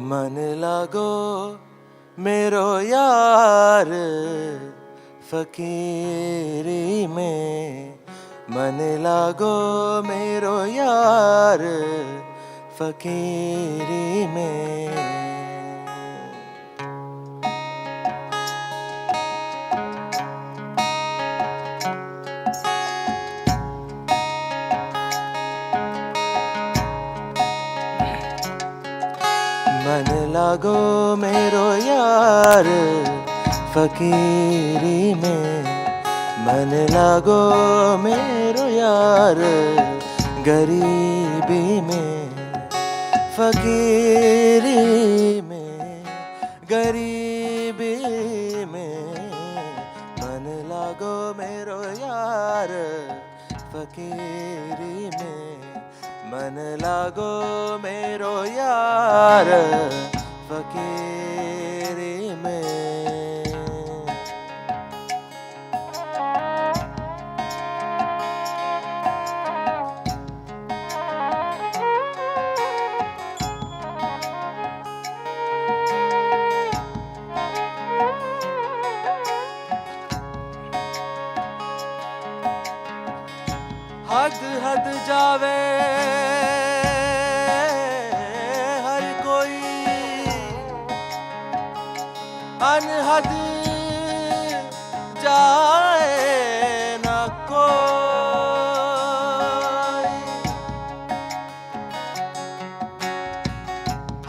मन लागो मेरो यार फकीरी में, मन लागो मेरो यार फकीरी में। मन लागो मेरो यार फकीरी में, मन लागो मेरो यार गरीबी में, फकीरी में, गरीबी में। मन लागो मेरो यार फकीरी में, मन लागो मेरो यार फकीरी में। हद हद जावे हर कोई, अनहद जाए न कोई।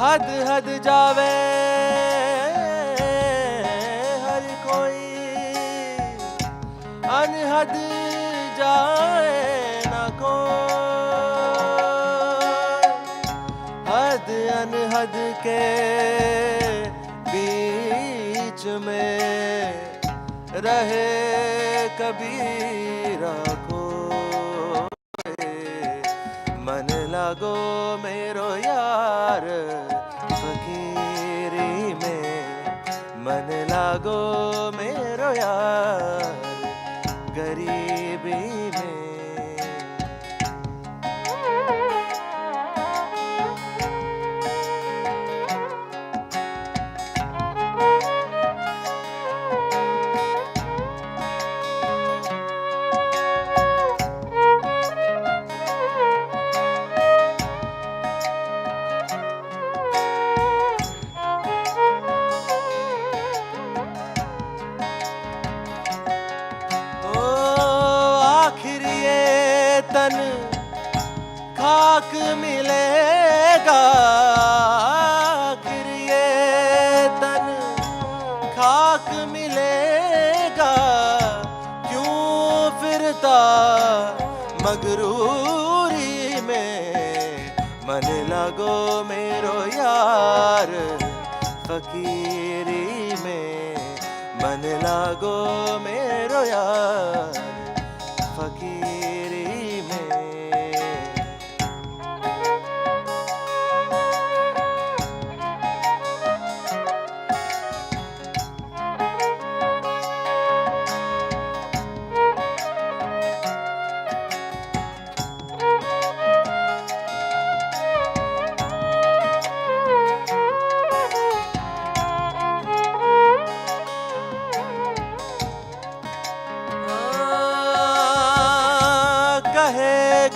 हद हद जावे हर कोई, अनहद जाए हद अनहद के बीच में रहे कबीरा को। मन लागो मेरो लागो मेरो यार गरीबी में। तन खाक मिलेगा, आखिर ये तन खाक मिलेगा, क्यों फिरता मगरूरी में। मन लगो मेरो यार फकीरी में, मन लगो मेरो यार फकीरी में।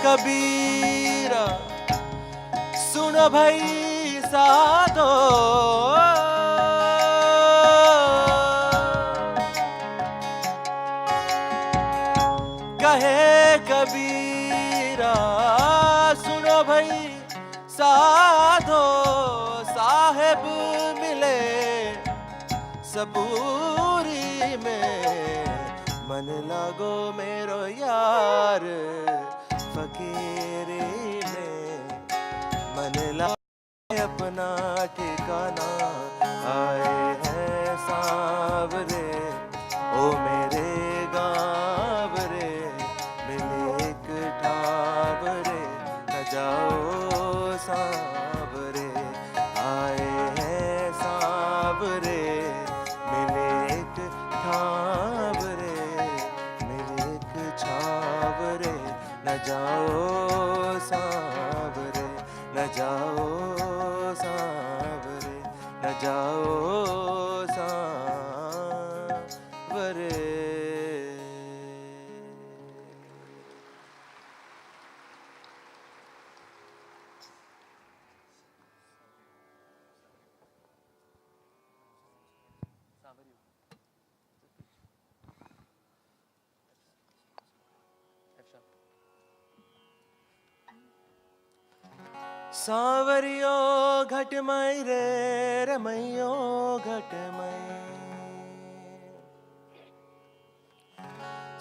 कबीरा सुनो भाई साधो, कहे कबीरा सुनो भाई साधो, साहेब मिले सबूरी में। मन लागो मेरो यार फकीरी में, मन लाए अपना ठिकाना। आए हैं सांवरे ओ मेरे गाँव रे, मिले एक ठाव रे न जाओ सांवरे। आए हैं सांवरे मिले एक ठाव रे, मिले एक छाव रे न जाओ सांवरे, न जाओ सांवरे, न जाओ सांवरे। सांवरियो घटमई रे रमैयो घटमई,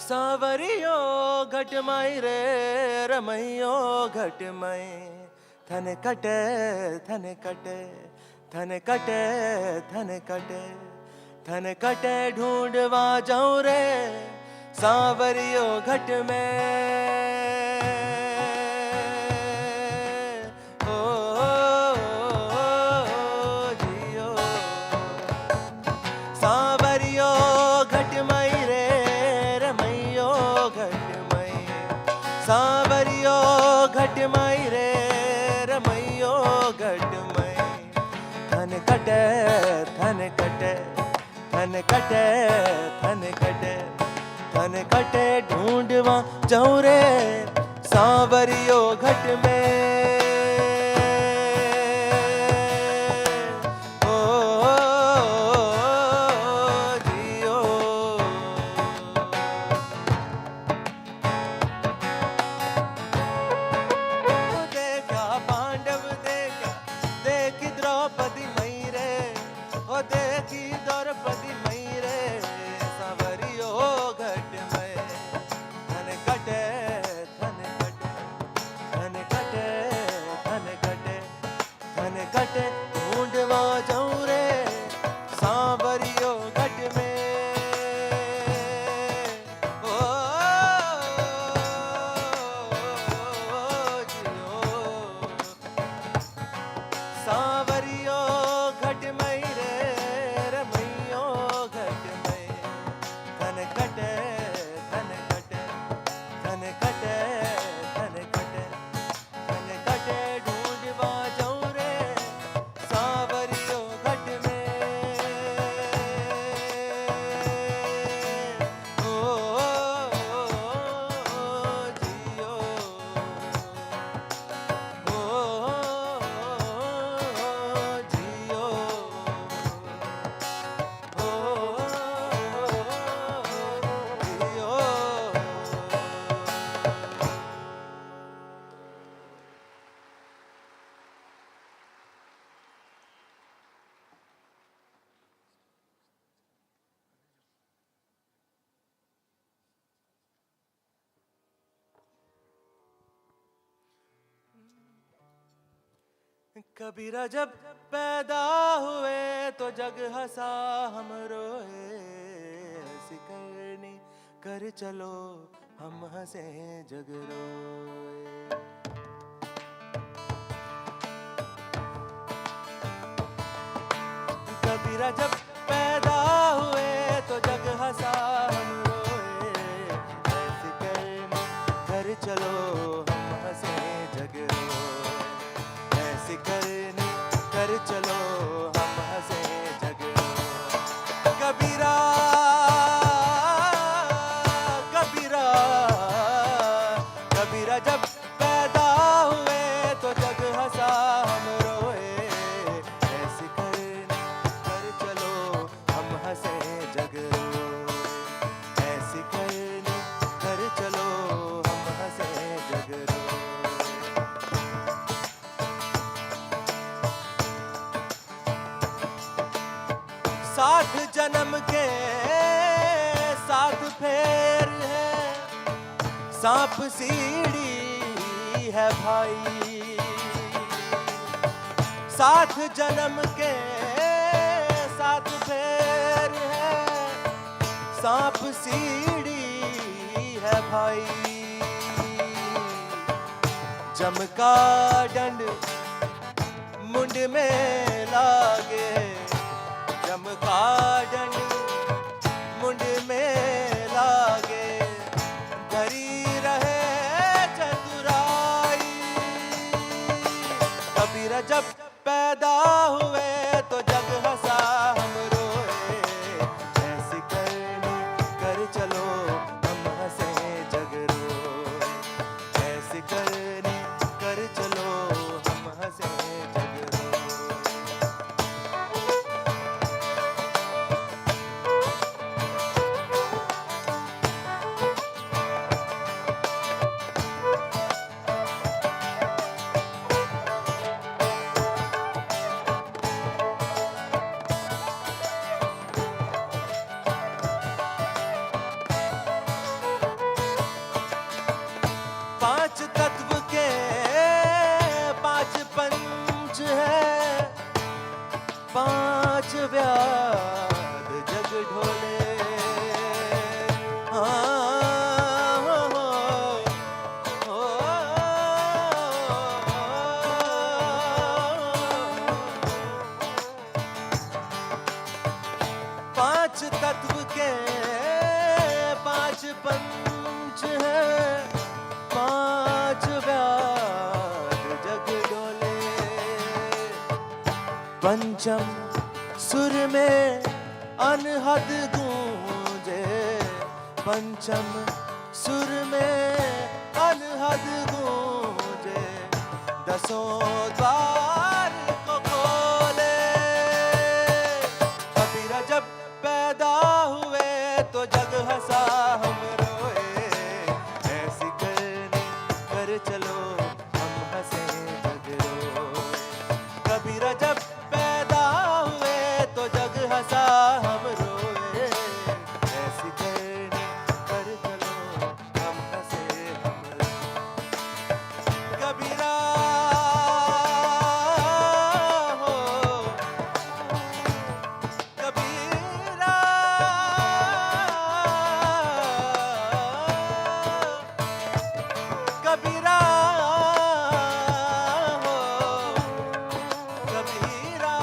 सांवरियो घटमई रे रमैयो घटमई। थन कटे थन कटे थन कटे थन कटे थन कटे ढूंढवा जाऊं रे सांवरियो घट में। सांवरियो घटमई रे रमैयो घटमई। थन कटे थन कटे थन कटे थन कटे थन कटे ढूंढवा जाऊं रे सांवरियो घट में। कबीरा जब पैदा हुए तो जग हंसा हम रोए, ऐसी करनी कर चलो हम हंसे जग रोए। कबीरा जब पैदा हुए तो जग हंसा हम रोए, ऐसी करनी कर चलो हम हंसे जग रोए, ऐसी करनी कर चलो हम हंसे जग रोए। कबीरा कबीरा कबीरा जब पैदा हुए तो जग हंसा हम रोए, ऐसी करनी कर चलो हम हंसे जग रोए, ऐसी करनी कर चलो हम हंसे जग रोए। सात जन्म के सात फेर है, सांप सीढ़ी है भाई। सात जन्म के सात फेर है, सांप सीढ़ी है भाई। जम का दंड मुंड में लागे, जम का दंड मुंड में लागे, धरी रहे चतुराई। कबीरा जब पैदा हुए तो जग हंसा हम रोए, ऐसी करनी कर चलो हम हंसे जग रोए, ऐसी करनी कर चलो हम हंसे जग रोए। पांच तत्व के पांच पंच है, पांच व्याध जग ढोले। पांच तत्व के पांच पंच है, पांच व्याध जग डोले। पंचम सुर में अनहद गूंजे, पंचम सुर में अनहद गूंजे, दसों द्वार को खोले। कबीरा जब पैदा हुए तो जग हंसा हम रोए, ऐसी करनी कर चलो हम हंसे जग रोए। कबीरा जब पैदा हुए तो जग हंसा हम रोए, ऐसी करनी कर चलो हम हंसे हम रोए। कबीरा हो कबीरा, कबीरा हो कबीरा।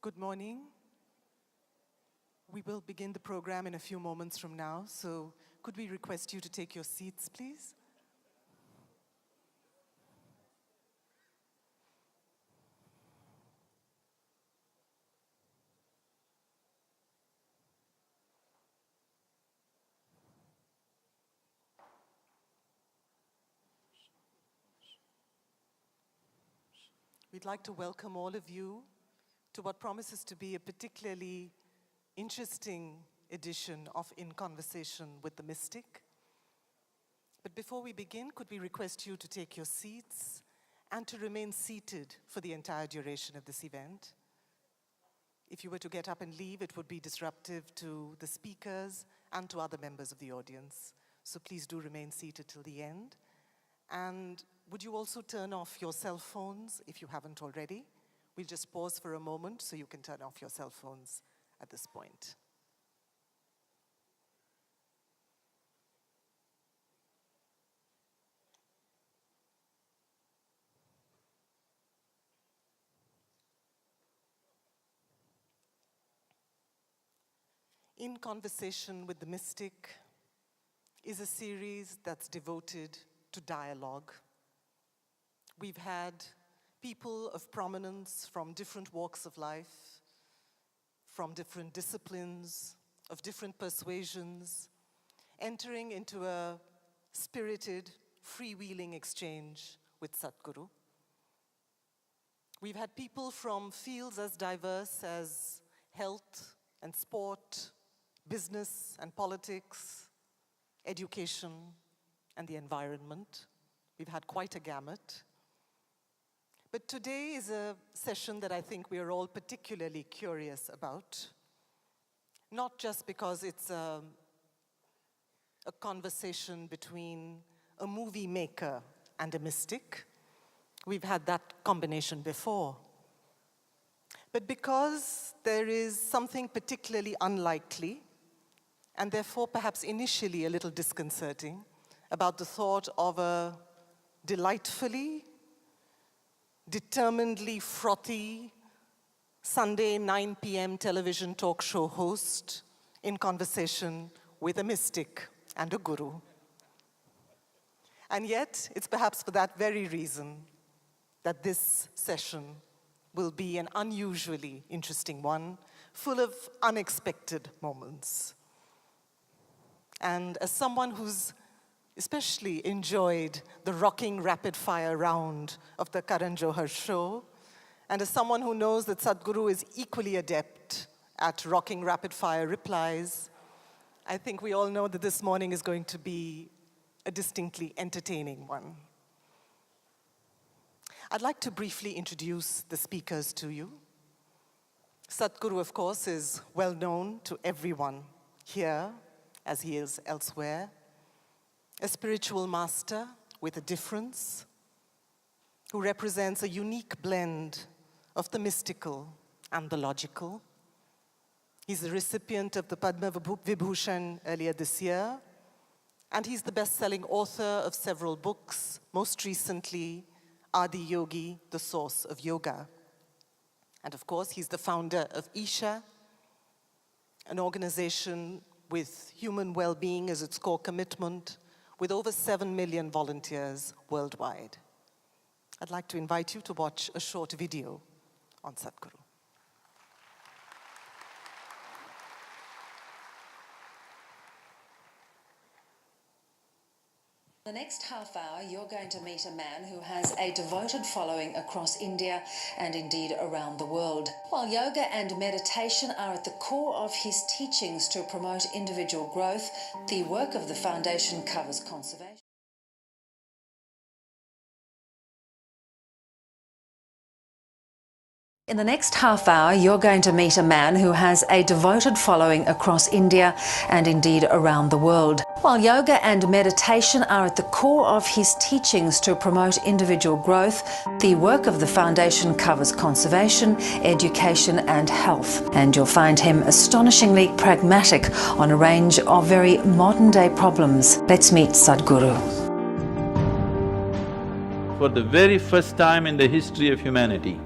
Good morning. We will begin the program in a few moments from now, so could we request you to take your seats, please? We'd like to welcome all of you to what promises to be a particularly interesting edition of In Conversation with the Mystic. But before we begin, could we request you to take your seats and to remain seated for the entire duration of this event? If you were to get up and leave, it would be disruptive to the speakers and to other members of the audience. So please do remain seated till the end. And would you also turn off your cell phones if you haven't already? We'll just pause for a moment so you can turn off your cell phones at this point. In Conversation with the Mystic is a series that's devoted to dialogue. We've had people of prominence from different walks of life, from different disciplines, of different persuasions, entering into a spirited, freewheeling exchange with Sadhguru. We've had people from fields as diverse as health and sport, business and politics, education and the environment. We've had quite a gamut. But today is a session that I think we are all particularly curious about, not just because it's a conversation between a movie maker and a mystic. We've had that combination before. But because there is something particularly unlikely, and therefore perhaps initially a little disconcerting, about the thought of a delightfully, determinedly frothy Sunday 9 p.m. television talk show host in conversation with a mystic and a guru. And yet, it's perhaps for that very reason that this session will be an unusually interesting one, full of unexpected moments. And as someone who's especially enjoyed the rocking rapid-fire round of the Karan Johar show, and as someone who knows that Sadhguru is equally adept at rocking rapid-fire replies, I think we all know that this morning is going to be a distinctly entertaining one. I'd like to briefly introduce the speakers to you. Sadhguru, of course, is well known to everyone here, as he is elsewhere. A spiritual master with a difference, who represents a unique blend of the mystical and the logical. He's the recipient of the Padma Vibhushan earlier this year, and he's the best-selling author of several books, most recently, Adi Yogi, The Source of Yoga. And of course, he's the founder of Isha, an organization with human well-being as its core commitment, with over 7 million volunteers worldwide. I'd like to invite you to watch a short video on Sadhguru. The next half hour, you're going to meet a man who has a devoted following across India and indeed around the world. While yoga and meditation are at the core of his teachings to promote individual growth, the work of the foundation covers conservation. In the next half hour, you're going to meet a man who has a devoted following across India and indeed around the world. While yoga and meditation are at the core of his teachings to promote individual growth, the work of the foundation covers conservation, education and health. And you'll find him astonishingly pragmatic on a range of very modern-day problems. Let's meet Sadhguru. For the very first time in the history of humanity,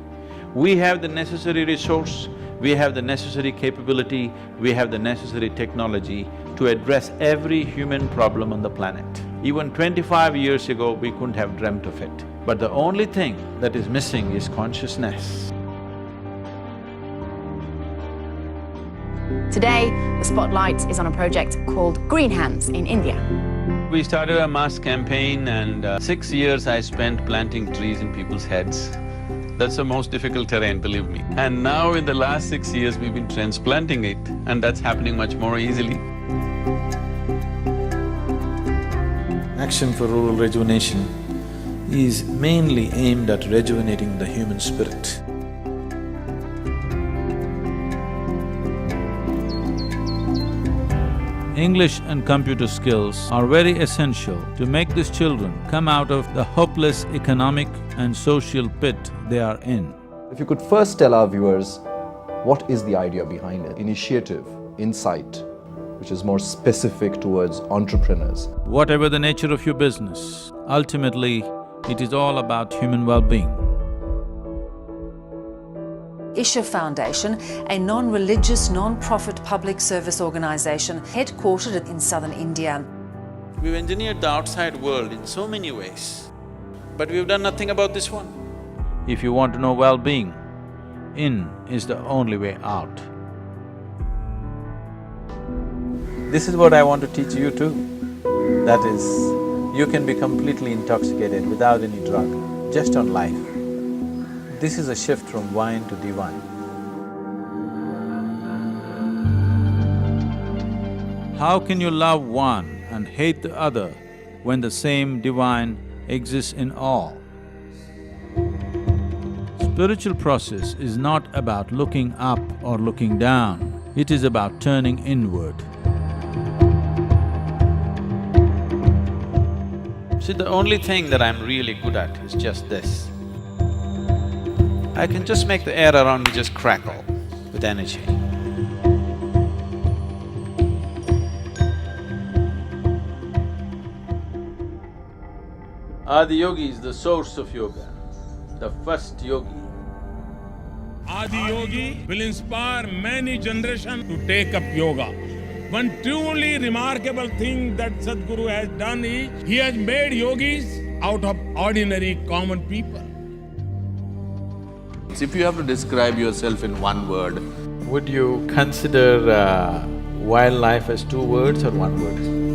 we have the necessary resource We have the necessary capability, we have the necessary technology to address every human problem on the planet. Even 25 years ago, we couldn't have dreamt of it. But the only thing that is missing is consciousness. Today, the spotlight is on a project called Green Hands in India. We started a mass campaign and 6 years I spent planting trees in people's heads. That's the most difficult terrain, believe me. And now in the last 6 years, we've been transplanting it, and that's happening much more easily. Action for Rural Rejuvenation is mainly aimed at rejuvenating the human spirit. English and computer skills are very essential to make these children come out of the hopeless economic and social pit they are in. If you could first tell our viewers, what is the idea behind it? Initiative, insight, which is more specific towards entrepreneurs. Whatever the nature of your business, ultimately, it is all about human well-being. Isha Foundation, a non-religious, non-profit public service organisation headquartered in southern India. We've engineered the outside world in so many ways, but we've done nothing about this one. If you want to know well-being, in is the only way out. This is what I want to teach you too. That is, you can be completely intoxicated without any drug, just on life. This is a shift from wine to divine. How can you love one and hate the other when the same divine exists in all? Spiritual process is not about looking up or looking down, it is about turning inward. See, the only thing that I'm really good at is just this. I can just make the air around me just crackle with energy. Adiyogi is the source of yoga, the first yogi. Adiyogi will inspire many generations to take up yoga. One truly remarkable thing that Sadhguru has done is, he has made yogis out of ordinary common people. If you have to describe yourself in one word, Would you consider wildlife as 2 words or 1 word?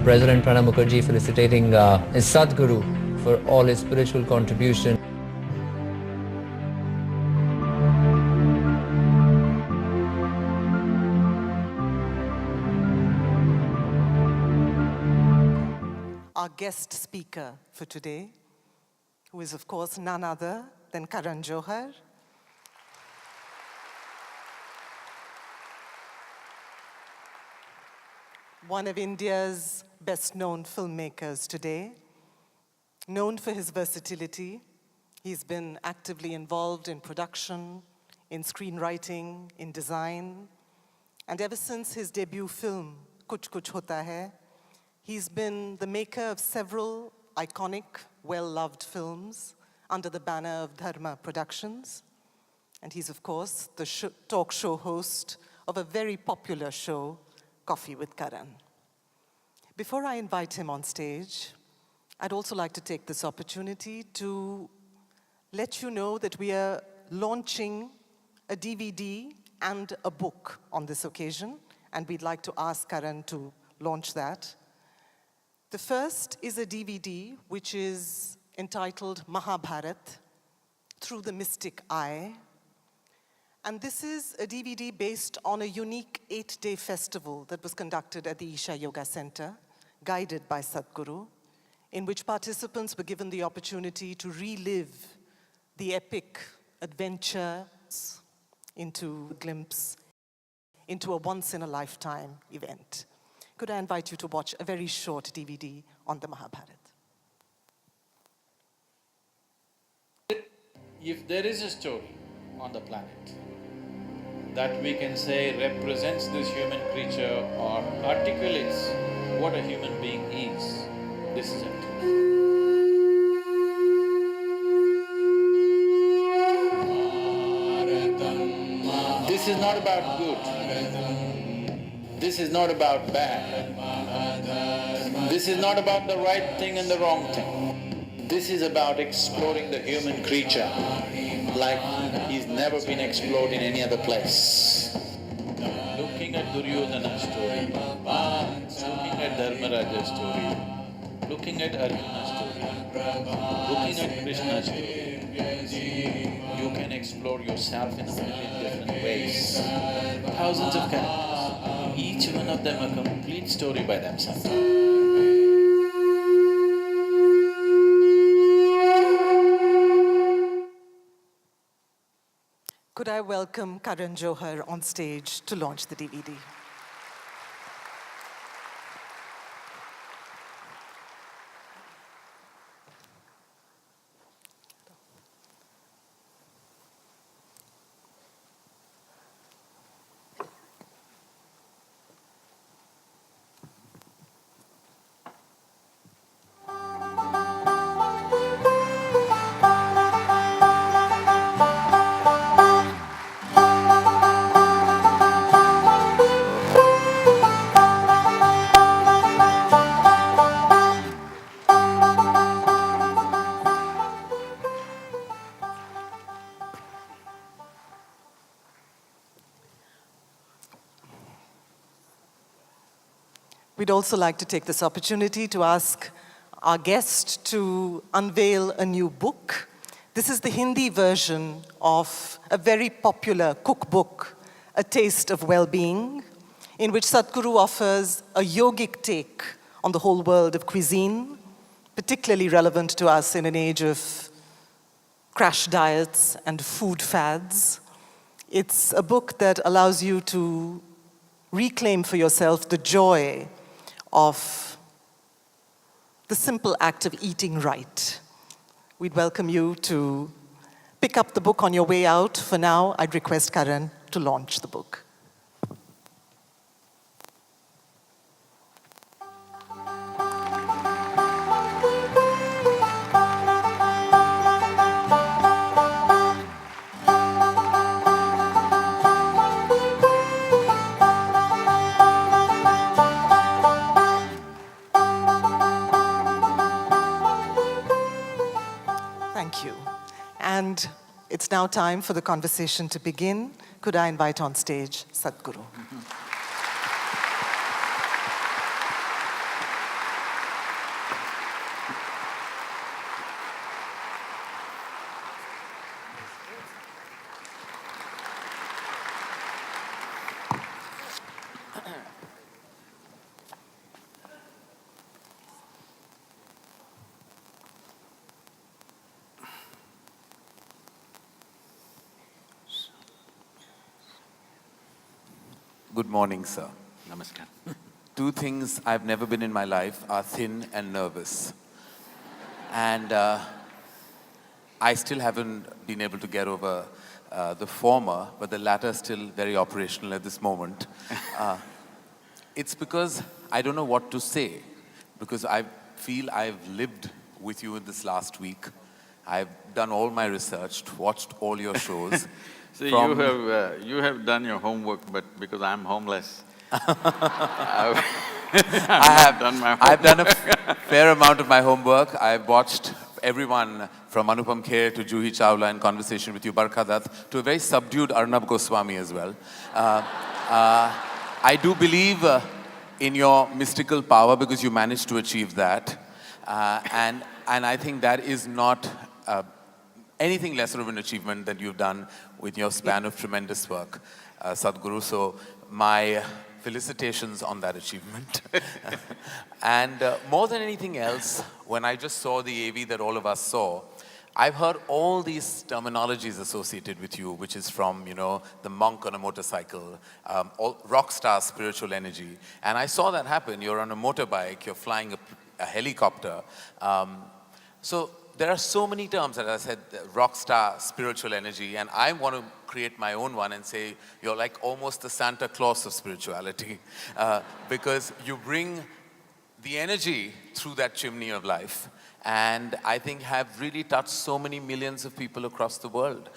President Pranab Mukherjee felicitating his Sadhguru for all his spiritual contribution. Our guest speaker for today, who is of course none other than Karan Johar. One of India's best-known filmmakers today. Known for his versatility, he's been actively involved in production, in screenwriting, in design, and ever since his debut film, Kuch Kuch Hota Hai, he's been the maker of several iconic, well-loved films under the banner of Dharma Productions. And he's, of course, the talk show host of a very popular show, Coffee with Karan. Before I invite him on stage, I'd also like to take this opportunity to let you know that we are launching a DVD and a book on this occasion, and we'd like to ask Karan to launch that. The first is a DVD which is entitled Mahabharat, Through the Mystic Eye. And this is a DVD based on a unique 8-day festival that was conducted at the Isha Yoga Center, guided by Sadhguru, in which participants were given the opportunity to relive the epic adventure into a glimpse into a once-in-a-lifetime event. could I invite you to watch a very short DVD on the Mahabharata? If there is a story on the planet that we can say represents this human creature or articulates what a human being is, this is it. This is not about good. This is not about bad. This is not about the right thing and the wrong thing. This is about exploring the human creature like he's never been explored in any other place. Looking at Duryodhana's story, looking at Dharmaraja's story, looking at Arjuna's story, looking at Krishna's story, you can explore yourself in a million different ways. Thousands of characters, each one of them a complete story by themselves. Could I welcome Karan Johar on stage to launch the DVD? We'd also like to take this opportunity to ask our guest to unveil a new book. This is the Hindi version of a very popular cookbook, A Taste of Well-Being, in which Sadhguru offers a yogic take on the whole world of cuisine, particularly relevant to us in an age of crash diets and food fads. It's a book that allows you to reclaim for yourself the joy of the simple act of eating right. We'd welcome you to pick up the book on your way out. For now, I'd request Karan to launch the book. Thank you. And it's now time for the conversation to begin. Could I invite on stage Sadhguru? Good morning, sir. Namaskar. Two things I've never been in my life are thin and nervous. And I still haven't been able to get over the former, but the latter still very operational at this moment. It's because I don't know what to say, because I feel I've lived with you in this last week. I've done all my research, watched all your shows. See, you have done your homework, but because I'm homeless, I've done my homework. I've done a fair amount of my homework. I've watched everyone from Anupam Kher to Juhi Chawla in conversation with you, Barkha Dutt, to a very subdued Arnab Goswami as well. I do believe in your mystical power because you managed to achieve that. And I think that is not anything lesser of an achievement than you've done with your span of tremendous work, Sadhguru. So my felicitations on that achievement. And more than anything else, when I just saw the AV that all of us saw, I've heard all these terminologies associated with you, which is from, the monk on a motorcycle, all rock star spiritual energy. And I saw that happen. You're on a motorbike, you're flying a helicopter. So there are so many terms, as I said, rock star spiritual energy, and I want to create my own one and say you're like almost the Santa Claus of spirituality, because you bring the energy through that chimney of life, and I think have really touched so many millions of people across the world.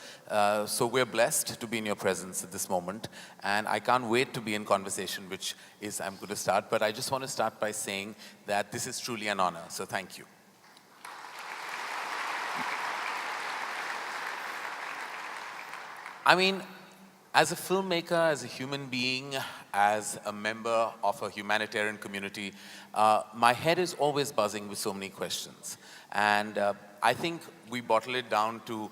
So we're blessed to be in your presence at this moment, and I can't wait to be in conversation, which is I'm going to start, but I just want to start by saying that this is truly an honor, so thank you. I mean, as a filmmaker, as a human being, as a member of a humanitarian community, my head is always buzzing with so many questions. And I think we bottle it down to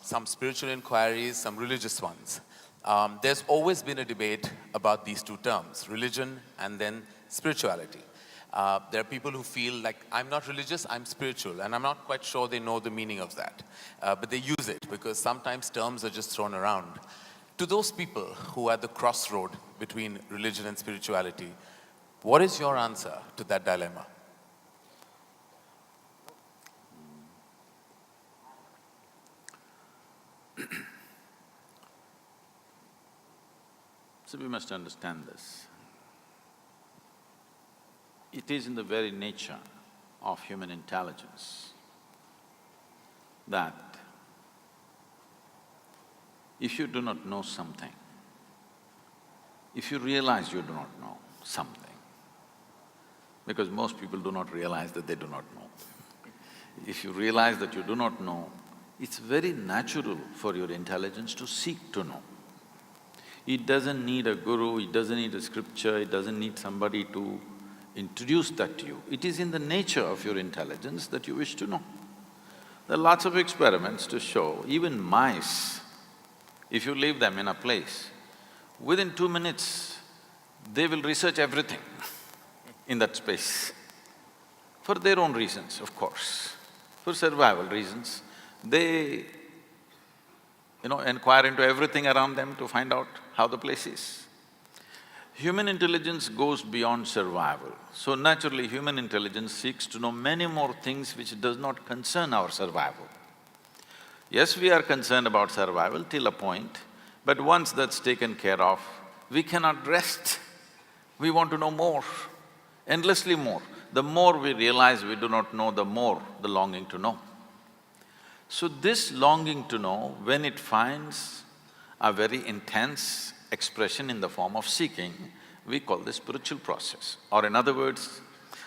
some spiritual inquiries, some religious ones. There's always been a debate about these two terms, religion and then spirituality. There are people who feel like, I'm not religious, I'm spiritual, and I'm not quite sure they know the meaning of that. But they use it because sometimes terms are just thrown around. To those people who are at the crossroad between religion and spirituality, what is your answer to that dilemma? So we must understand this. It is in the very nature of human intelligence that if you do not know something, if you realize you do not know something, because most people do not realize that they do not know. If you realize that you do not know, it's very natural for your intelligence to seek to know. It doesn't need a guru, it doesn't need a scripture, it doesn't need somebody to introduce that to you. It is in the nature of your intelligence that you wish to know. There are lots of experiments to show, even mice, if you leave them in a place, within 2 minutes, they will research everything in that space. For their own reasons, of course, for survival reasons, they, inquire into everything around them to find out how the place is. Human intelligence goes beyond survival, so naturally human intelligence seeks to know many more things which does not concern our survival. Yes, we are concerned about survival till a point, but once that's taken care of, we cannot rest. We want to know more, endlessly more. The more we realize we do not know, the more the longing to know. So this longing to know, when it finds a very intense expression in the form of seeking, we call this spiritual process. Or in other words,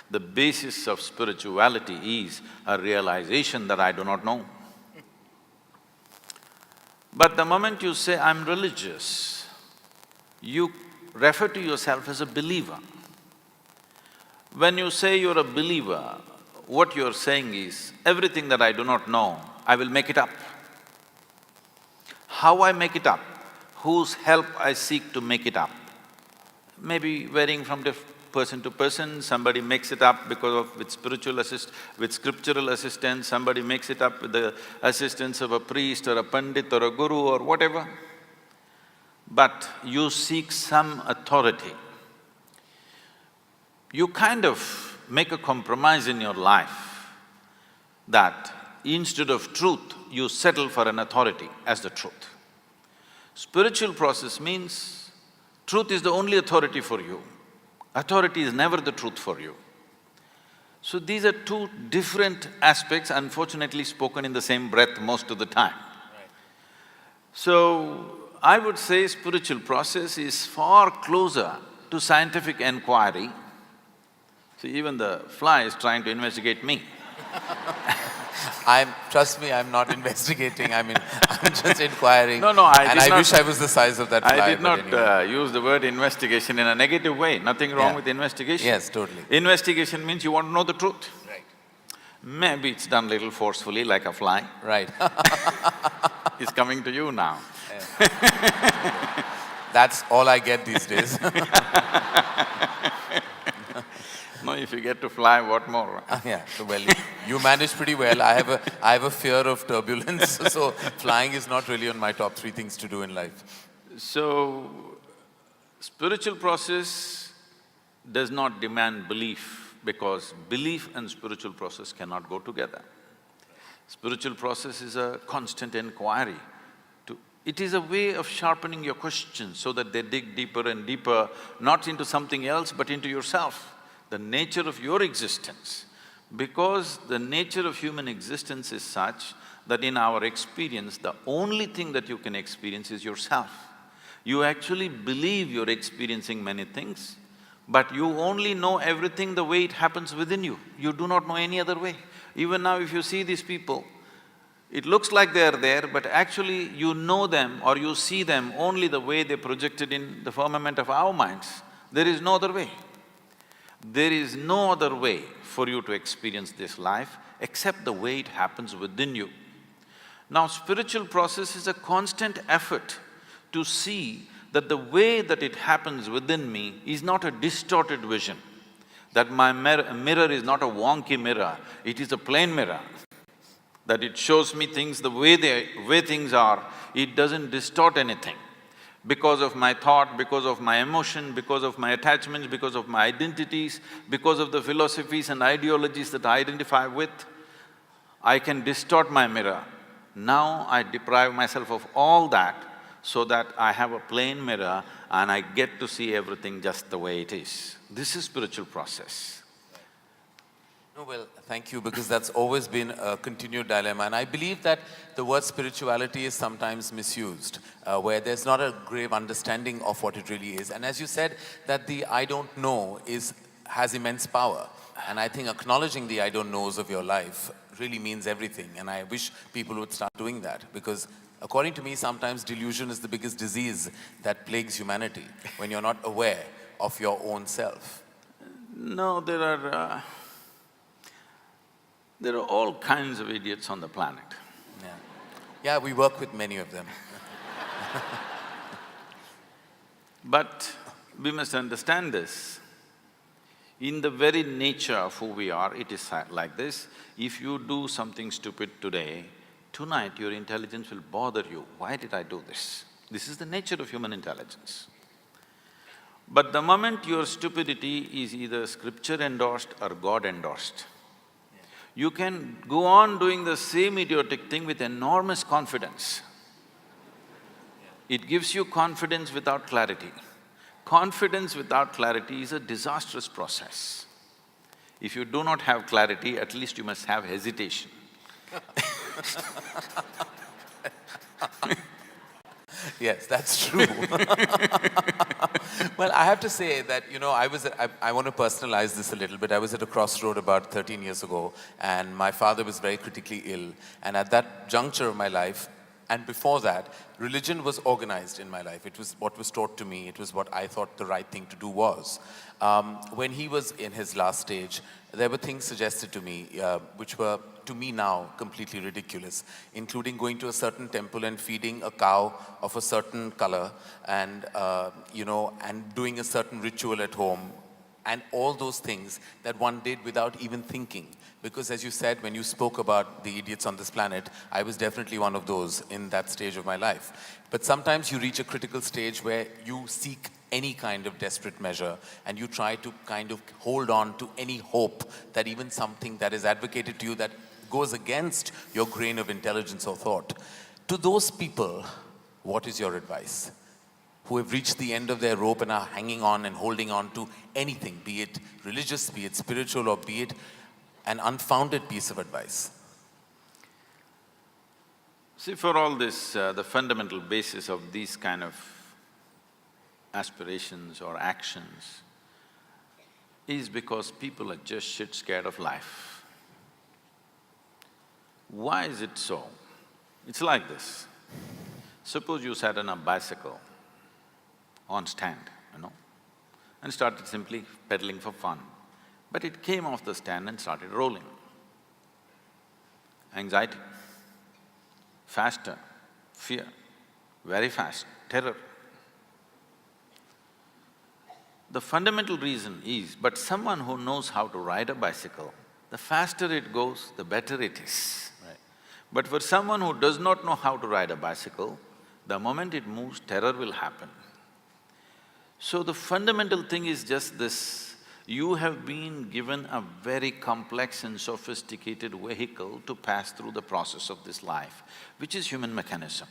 the basis of spirituality is a realization that I do not know. But the moment you say, I'm religious, you refer to yourself as a believer. When you say you're a believer, what you're saying is, everything that I do not know, I will make it up. How I make it up? Whose help I seek to make it up? Maybe varying from person to person, somebody makes it up with scriptural assistance, somebody makes it up with the assistance of a priest or a pandit or a guru or whatever. But you seek some authority. You kind of make a compromise in your life that instead of truth, you settle for an authority as the truth. Spiritual process means truth is the only authority for you. Authority is never the truth for you. So these are two different aspects, unfortunately spoken in the same breath most of the time. So, I would say spiritual process is far closer to scientific inquiry. See, even the fly is trying to investigate me. Trust me, I'm not investigating, I'm just inquiring. No, I wish I was the size of that fly. I did not use the word investigation in a negative way, nothing wrong with investigation. Yes, totally. Investigation means you want to know the truth. Right. Maybe it's done little forcefully like a fly. Right. It's coming to you now. That's all I get these days. No, If you get to fly, what more? Yeah, so well, you manage pretty well. I have a fear of turbulence, so flying is not really on my top three things to do in life. So, spiritual process does not demand belief, because belief and spiritual process cannot go together. Spiritual process is a constant inquiry. It is a way of sharpening your questions so that they dig deeper and deeper, not into something else but into yourself, the nature of your existence. Because the nature of human existence is such that in our experience, the only thing that you can experience is yourself. You actually believe you're experiencing many things, but you only know everything the way it happens within you. You do not know any other way. Even now if you see these people, it looks like they're there, but actually you know them or you see them only the way they projected in the firmament of our minds. There is no other way. There is no other way for you to experience this life except the way it happens within you. Now, spiritual process is a constant effort to see that the way that it happens within me is not a distorted vision, that my mirror is not a wonky mirror, it is a plain mirror, that it shows me things the way things are, it doesn't distort anything. Because of my thought, because of my emotion, because of my attachments, because of my identities, because of the philosophies and ideologies that I identify with, I can distort my mirror. Now I deprive myself of all that so that I have a plain mirror and I get to see everything just the way it is. This is spiritual process. No, well, thank you, because that's always been a continued dilemma. And I believe that the word spirituality is sometimes misused, where there's not a grave understanding of what it really is. And as you said, that the I don't know has immense power. And I think acknowledging the I don't knows of your life really means everything. And I wish people would start doing that, because according to me, sometimes delusion is the biggest disease that plagues humanity, when you're not aware of your own self. No, there are all kinds of idiots on the planet. Yeah. Yeah, we work with many of them. But we must understand this. In the very nature of who we are, it is like this. If you do something stupid today, tonight your intelligence will bother you. Why did I do this? This is the nature of human intelligence. But the moment your stupidity is either scripture endorsed or God endorsed, you can go on doing the same idiotic thing with enormous confidence. It gives you confidence without clarity. Confidence without clarity is a disastrous process. If you do not have clarity, at least you must have hesitation. Yes, that's true. Well, I have to say that, I want to personalize this a little bit. I was at a crossroad about 13 years ago, and my father was very critically ill. And at that juncture of my life, and before that, religion was organized in my life. It was what was taught to me. It was what I thought the right thing to do was. When he was in his last stage, there were things suggested to me which were, to me now, completely ridiculous, including going to a certain temple and feeding a cow of a certain color and, and doing a certain ritual at home, and all those things that one did without even thinking. Because as you said, when you spoke about the idiots on this planet, I was definitely one of those in that stage of my life. But sometimes you reach a critical stage where you seek any kind of desperate measure and you try to kind of hold on to any hope that even something that is advocated to you that goes against your grain of intelligence or thought. To those people, what is your advice? Who have reached the end of their rope and are hanging on and holding on to anything, be it religious, be it spiritual, or be it an unfounded piece of advice? See, for all this, the fundamental basis of these kind of aspirations or actions is because people are just shit scared of life. Why is it so? It's like this. Suppose you sat on a bicycle on stand, and started simply pedaling for fun. But it came off the stand and started rolling. Anxiety, faster, fear, very fast, terror. The fundamental reason is, but someone who knows how to ride a bicycle, the faster it goes, the better it is. Right. But for someone who does not know how to ride a bicycle, the moment it moves, terror will happen. So the fundamental thing is just this, you have been given a very complex and sophisticated vehicle to pass through the process of this life, which is human mechanism.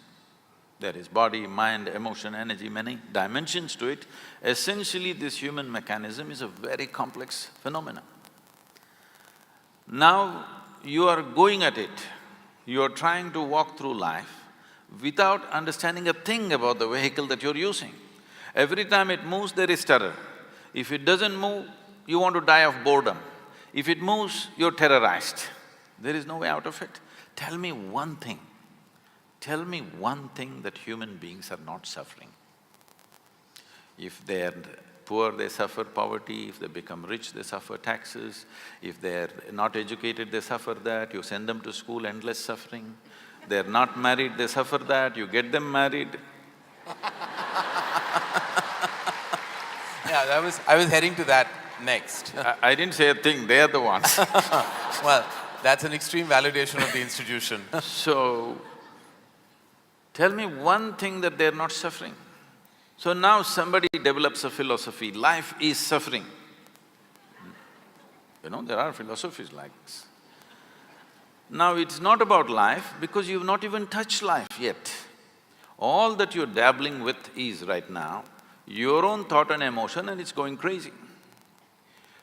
There is body, mind, emotion, energy, many dimensions to it. Essentially, this human mechanism is a very complex phenomenon. Now, you are going at it, you are trying to walk through life without understanding a thing about the vehicle that you're using. Every time it moves, there is terror. If it doesn't move, you want to die of boredom. If it moves, you're terrorized. There is no way out of it. Tell me one thing that human beings are not suffering. If they're poor, they suffer poverty. If they become rich, they suffer taxes. If they're not educated, they suffer that. You send them to school, endless suffering. They're not married, they suffer that. You get them married. Yeah, I was heading to that next. I didn't say a thing, they're the ones. Well, that's an extreme validation of the institution. So, tell me one thing that they're not suffering. So now somebody develops a philosophy, life is suffering. You know, there are philosophies like this. Now it's not about life because you've not even touched life yet. All that you're dabbling with is right now your own thought and emotion, and it's going crazy.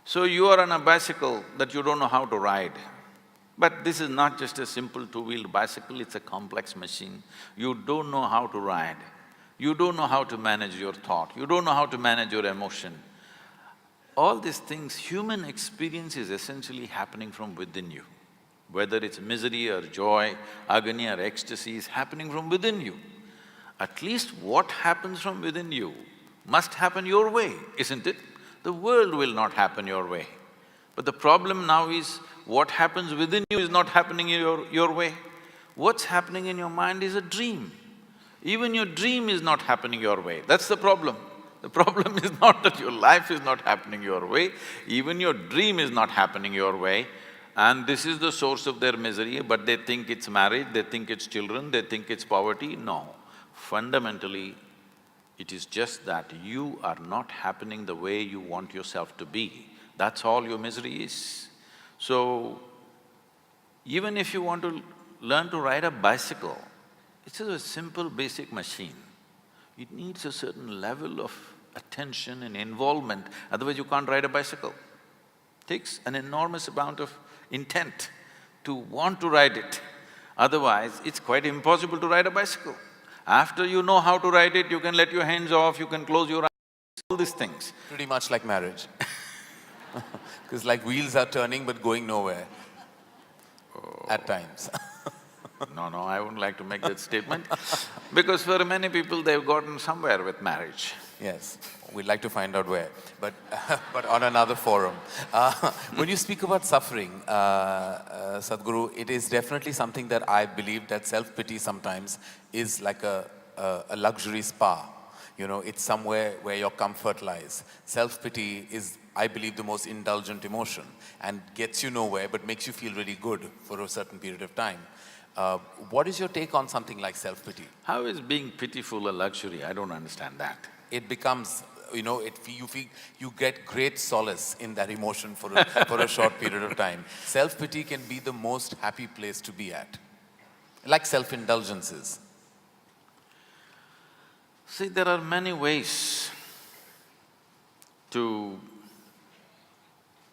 So you are on a bicycle that you don't know how to ride. But this is not just a simple two-wheeled bicycle, it's a complex machine. You don't know how to ride, you don't know how to manage your thought, you don't know how to manage your emotion. All these things, human experience is essentially happening from within you. Whether it's misery or joy, agony or ecstasy is happening from within you. At least what happens from within you must happen your way, isn't it? The world will not happen your way. But the problem now is, what happens within you is not happening your way. What's happening in your mind is a dream. Even your dream is not happening your way, that's the problem. The problem is not that your life is not happening your way, even your dream is not happening your way. And this is the source of their misery, but they think it's marriage, they think it's children, they think it's poverty. No, fundamentally, it is just that you are not happening the way you want yourself to be. That's all your misery is. So, even if you want to learn to ride a bicycle, it's just a simple basic machine. It needs a certain level of attention and involvement, otherwise you can't ride a bicycle. It takes an enormous amount of intent to want to ride it, otherwise it's quite impossible to ride a bicycle. After you know how to ride it, you can let your hands off, you can close your eyes, all these things. Pretty much like marriage. Because like wheels are turning but going nowhere, at times. No, I wouldn't like to make that statement, because for many people they've gotten somewhere with marriage. Yes, we'd like to find out where, but but on another forum. When you speak about suffering, Sadhguru, it is definitely something that I believe that self-pity sometimes is like a luxury spa. You know, it's somewhere where your comfort lies. Self-pity is, I believe, the most indulgent emotion and gets you nowhere but makes you feel really good for a certain period of time. What is your take on something like self-pity? How is being pitiful a luxury? I don't understand that. It becomes, you know, you get great solace in that emotion for a short period of time. Self-pity can be the most happy place to be at, like self-indulgences. See, there are many ways to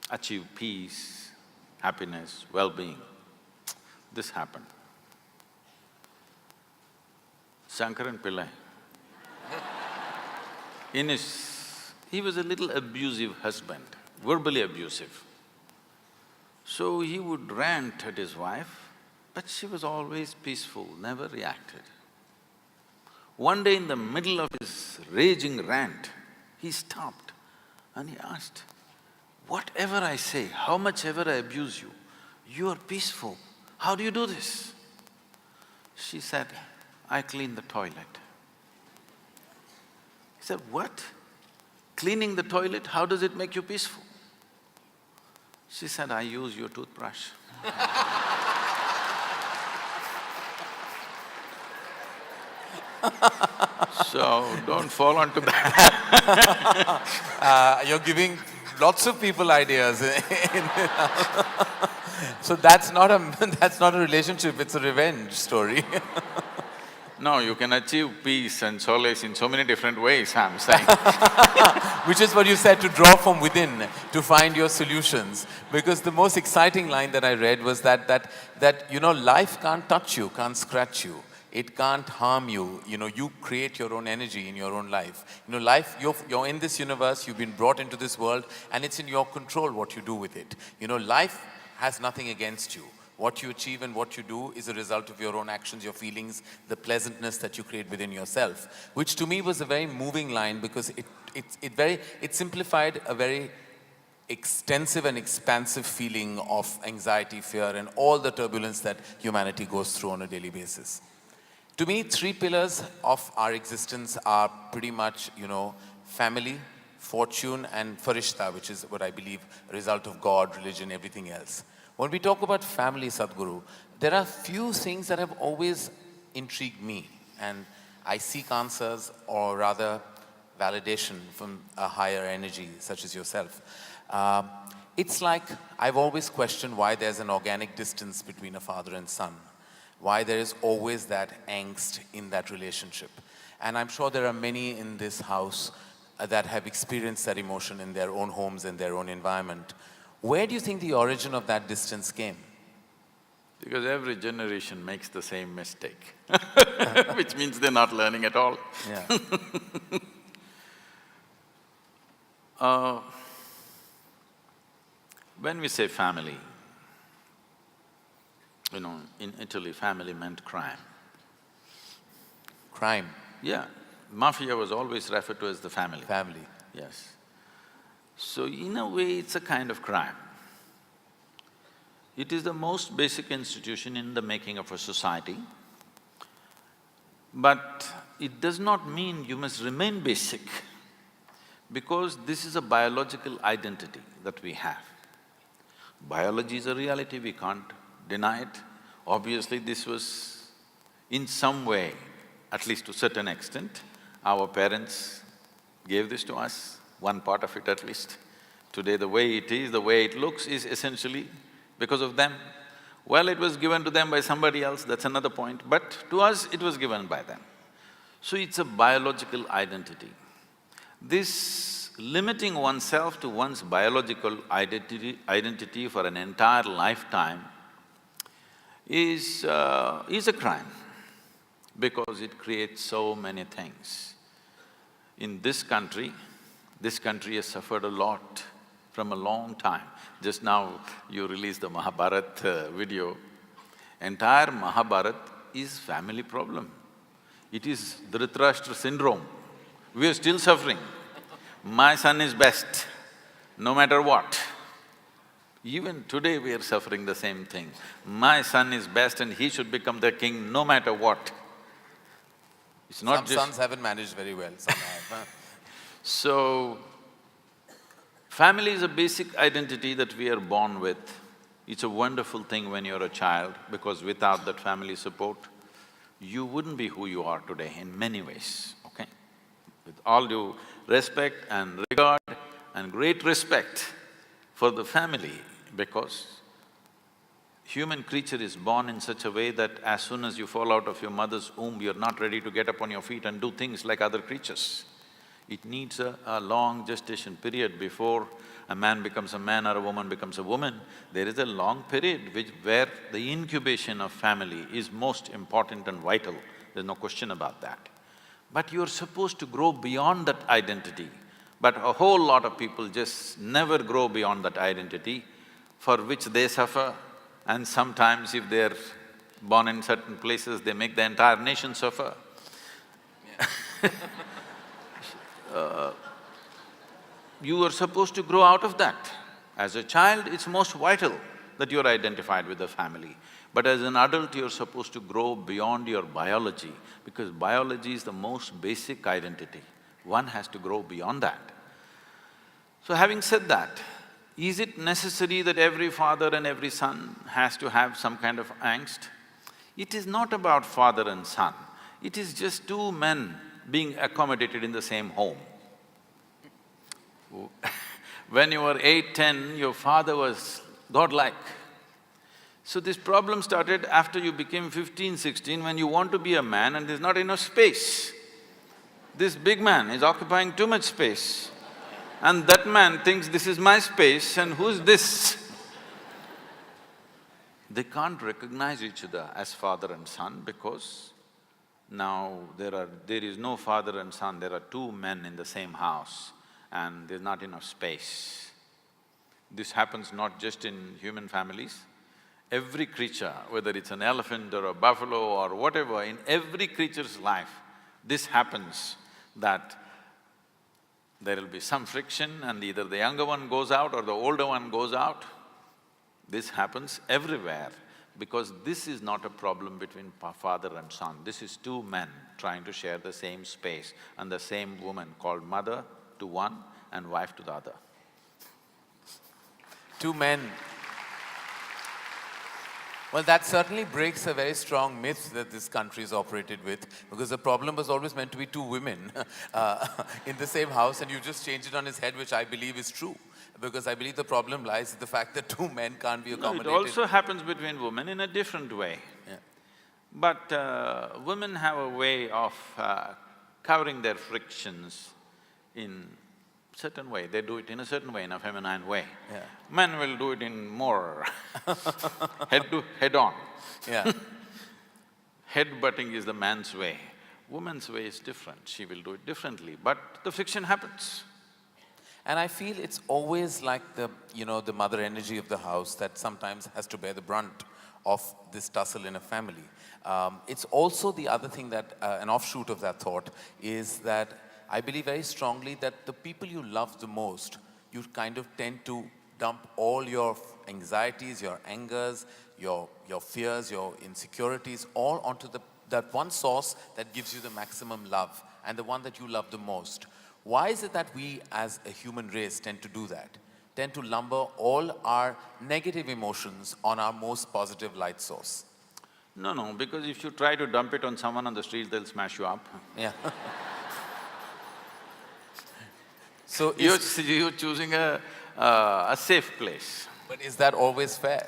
achieve peace, happiness, well-being. This happened. Shankaran Pillai, he was a little abusive husband, verbally abusive. So he would rant at his wife, but she was always peaceful, never reacted. One day in the middle of his raging rant, he stopped and he asked, "Whatever I say, how much ever I abuse you, you are peaceful. How do you do this?" She said, "I clean the toilet." He said, "What? cleaning the toilet, how does it make you peaceful? She said, I use your toothbrush. So, don't fall onto that. You're giving lots of people ideas. So that's not a relationship, it's a revenge story. No, you can achieve peace and solace in so many different ways, I'm saying. Which is what you said, to draw from within, to find your solutions. Because the most exciting line that I read was that you know, life can't touch you, can't scratch you. It can't harm you. You know, you create your own energy in your own life. You know, life, you're in this universe, you've been brought into this world, and it's in your control what you do with it. You know, life has nothing against you. What you achieve and what you do is a result of your own actions, your feelings, the pleasantness that you create within yourself. Which to me was a very moving line, because it simplified a very extensive and expansive feeling of anxiety, fear, and all the turbulence that humanity goes through on a daily basis. To me, three pillars of our existence are pretty much, you know, family, fortune, and farishta, which is what I believe a result of God, religion, everything else. When we talk about family, Sadhguru, there are few things that have always intrigued me, and I seek answers, or rather validation, from a higher energy such as yourself. It's like I've always questioned why there's an organic distance between a father and son, why there is always that angst in that relationship. And I'm sure there are many in this house that have experienced that emotion in their own homes and their own environment. Where do you think the origin of that distance came? Because every generation makes the same mistake, which means they're not learning at all. Yeah. When we say family, you know, in Italy, family meant crime. Crime? Yeah. Mafia was always referred to as the family. Family. Yes. So in a way, it's a kind of crime. It is the most basic institution in the making of a society, but it does not mean you must remain basic, because this is a biological identity that we have. Biology is a reality, we can't deny it. Obviously, this was in some way, at least to a certain extent, our parents gave this to us, one part of it at least. Today, the way it is, the way it looks is essentially because of them. Well, it was given to them by somebody else, that's another point, but to us, it was given by them. So it's a biological identity. This limiting oneself to one's biological identity for an entire lifetime is a crime, because it creates so many things. In this country has suffered a lot from a long time. Just now you released the Mahabharata video. Entire Mahabharata is family problem. It is Dhritarashtra syndrome. We are still suffering. My son is best, no matter what. Even today we are suffering the same thing. My son is best and he should become the king no matter what. It's not Some sons haven't managed very well, some have. So, family is a basic identity that we are born with. It's a wonderful thing when you're a child, because without that family support, you wouldn't be who you are today in many ways, okay? With all due respect and regard and great respect for the family, because human creature is born in such a way that as soon as you fall out of your mother's womb, you're not ready to get up on your feet and do things like other creatures. It needs a long gestation period before a man becomes a man or a woman becomes a woman. There is a long period where the incubation of family is most important and vital, there's no question about that. But you're supposed to grow beyond that identity. But a whole lot of people just never grow beyond that identity, for which they suffer, and sometimes if they're born in certain places, they make the entire nation suffer. You are supposed to grow out of that. As a child, it's most vital that you're identified with the family. But as an adult, you're supposed to grow beyond your biology, because biology is the most basic identity. One has to grow beyond that. So having said that, is it necessary that every father and every son has to have some kind of angst? It is not about father and son, it is just two men being accommodated in the same home. When you were 8, 10, your father was godlike. So this problem started after you became 15, 16, when you want to be a man and there's not enough space. This big man is occupying too much space, and that man thinks this is my space and who's this? They can't recognize each other as father and son because now there is no father and son, there are two men in the same house and there's not enough space. This happens not just in human families. Every creature, whether it's an elephant or a buffalo or whatever, in every creature's life, this happens, that there will be some friction and either the younger one goes out or the older one goes out. This happens everywhere because this is not a problem between father and son. This is two men trying to share the same space and the same woman called mother to one and wife to the other. Two men. Well, that certainly breaks a very strong myth that this country is operated with, because the problem was always meant to be two women in the same house, and you just changed it on his head, which I believe is true. Because I believe the problem lies in the fact that two men can't be accommodated. No, it also happens between women in a different way. Yeah. But women have a way of covering their frictions in certain way. They do it in a certain way, in a feminine way. Yeah. Men will do it in more head-on. Yeah. Head-butting is the man's way. Woman's way is different, she will do it differently, but the friction happens. And I feel it's always like the mother energy of the house that sometimes has to bear the brunt of this tussle in a family. It's also the other thing that, an offshoot of that thought, is that I believe very strongly that the people you love the most, you kind of tend to dump all your anxieties, your angers, your fears, your insecurities, all onto that one source that gives you the maximum love and the one that you love the most. Why is it that we as a human race tend to do that? Tend to lumber all our negative emotions on our most positive light source? No, because if you try to dump it on someone on the street, they'll smash you up. Yeah. So You're choosing a safe place. But is that always fair?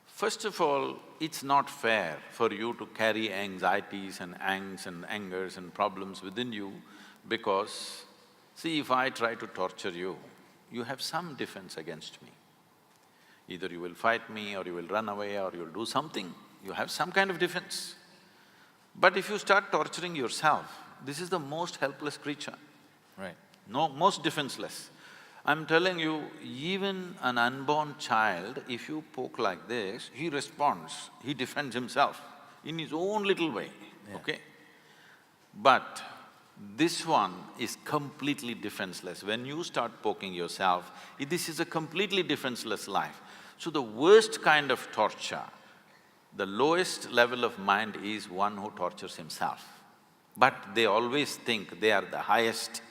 First of all, it's not fair for you to carry anxieties and angst and angers and problems within you because, see, if I try to torture you, you have some defense against me. Either you will fight me or you will run away or you'll do something, you have some kind of defense. But if you start torturing yourself, this is the most helpless creature. Right. No, most defenseless. I'm telling you, even an unborn child, if you poke like this, he responds, he defends himself in his own little way, okay? But this one is completely defenseless. When you start poking yourself, this is a completely defenseless life. So the worst kind of torture, the lowest level of mind is one who tortures himself. But they always think they are the highest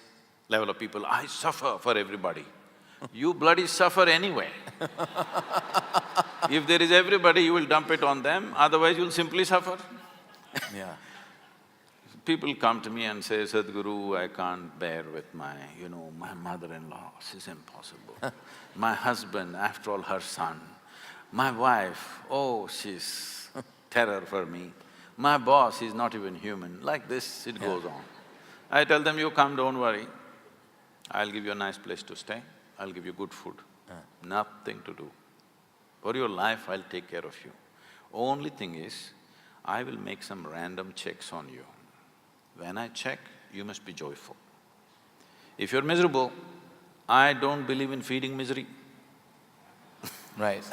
level of people. I suffer for everybody. You bloody suffer anyway. If there is everybody, you will dump it on them, otherwise you'll simply suffer. Yeah. People come to me and say, Sadhguru, I can't bear with my mother-in-law, she's impossible. My husband, after all, her son. My wife, oh, she's terror for me. My boss is not even human. Like this, it goes on. I tell them, you come, don't worry. I'll give you a nice place to stay, I'll give you good food. Nothing to do. For your life, I'll take care of you. Only thing is, I will make some random checks on you. When I check, you must be joyful. If you're miserable, I don't believe in feeding misery. Right.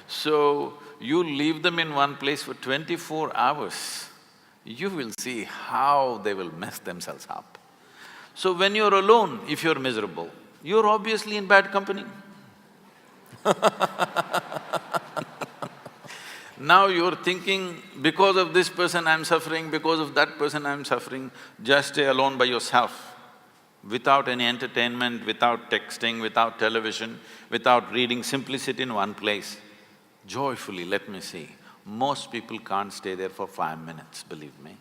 So, you leave them in one place for 24 hours, you will see how they will mess themselves up. So when you're alone, if you're miserable, you're obviously in bad company. Now you're thinking, because of this person I'm suffering, because of that person I'm suffering, just stay alone by yourself. without any entertainment, without texting, without television, without reading, simply sit in one place, joyfully, let me see. Most people can't stay there for 5 minutes, believe me.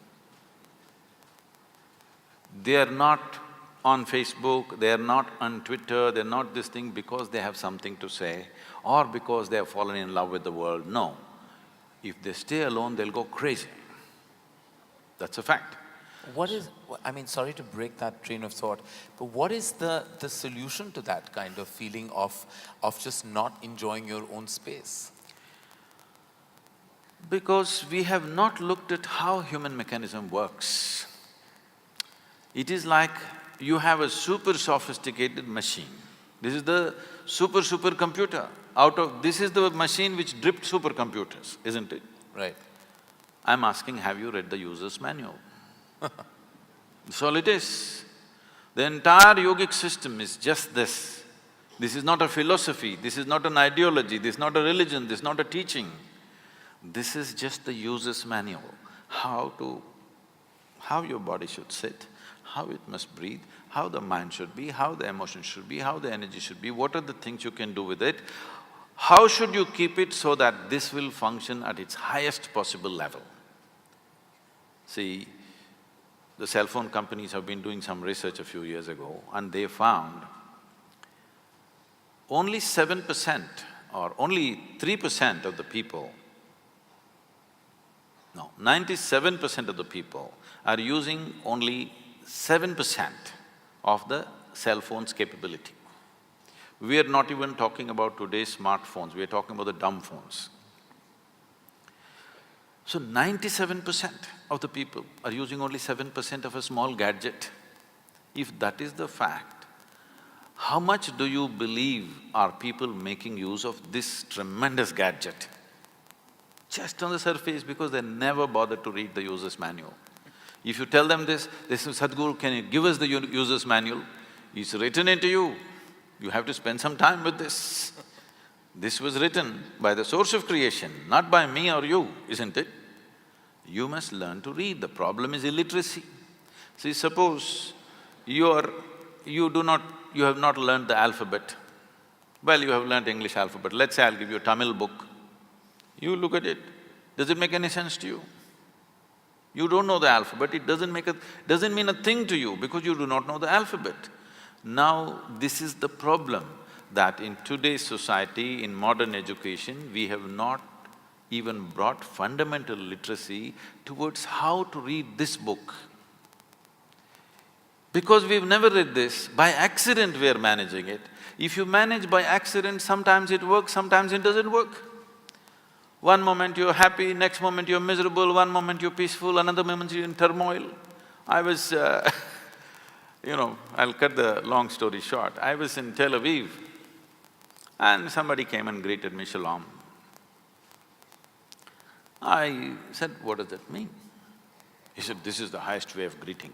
They are not on Facebook, they are not on Twitter, they're not this thing because they have something to say or because they have fallen in love with the world, no. If they stay alone, they'll go crazy. That's a fact. What is… I mean, sorry to break that train of thought, but what is the solution to that kind of feeling of just not enjoying your own space? Because we have not looked at how human mechanism works. It is like you have a super sophisticated machine. This is the super computer. This is the machine which dripped supercomputers, isn't it? Right. I'm asking, have you read the user's manual? That's all it is. The entire yogic system is just this. This is not a philosophy, this is not an ideology, this is not a religion, this is not a teaching. This is just the user's manual, how your body should sit, how it must breathe, how the mind should be, how the emotion should be, how the energy should be, what are the things you can do with it, how should you keep it so that this will function at its highest possible level. See, the cell phone companies have been doing some research a few years ago and they found only 7% or only 3% of the people, no, 97% of the people are using only 7% of the cell phone's capability. We are not even talking about today's smartphones, we are talking about the dumb phones. So 97% of the people are using only 7% of a small gadget. If that is the fact, how much do you believe are people making use of this tremendous gadget? Just on the surface, because they never bothered to read the user's manual. If you tell them this, they say, Sadhguru, can you give us the user's manual? It's written into you, you have to spend some time with this. This was written by the source of creation, not by me or you, isn't it? You must learn to read. The problem is illiteracy. See, suppose you have not learned the alphabet. Well, you have learned English alphabet. Let's say I'll give you a Tamil book. You look at it, does it make any sense to you? You don't know the alphabet, it doesn't mean a thing to you because you do not know the alphabet. Now, this is the problem, that in today's society, in modern education, we have not even brought fundamental literacy towards how to read this book. Because we've never read this, by accident we are managing it. If you manage by accident, sometimes it works, sometimes it doesn't work. One moment you're happy, next moment you're miserable, one moment you're peaceful, another moment you're in turmoil. I was I'll cut the long story short. I was in Tel Aviv and somebody came and greeted me, Shalom. I said, what does that mean? He said, this is the highest way of greeting.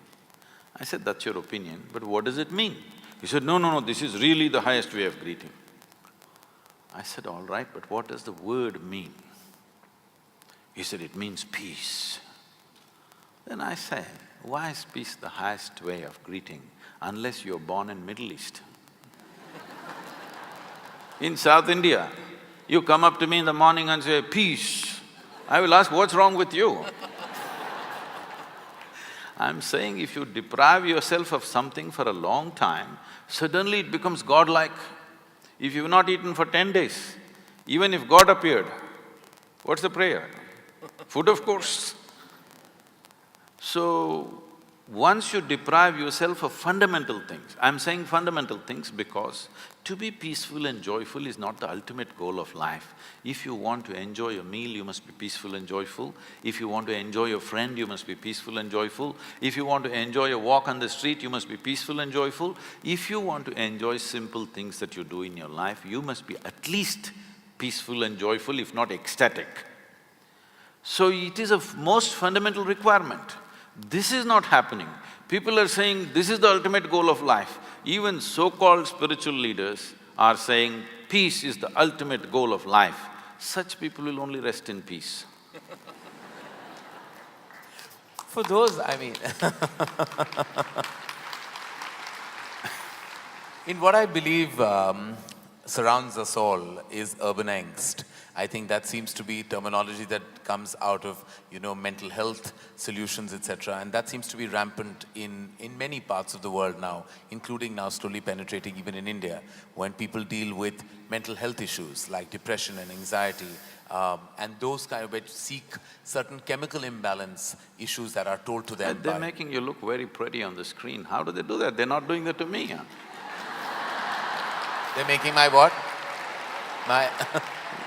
I said, that's your opinion, but what does it mean? He said, no, this is really the highest way of greeting. I said, all right, but what does the word mean? He said, it means peace. Then I say, why is peace the highest way of greeting unless you're born in Middle East? In South India, you come up to me in the morning and say, peace. I will ask, what's wrong with you? I'm saying if you deprive yourself of something for a long time, suddenly it becomes godlike. If you've not eaten for 10 days, even if God appeared, what's the prayer? Food, of course. So, once you deprive yourself of fundamental things, I'm saying fundamental things because to be peaceful and joyful is not the ultimate goal of life. If you want to enjoy a meal, you must be peaceful and joyful. If you want to enjoy a friend, you must be peaceful and joyful. If you want to enjoy a walk on the street, you must be peaceful and joyful. If you want to enjoy simple things that you do in your life, you must be at least peaceful and joyful, if not ecstatic. So it is a most fundamental requirement. This is not happening. People are saying, this is the ultimate goal of life. Even so-called spiritual leaders are saying, peace is the ultimate goal of life. Such people will only rest in peace. For those, In what I believe surrounds us all is urban angst. I think that seems to be terminology that comes out of, mental health solutions, etc. And that seems to be rampant in many parts of the world now, including now slowly penetrating even in India, when people deal with mental health issues like depression and anxiety, and those kind of which seek certain chemical imbalance issues that are told to them. They're making you look very pretty on the screen. How do they do that? They're not doing that to me, huh? They're making my what? My…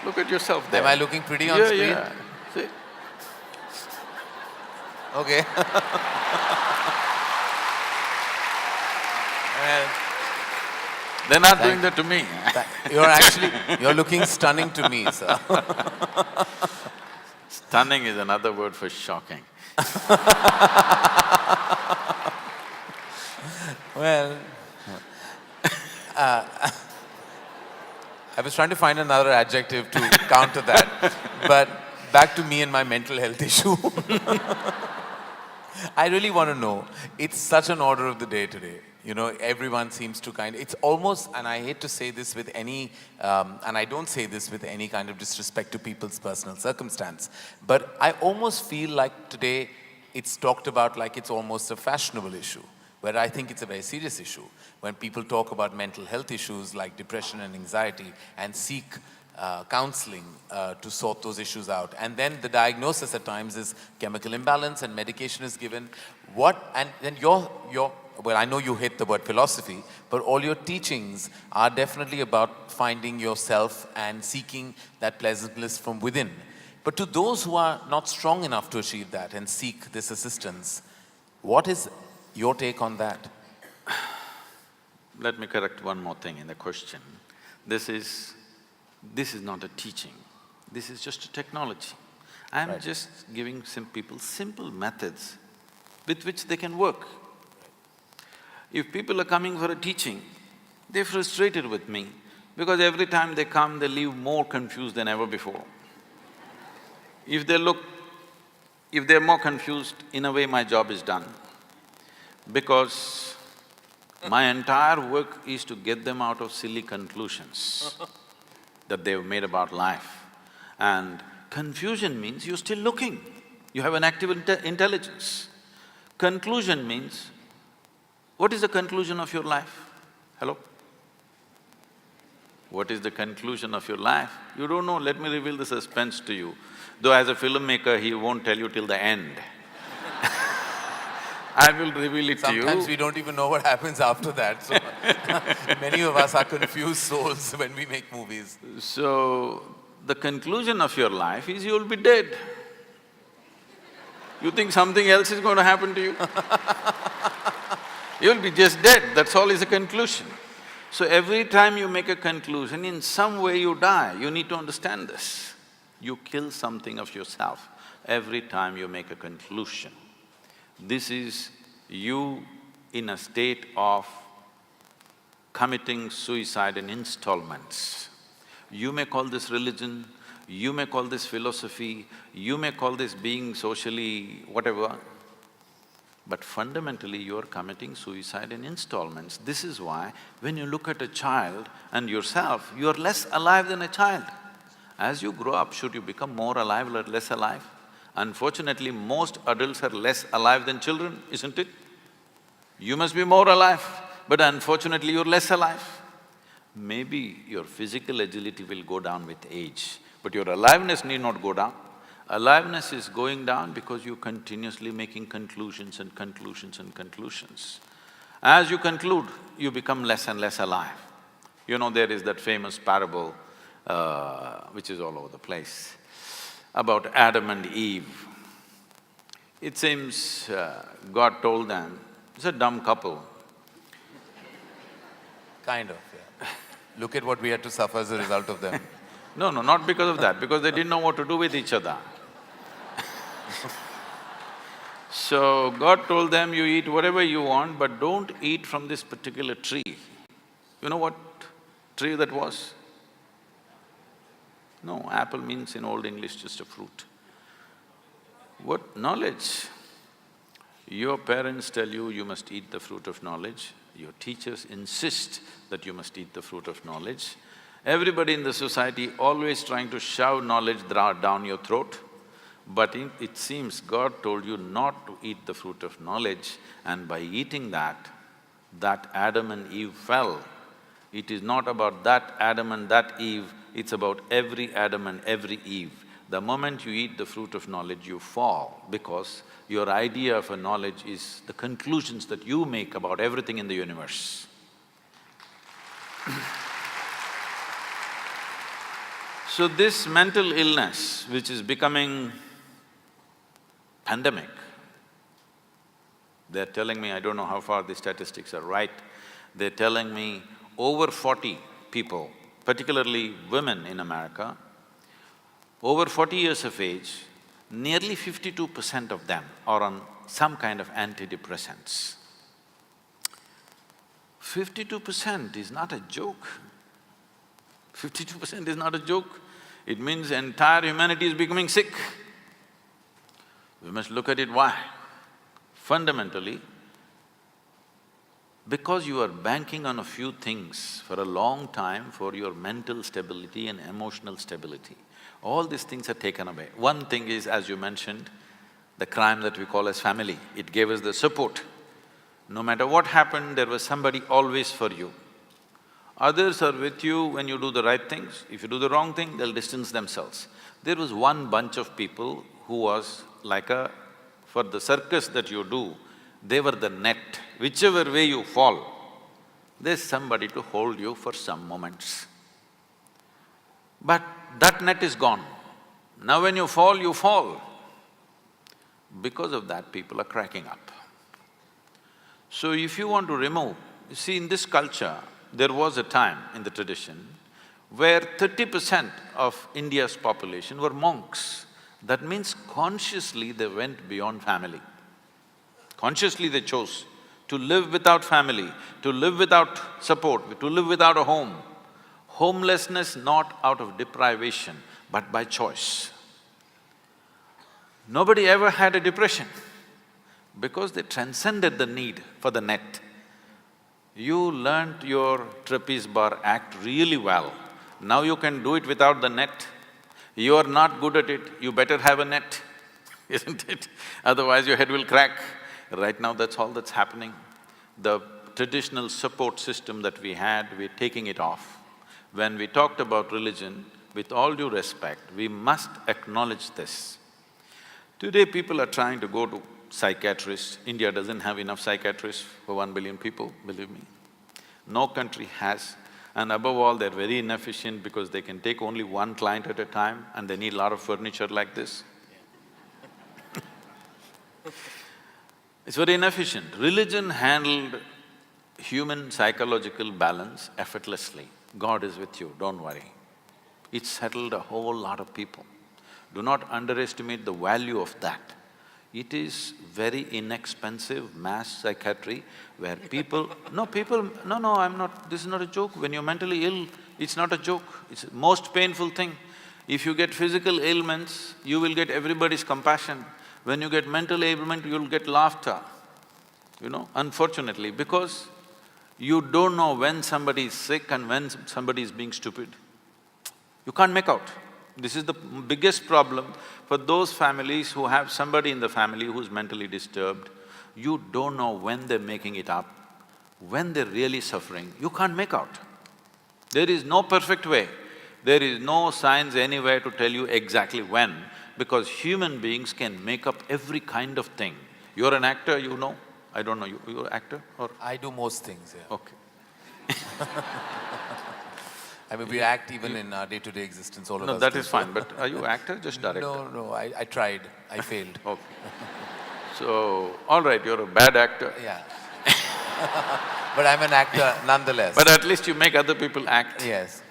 Look at yourself there. Am I looking pretty on screen? Yeah, see? Okay. Well, they're not doing that to me. You're looking stunning to me, sir. Stunning is another word for shocking. Well, I was trying to find another adjective to counter that, but back to me and my mental health issue. I really want to know, it's such an order of the day today. Everyone seems to it's almost, and I hate to say this with any, and I don't say this with any kind of disrespect to people's personal circumstance, but I almost feel like today it's talked about like it's almost a fashionable issue, where I think it's a very serious issue. When people talk about mental health issues like depression and anxiety and seek counseling to sort those issues out. And then the diagnosis at times is chemical imbalance and medication is given. And then well, I know you hate the word philosophy, but all your teachings are definitely about finding yourself and seeking that pleasantness from within. But to those who are not strong enough to achieve that and seek this assistance, what is your take on that? Let me correct one more thing in the question. This is not a teaching, this is just a technology. I'm just giving people simple methods with which they can work. If people are coming for a teaching, they're frustrated with me because every time they come, they leave more confused than ever before. If they're more confused, in a way my job is done. Because my entire work is to get them out of silly conclusions that they've made about life. And confusion means you're still looking, you have an active intelligence. Conclusion means, what is the conclusion of your life? Hello? What is the conclusion of your life? You don't know, let me reveal the suspense to you. Though as a filmmaker, he won't tell you till the end. I will reveal it to you. Sometimes we don't even know what happens after that, so many of us are confused souls when we make movies. So, the conclusion of your life is you'll be dead. You think something else is going to happen to you? You'll be just dead, that's all is a conclusion. So every time you make a conclusion, in some way you die, you need to understand this. You kill something of yourself every time you make a conclusion. This is you in a state of committing suicide in installments. You may call this religion, you may call this philosophy, you may call this being socially whatever, but fundamentally you are committing suicide in installments. This is why when you look at a child and yourself, you are less alive than a child. As you grow up, should you become more alive or less alive? Unfortunately, most adults are less alive than children, isn't it? You must be more alive, but unfortunately you're less alive. Maybe your physical agility will go down with age, but your aliveness need not go down. Aliveness is going down because you're continuously making conclusions and conclusions and conclusions. As you conclude, you become less and less alive. There is that famous parable, which is all over the place, about Adam and Eve. It seems God told them, it's a dumb couple. Kind of, yeah. Look at what we had to suffer as a result of them. No, not because of that, because they didn't know what to do with each other. So God told them, you eat whatever you want, but don't eat from this particular tree. You know what tree that was? No, apple means in Old English just a fruit. What knowledge? Your parents tell you, you must eat the fruit of knowledge. Your teachers insist that you must eat the fruit of knowledge. Everybody in the society always trying to shove knowledge down your throat. But it seems God told you not to eat the fruit of knowledge, and by eating that Adam and Eve fell. It is not about that Adam and that Eve, it's about every Adam and every Eve. The moment you eat the fruit of knowledge, you fall, because your idea of a knowledge is the conclusions that you make about everything in the universe. So this mental illness, which is becoming pandemic, they're telling me, I don't know how far the statistics are right, they're telling me over 40 people, particularly women in America, over 40 years of age, nearly 52% of them are on some kind of antidepressants. 52% is not a joke. 52% is not a joke. It means entire humanity is becoming sick. We must look at it why. Fundamentally, because you are banking on a few things for a long time for your mental stability and emotional stability, all these things are taken away. One thing is, as you mentioned, the crime that we call as family. It gave us the support. No matter what happened, there was somebody always for you. Others are with you when you do the right things. If you do the wrong thing, they'll distance themselves. There was one bunch of people who was like for the circus that you do, they were the net. Whichever way you fall, there's somebody to hold you for some moments. But that net is gone. Now when you fall, you fall. Because of that, people are cracking up. So if you want to remove… You see, in this culture, there was a time in the tradition where 30% of India's population were monks. That means consciously they went beyond family. Consciously they chose to live without family, to live without support, to live without a home. Homelessness not out of deprivation, but by choice. Nobody ever had a depression because they transcended the need for the net. You learnt your trapeze bar act really well. Now you can do it without the net. You are not good at it, you better have a net, isn't it? Otherwise your head will crack. Right now that's all that's happening. The traditional support system that we had, we're taking it off. When we talked about religion, with all due respect, we must acknowledge this. Today people are trying to go to psychiatrists. India doesn't have enough psychiatrists for 1 billion people, believe me. No country has. And above all, they're very inefficient because they can take only one client at a time and they need a lot of furniture like this. It's very inefficient. Religion handled human psychological balance effortlessly. God is with you, don't worry. It settled a whole lot of people. Do not underestimate the value of that. It is very inexpensive mass psychiatry where people… No, I'm not… this is not a joke. When you're mentally ill, it's not a joke. It's the most painful thing. If you get physical ailments, you will get everybody's compassion. When you get mental ailment, you'll get laughter, unfortunately, because you don't know when somebody is sick and when somebody is being stupid. You can't make out. This is the biggest problem for those families who have somebody in the family who's mentally disturbed. You don't know when they're making it up, when they're really suffering, you can't make out. There is no perfect way. There is no science anywhere to tell you exactly when, because human beings can make up every kind of thing. You're an actor, you know. I don't know, you're an actor or… I do most things, yeah. Okay. I mean, we act even in our day-to-day existence, all of us. No, that is fine, but are you actor, just director? No, I tried, I failed. Okay. So, all right, you're a bad actor. Yeah. But I'm an actor nonetheless. But at least you make other people act. Yes.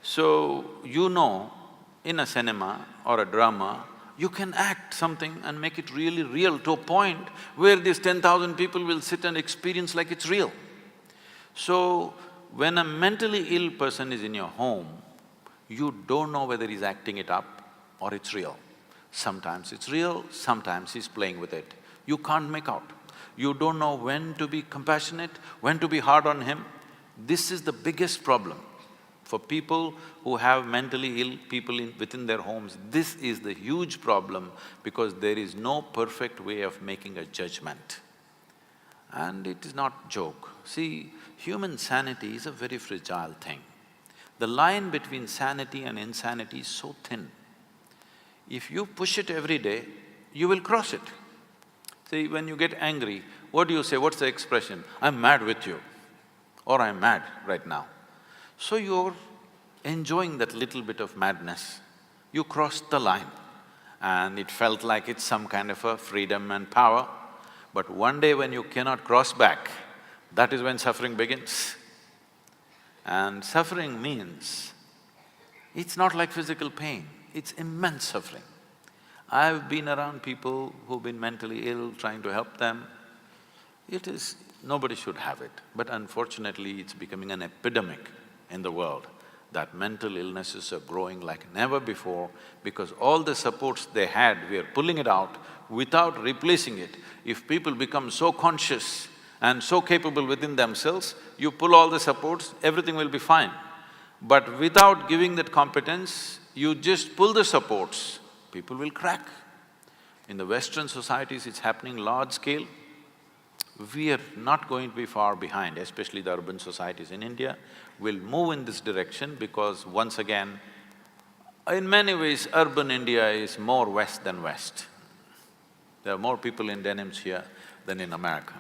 So, in a cinema or a drama, you can act something and make it really real to a point where these 10,000 people will sit and experience like it's real. So, when a mentally ill person is in your home, you don't know whether he's acting it up or it's real. Sometimes it's real, sometimes he's playing with it. You can't make out. You don't know when to be compassionate, when to be hard on him. This is the biggest problem. For people who have mentally ill people within their homes, this is the huge problem because there is no perfect way of making a judgment. And it is not joke. See, human sanity is a very fragile thing. The line between sanity and insanity is so thin. If you push it every day, you will cross it. See, when you get angry, what do you say? What's the expression? I'm mad with you, or I'm mad right now. So you're enjoying that little bit of madness. You crossed the line and it felt like it's some kind of a freedom and power. But one day when you cannot cross back, that is when suffering begins. And suffering means, it's not like physical pain, it's immense suffering. I've been around people who've been mentally ill, trying to help them. It is… nobody should have it, but unfortunately it's becoming an epidemic in the world that mental illnesses are growing like never before because all the supports they had, we are pulling it out without replacing it. If people become so conscious and so capable within themselves, you pull all the supports, everything will be fine. But without giving that competence, you just pull the supports, people will crack. In the Western societies, it's happening large scale. We are not going to be far behind, especially the urban societies in India. Will move in this direction because once again, in many ways, urban India is more West than West. There are more people in denims here than in America.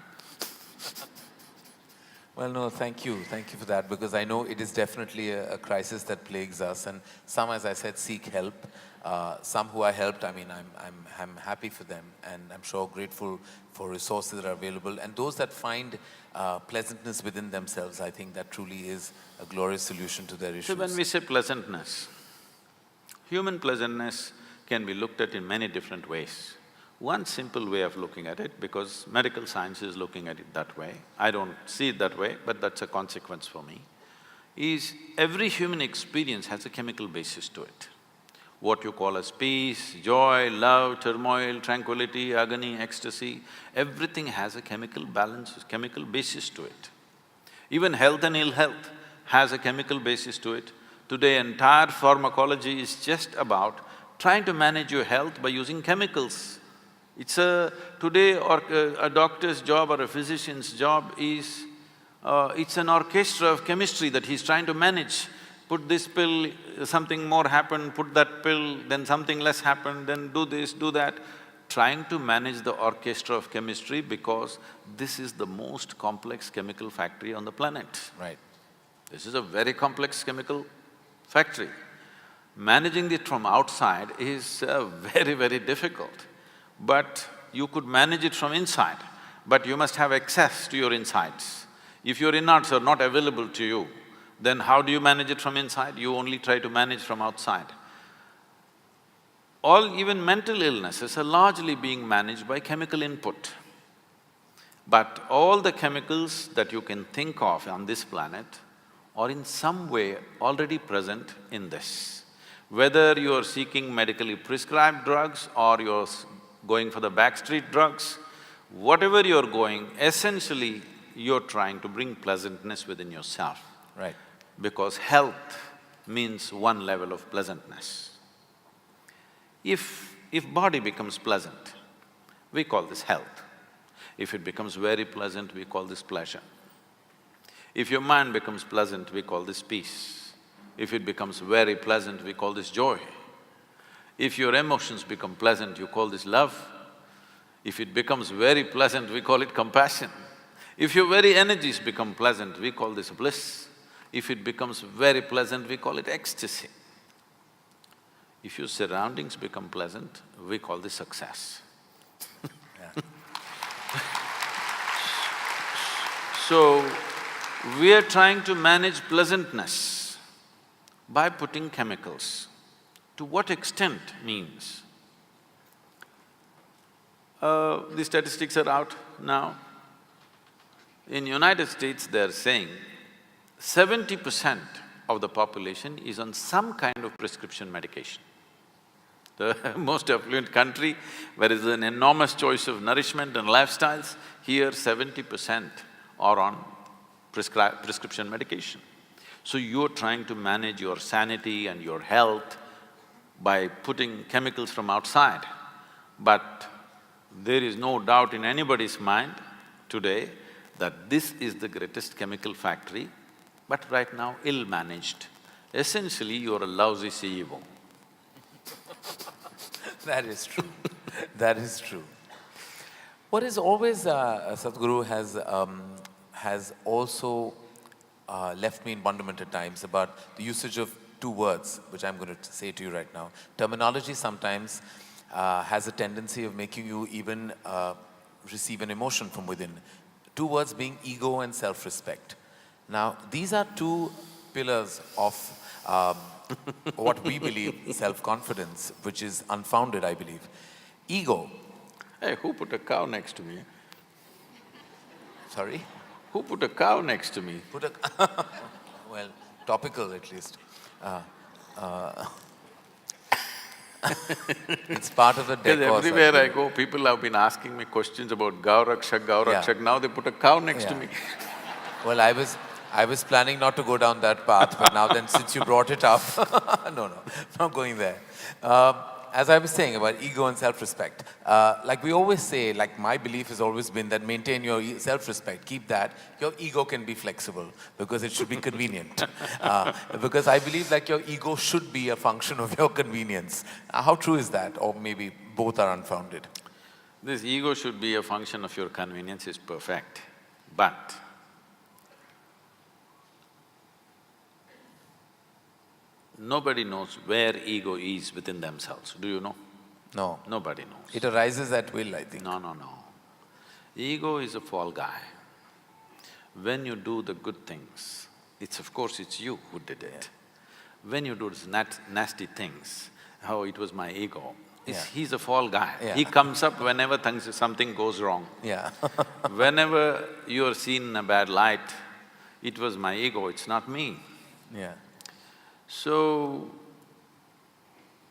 Well, no, thank you for that, because I know it is definitely a crisis that plagues us, and some, as I said, seek help. Some who I helped, I mean, I'm happy for them, and I'm sure grateful for resources that are available. And those that find pleasantness within themselves, I think that truly is a glorious solution to their issues. So when we say pleasantness, human pleasantness can be looked at in many different ways. One simple way of looking at it, because medical science is looking at it that way, I don't see it that way, but that's a consequence for me, is every human experience has a chemical basis to it. What you call as peace, joy, love, turmoil, tranquility, agony, ecstasy, everything has a chemical balance, chemical basis to it. Even health and ill health has a chemical basis to it. Today, entire pharmacology is just about trying to manage your health by using chemicals. It's today or a doctor's job or a physician's job is… it's an orchestra of chemistry that he's trying to manage. Put this pill, something more happened, put that pill, then something less happened, then do this, do that. Trying to manage the orchestra of chemistry because this is the most complex chemical factory on the planet. Right. This is a very complex chemical factory. Managing it from outside is very, very difficult. But you could manage it from inside, but you must have access to your insides. If your innards are not available to you, then how do you manage it from inside? You only try to manage from outside. Even mental illnesses are largely being managed by chemical input. But all the chemicals that you can think of on this planet are in some way already present in this. Whether you are seeking medically prescribed drugs or you're going for the backstreet drugs, whatever you're going, essentially you're trying to bring pleasantness within yourself. Right. Because health means one level of pleasantness. If body becomes pleasant, we call this health. If it becomes very pleasant, we call this pleasure. If your mind becomes pleasant, we call this peace. If it becomes very pleasant, we call this joy. If your emotions become pleasant, you call this love. If it becomes very pleasant, we call it compassion. If your very energies become pleasant, we call this bliss. If it becomes very pleasant, we call it ecstasy. If your surroundings become pleasant, we call this success. So, we are trying to manage pleasantness by putting chemicals. To what extent means, the statistics are out now. In United States, they're saying 70% of the population is on some kind of prescription medication. the most affluent country, where there is an enormous choice of nourishment and lifestyles, here 70% are on prescription medication. So you're trying to manage your sanity and your health by putting chemicals from outside. But there is no doubt in anybody's mind today that this is the greatest chemical factory, but right now ill-managed. Essentially, you're a lousy CEO. That is true. That is true. What is always, Sadhguru has also left me in wonderment at times about the usage of two words, which I'm going to say to you right now. Terminology sometimes has a tendency of making you even receive an emotion from within. Two words being ego and self-respect. Now, these are two pillars of what we believe self-confidence, which is unfounded, I believe. Ego. Hey, who put a cow next to me? Sorry? Who put a cow next to me? Well, topical at least. It's part of the decor. Everywhere I go, people have been asking me questions about Gaurakshak. Yeah. Now they put a cow next to me. Well, I was planning not to go down that path, but now then since you brought it up, no, not going there. As I was saying about ego and self-respect, like we always say, like my belief has always been that maintain your self-respect, keep that. Your ego can be flexible because it should be convenient. Because I believe like your ego should be a function of your convenience. How true is that? Or maybe both are unfounded? This ego should be a function of your convenience is perfect, but nobody knows where ego is within themselves. Do you know? No. Nobody knows. It arises at will, I think. No. Ego is a fall guy. When you do the good things, of course it's you who did it. When you do nasty things, oh, it was my ego. He's a fall guy. He comes up whenever something goes wrong. Whenever you're seen in a bad light, it was my ego, it's not me. So,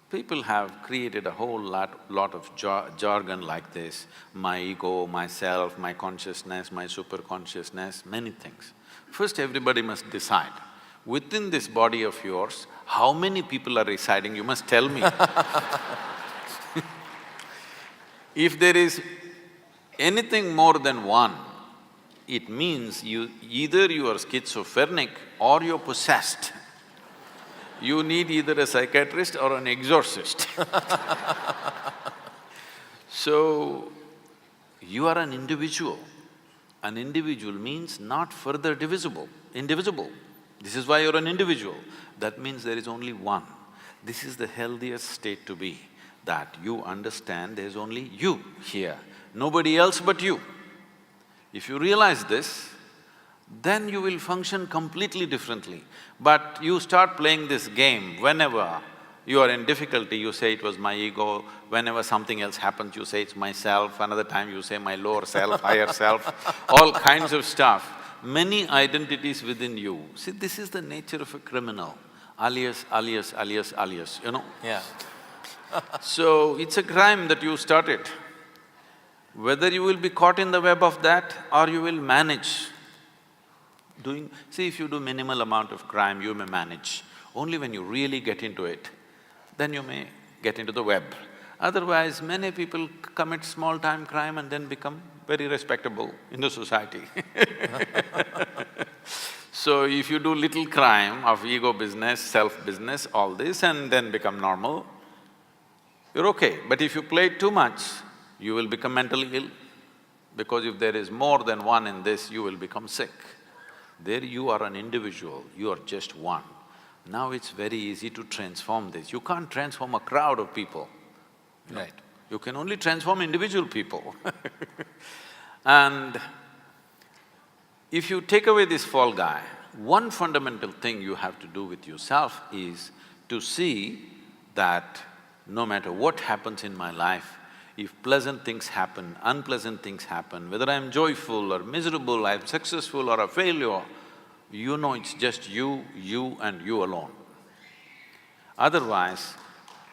people have created a whole lot of jargon like this, my ego, myself, my consciousness, my superconsciousness, many things. First, everybody must decide, within this body of yours, how many people are residing, you must tell me. If there is anything more than one, it means either you are schizophrenic or you're possessed. You need either a psychiatrist or an exorcist. So, you are an individual. An individual means not further indivisible. This is why you're an individual. That means there is only one. This is the healthiest state to be, that you understand there's only you here, nobody else but you. If you realize this, then you will function completely differently. But you start playing this game, whenever you are in difficulty, you say it was my ego, whenever something else happens, you say it's myself, another time you say my lower self, higher self, all kinds of stuff. Many identities within you. See, this is the nature of a criminal, alias, you know? So, it's a crime that you started. Whether you will be caught in the web of that or you will manage doing… See, if you do minimal amount of crime, you may manage. Only when you really get into it, then you may get into the web. Otherwise, many people commit small-time crime and then become very respectable in the society. So, if you do little crime of ego business, self-business, all this and then become normal, you're okay. But if you play too much, you will become mentally ill. Because if there is more than one in this, you will become sick. There you are an individual, you are just one. Now it's very easy to transform this. You can't transform a crowd of people. Right. You can only transform individual people. And if you take away this fall guy, one fundamental thing you have to do with yourself is to see that no matter what happens in my life, if pleasant things happen, unpleasant things happen, whether I'm joyful or miserable, I'm successful or a failure, you know it's just you and you alone. Otherwise,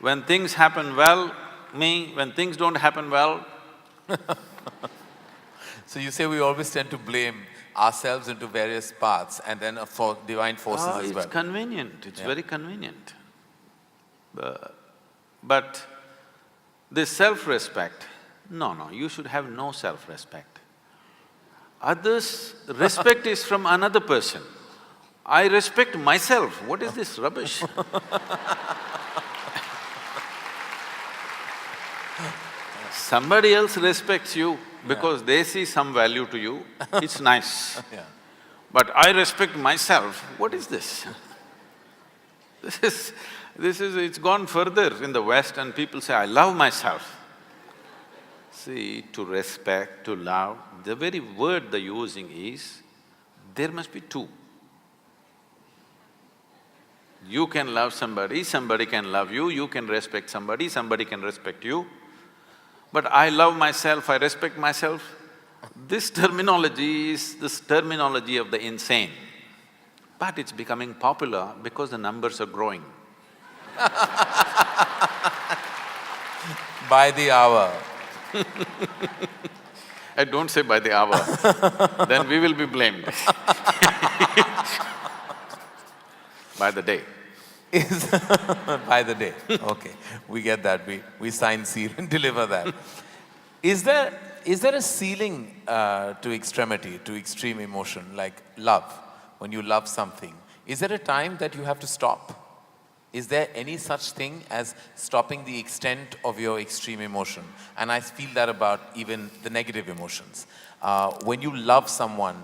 When things happen well, me, when things don't happen well, So you say we always tend to blame ourselves into various paths and then for divine forces as well. it's convenient, it's very convenient. But this self-respect, no, you should have no self-respect. Others' respect is from another person. I respect myself, what is this rubbish? Somebody else respects you because they see some value to you, it's nice. Yeah. But I respect myself, what is this? It's gone further in the West and people say, I love myself. See, to respect, to love, the very word they're using is, there must be two. You can love somebody, somebody can love you, you can respect somebody, somebody can respect you. But I love myself, I respect myself, this terminology is this terminology of the insane. But it's becoming popular because the numbers are growing. By the hour. I don't say by the hour, then we will be blamed. By the day. By the day, okay. We get that, we sign, seal and deliver that. Is there a ceiling to extremity, to extreme emotion, like love? When you love something, is there a time that you have to stop? Is there any such thing as stopping the extent of your extreme emotion? And I feel that about even the negative emotions. When you love someone,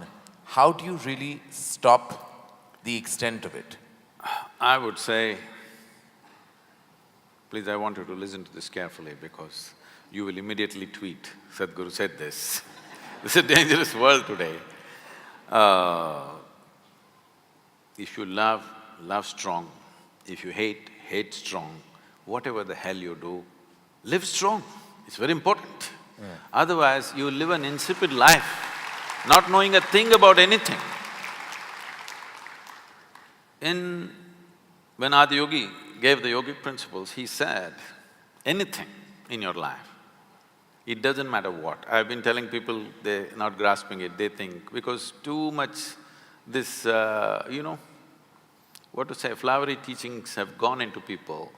how do you really stop the extent of it? I would say, please, I want you to listen to this carefully because you will immediately tweet, Sadhguru said this. This is a dangerous world today. If you love, love strong. If you hate, hate strong. Whatever the hell you do, live strong. It's very important. Yeah. Otherwise, you live an insipid life, not knowing a thing about anything. When Adiyogi gave the yogic principles, he said, anything in your life, it doesn't matter what. I've been telling people, they're not grasping it, they think, because too much this, what to say, flowery teachings have gone into people,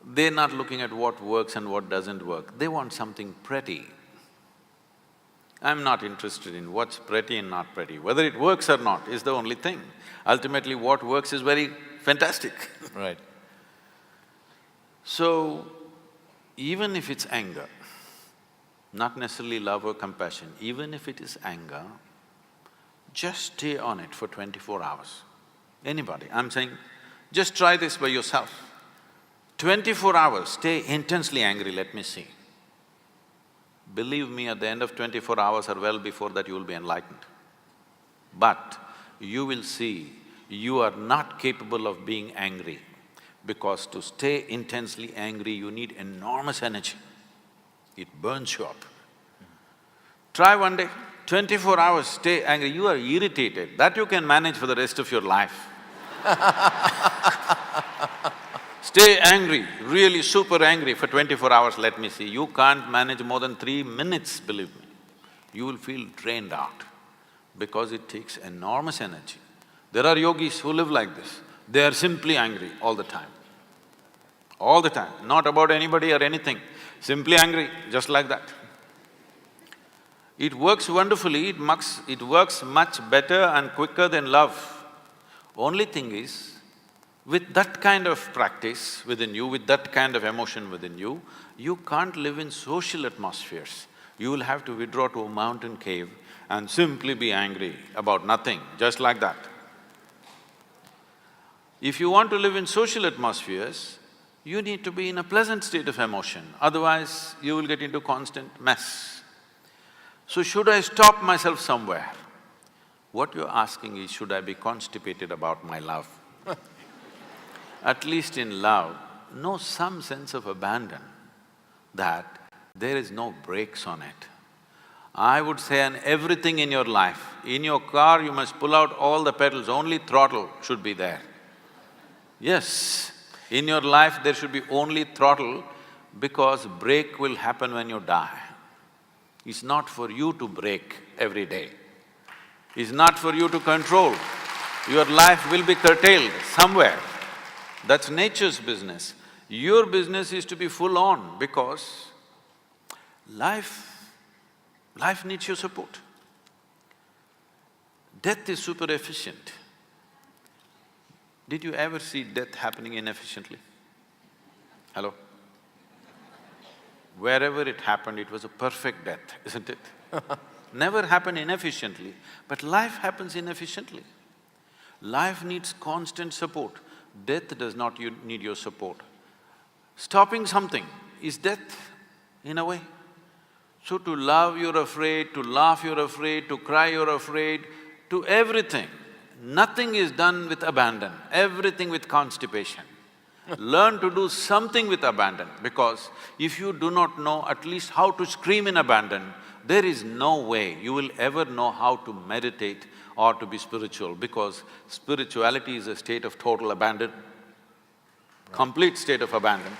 they're not looking at what works and what doesn't work, they want something pretty. I'm not interested in what's pretty and not pretty. Whether it works or not is the only thing. Ultimately, what works is very fantastic. Right. So, even if it's anger, not necessarily love or compassion, even if it is anger, just stay on it for 24 hours. Anybody, I'm saying, just try this by yourself. 24 hours, stay intensely angry, let me see. Believe me, at the end of 24 hours or well before that, you will be enlightened. But you will see you are not capable of being angry because to stay intensely angry, you need enormous energy. It burns you up. Try one day, 24 hours, stay angry. You are irritated, that you can manage for the rest of your life. Stay angry, really super angry for 24 hours, let me see. You can't manage more than 3 minutes, believe me. You will feel drained out because it takes enormous energy. There are yogis who live like this. They are simply angry all the time. All the time, not about anybody or anything, simply angry, just like that. It works wonderfully, it works much better and quicker than love. Only thing is, with that kind of practice within you, with that kind of emotion within you, you can't live in social atmospheres. You will have to withdraw to a mountain cave and simply be angry about nothing, just like that. If you want to live in social atmospheres, you need to be in a pleasant state of emotion, otherwise you will get into constant mess. So should I stop myself somewhere? What you're asking is, should I be constipated about my love? At least in love, know some sense of abandon, that there is no brakes on it. I would say on everything in your life, in your car you must pull out all the pedals, only throttle should be there. Yes, In your life, there should be only throttle because break will happen when you die. It's not for you to break every day. It's not for you to control. Your life will be curtailed somewhere. That's nature's business. Your business is to be full on because life needs your support. Death is super efficient. Did you ever see death happening inefficiently? Hello? Wherever it happened, it was a perfect death, isn't it? Never happened inefficiently, but life happens inefficiently. Life needs constant support. Death does not need your support. Stopping something is death, in a way. So to love you're afraid, to laugh you're afraid, to cry you're afraid, to everything. Nothing is done with abandon, everything with constipation. Learn to do something with abandon, because if you do not know at least how to scream in abandon, there is no way you will ever know how to meditate or to be spiritual, because spirituality is a state of total abandon, complete state of abandon.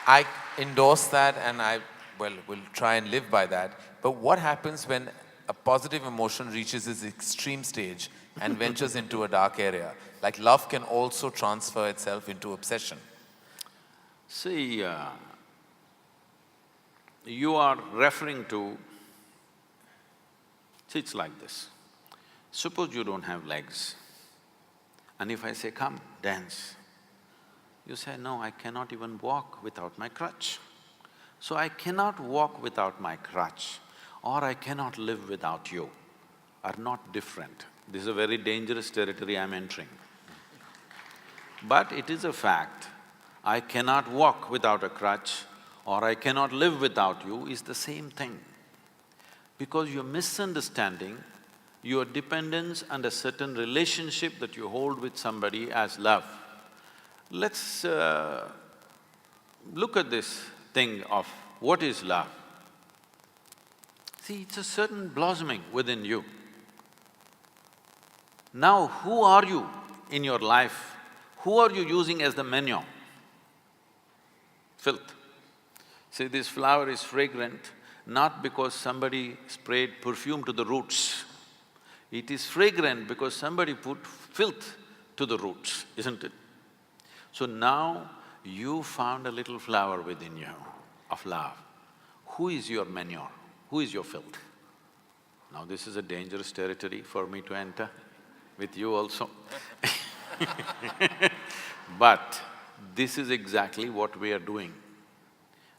I endorse that and will try and live by that. But what happens when a positive emotion reaches its extreme stage and ventures into a dark area? Like love can also transfer itself into obsession. See, you are referring to… See, it's like this. Suppose you don't have legs, and if I say, come, dance, you say, no, I cannot even walk without my crutch. So I cannot walk without my crutch, or I cannot live without you, are not different. This is a very dangerous territory I'm entering. But it is a fact, I cannot walk without a crutch or I cannot live without you is the same thing. Because you're misunderstanding your dependence and a certain relationship that you hold with somebody as love. Let's look at this thing of what is love. See, it's a certain blossoming within you. Now, who are you in your life? Who are you using as the manure? Filth. See, this flower is fragrant not because somebody sprayed perfume to the roots. It is fragrant because somebody put filth to the roots, isn't it? So now, you found a little flower within you of love. Who is your manure? Who is your filth? Now this is a dangerous territory for me to enter, with you also. But this is exactly what we are doing.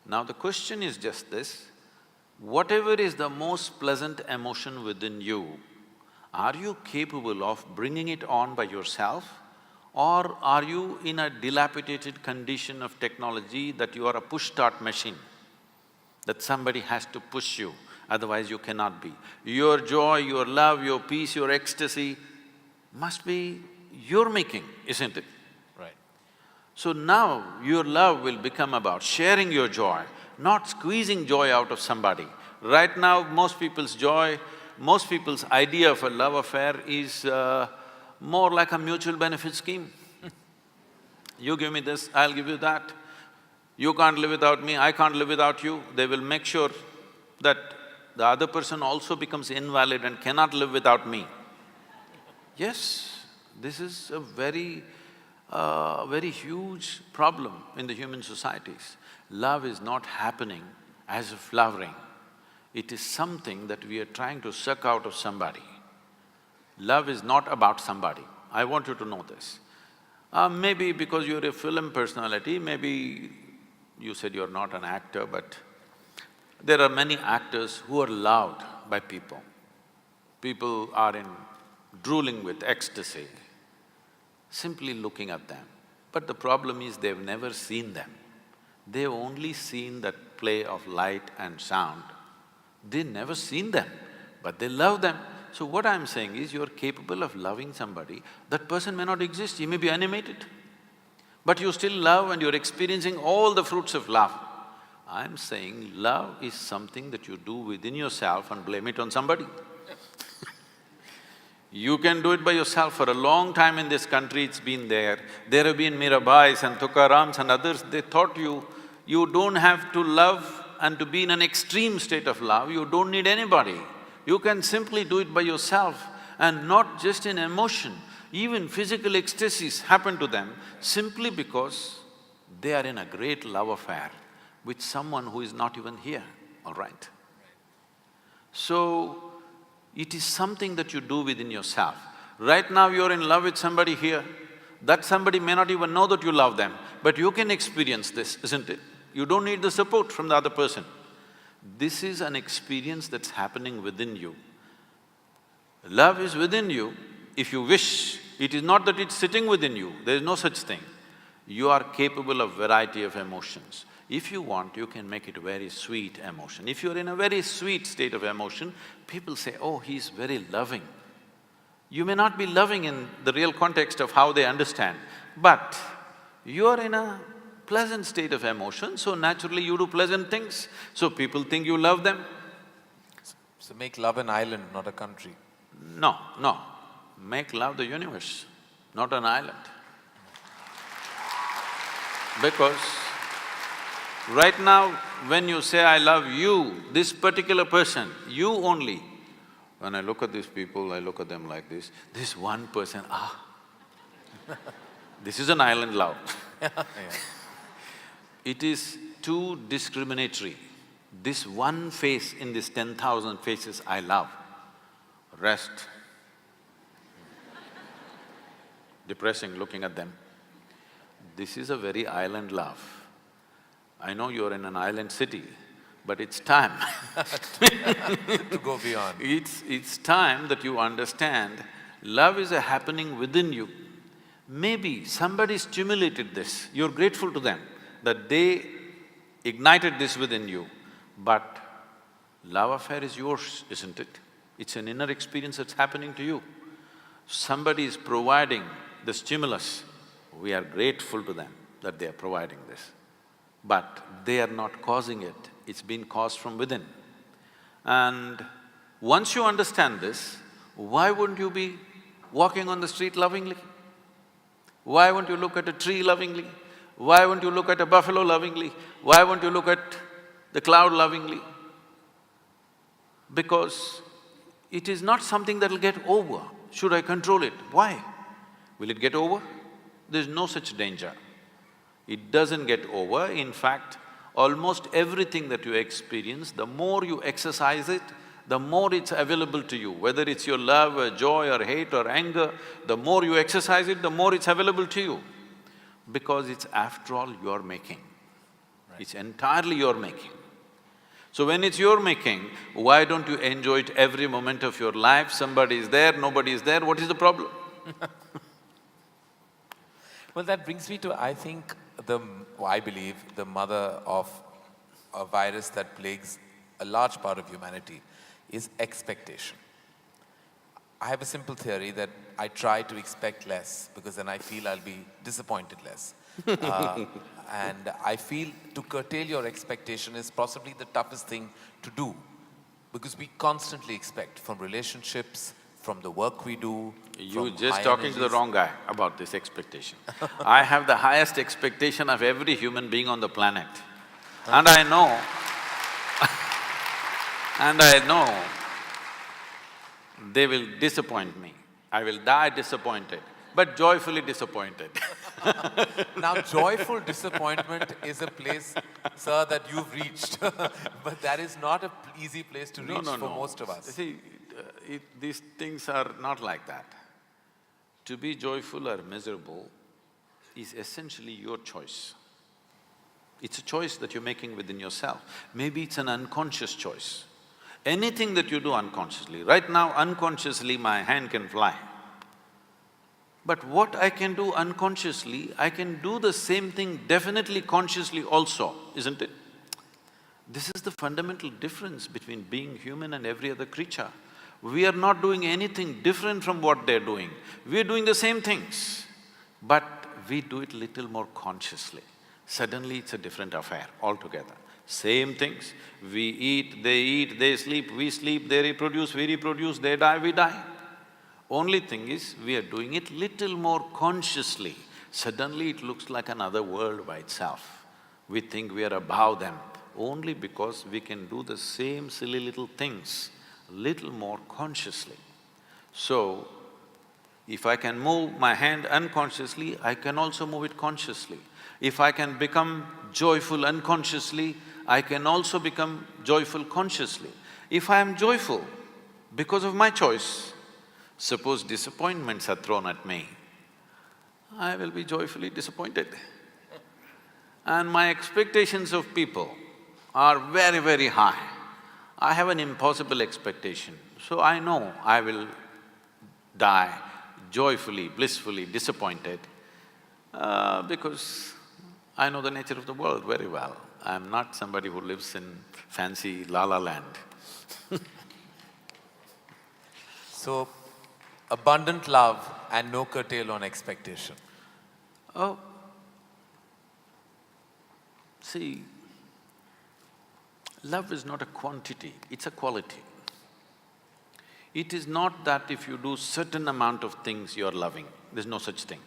Now the question is just this, whatever is the most pleasant emotion within you, are you capable of bringing it on by yourself? Or are you in a dilapidated condition of technology that you are a push-start machine, that somebody has to push you, otherwise you cannot be. Your joy, your love, your peace, your ecstasy must be your making, isn't it? Right. So now your love will become about sharing your joy, not squeezing joy out of somebody. Right now, most people's joy, most people's idea of a love affair is more like a mutual benefit scheme. You give me this, I'll give you that. You can't live without me, I can't live without you. They will make sure that the other person also becomes invalid and cannot live without me. Yes, this is a very huge problem in the human societies. Love is not happening as a flowering. It is something that we are trying to suck out of somebody. Love is not about somebody. I want you to know this. Maybe because you're a film personality, maybe you said you're not an actor, but there are many actors who are loved by people. People are drooling with ecstasy, simply looking at them. But the problem is they've never seen them. They've only seen that play of light and sound. They've never seen them, but they love them. So what I'm saying is, you're capable of loving somebody, that person may not exist, he may be animated, but you still love and you're experiencing all the fruits of love. I'm saying love is something that you do within yourself and blame it on somebody. You can do it by yourself. For a long time in this country, it's been there. There have been Mirabais and Tukarams and others, they taught you don't have to love and to be in an extreme state of love, you don't need anybody. You can simply do it by yourself, and not just in emotion. Even physical ecstasies happen to them simply because they are in a great love affair with someone who is not even here, all right? So, it is something that you do within yourself. Right now you're in love with somebody here, that somebody may not even know that you love them, but you can experience this, isn't it? You don't need the support from the other person. This is an experience that's happening within you. Love is within you. If you wish, it is not that it's sitting within you, there is no such thing. You are capable of variety of emotions. If you want, you can make it a very sweet emotion. If you're in a very sweet state of emotion, people say, oh, he's very loving. You may not be loving in the real context of how they understand, but you're in a pleasant state of emotion, so naturally you do pleasant things, so people think you love them. So make love an island, not a country. No, no. Make love the universe, not an island. Because right now, when you say, I love you, this particular person, you only, when I look at these people, I look at them like this one person, this is an island love. It is too discriminatory. This one face in this 10,000 faces I love, rest. Depressing looking at them. This is a very island love. I know you're in an island city, but it's time to go beyond. It's time that you understand love is a happening within you. Maybe somebody stimulated this, you're grateful to them that they ignited this within you, but love affair is yours, isn't it? It's an inner experience that's happening to you. Somebody is providing the stimulus, we are grateful to them that they are providing this. But they are not causing it, it's been caused from within. And once you understand this, why wouldn't you be walking on the street lovingly? Why won't you look at a tree lovingly? Why won't you look at a buffalo lovingly? Why won't you look at the cloud lovingly? Because it is not something that'll get over. Should I control it? Why? Will it get over? There's no such danger. It doesn't get over. In fact, almost everything that you experience, the more you exercise it, the more it's available to you. Whether it's your love or joy or hate or anger, the more you exercise it, the more it's available to you. Because it's after all your making. Right. It's entirely your making. So when it's your making, why don't you enjoy it every moment of your life? Somebody is there, nobody is there, what is the problem? Well, that brings me to, I think, I believe, the mother of a virus that plagues a large part of humanity is expectation. I have a simple theory that I try to expect less because then I feel I'll be disappointed less. And I feel to curtail your expectation is possibly the toughest thing to do because we constantly expect from relationships, from the work we do. You're just talking to the wrong guy about this expectation. I have the highest expectation of every human being on the planet. And I know they will disappoint me. I will die disappointed, but joyfully disappointed. Now, joyful disappointment is a place, sir, that you've reached. But that is not an easy place to reach for most of us. See, these things are not like that. To be joyful or miserable is essentially your choice. It's a choice that you're making within yourself. Maybe it's an unconscious choice. Anything that you do unconsciously, right now unconsciously my hand can fly. But what I can do unconsciously, I can do the same thing definitely consciously also, isn't it? This is the fundamental difference between being human and every other creature. We are not doing anything different from what they're doing. We're doing the same things, but we do it little more consciously. Suddenly it's a different affair altogether. Same things, we eat, they sleep, we sleep, they reproduce, we reproduce, they die, we die. Only thing is, we are doing it little more consciously. Suddenly it looks like another world by itself. We think we are above them, only because we can do the same silly little things little more consciously. So, if I can move my hand unconsciously, I can also move it consciously. If I can become joyful unconsciously, I can also become joyful consciously. If I am joyful because of my choice, suppose disappointments are thrown at me, I will be joyfully disappointed. And my expectations of people are very, very high. I have an impossible expectation, so I know I will die joyfully, blissfully disappointed because I know the nature of the world very well. I'm not somebody who lives in fancy la-la land. So, abundant love and no curtail on expectation. Oh, see, love is not a quantity, it's a quality. It is not that if you do certain amount of things you're loving, there's no such thing.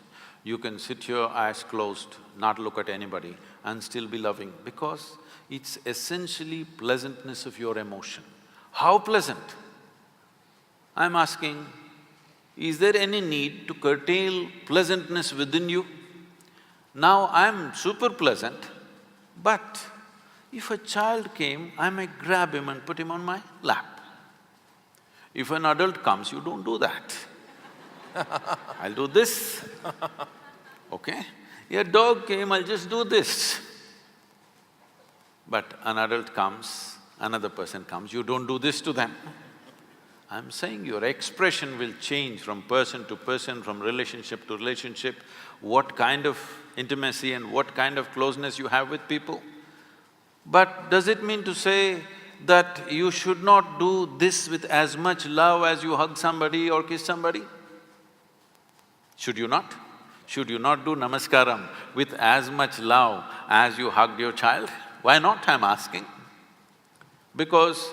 You can sit here, eyes closed, not look at anybody and still be loving because it's essentially pleasantness of your emotion. How pleasant? I'm asking, is there any need to curtail pleasantness within you? Now I'm super pleasant, but if a child came, I might grab him and put him on my lap. If an adult comes, you don't do that. I'll do this, okay? A dog came, I'll just do this. But an adult comes, another person comes, you don't do this to them. I'm saying your expression will change from person to person, from relationship to relationship, what kind of intimacy and what kind of closeness you have with people. But does it mean to say that you should not do this with as much love as you hug somebody or kiss somebody? Should you not? Should you not do namaskaram with as much love as you hugged your child? Why not, I'm asking? Because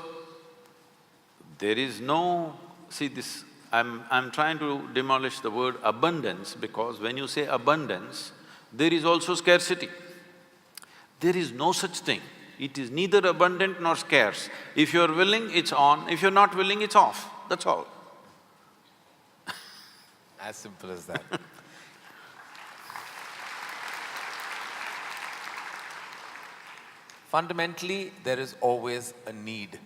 there is no… See this… I'm trying to demolish the word abundance because when you say abundance, there is also scarcity. There is no such thing. It is neither abundant nor scarce. If you're willing, it's on, if you're not willing, it's off, that's all. As simple as that. Fundamentally, there is always a need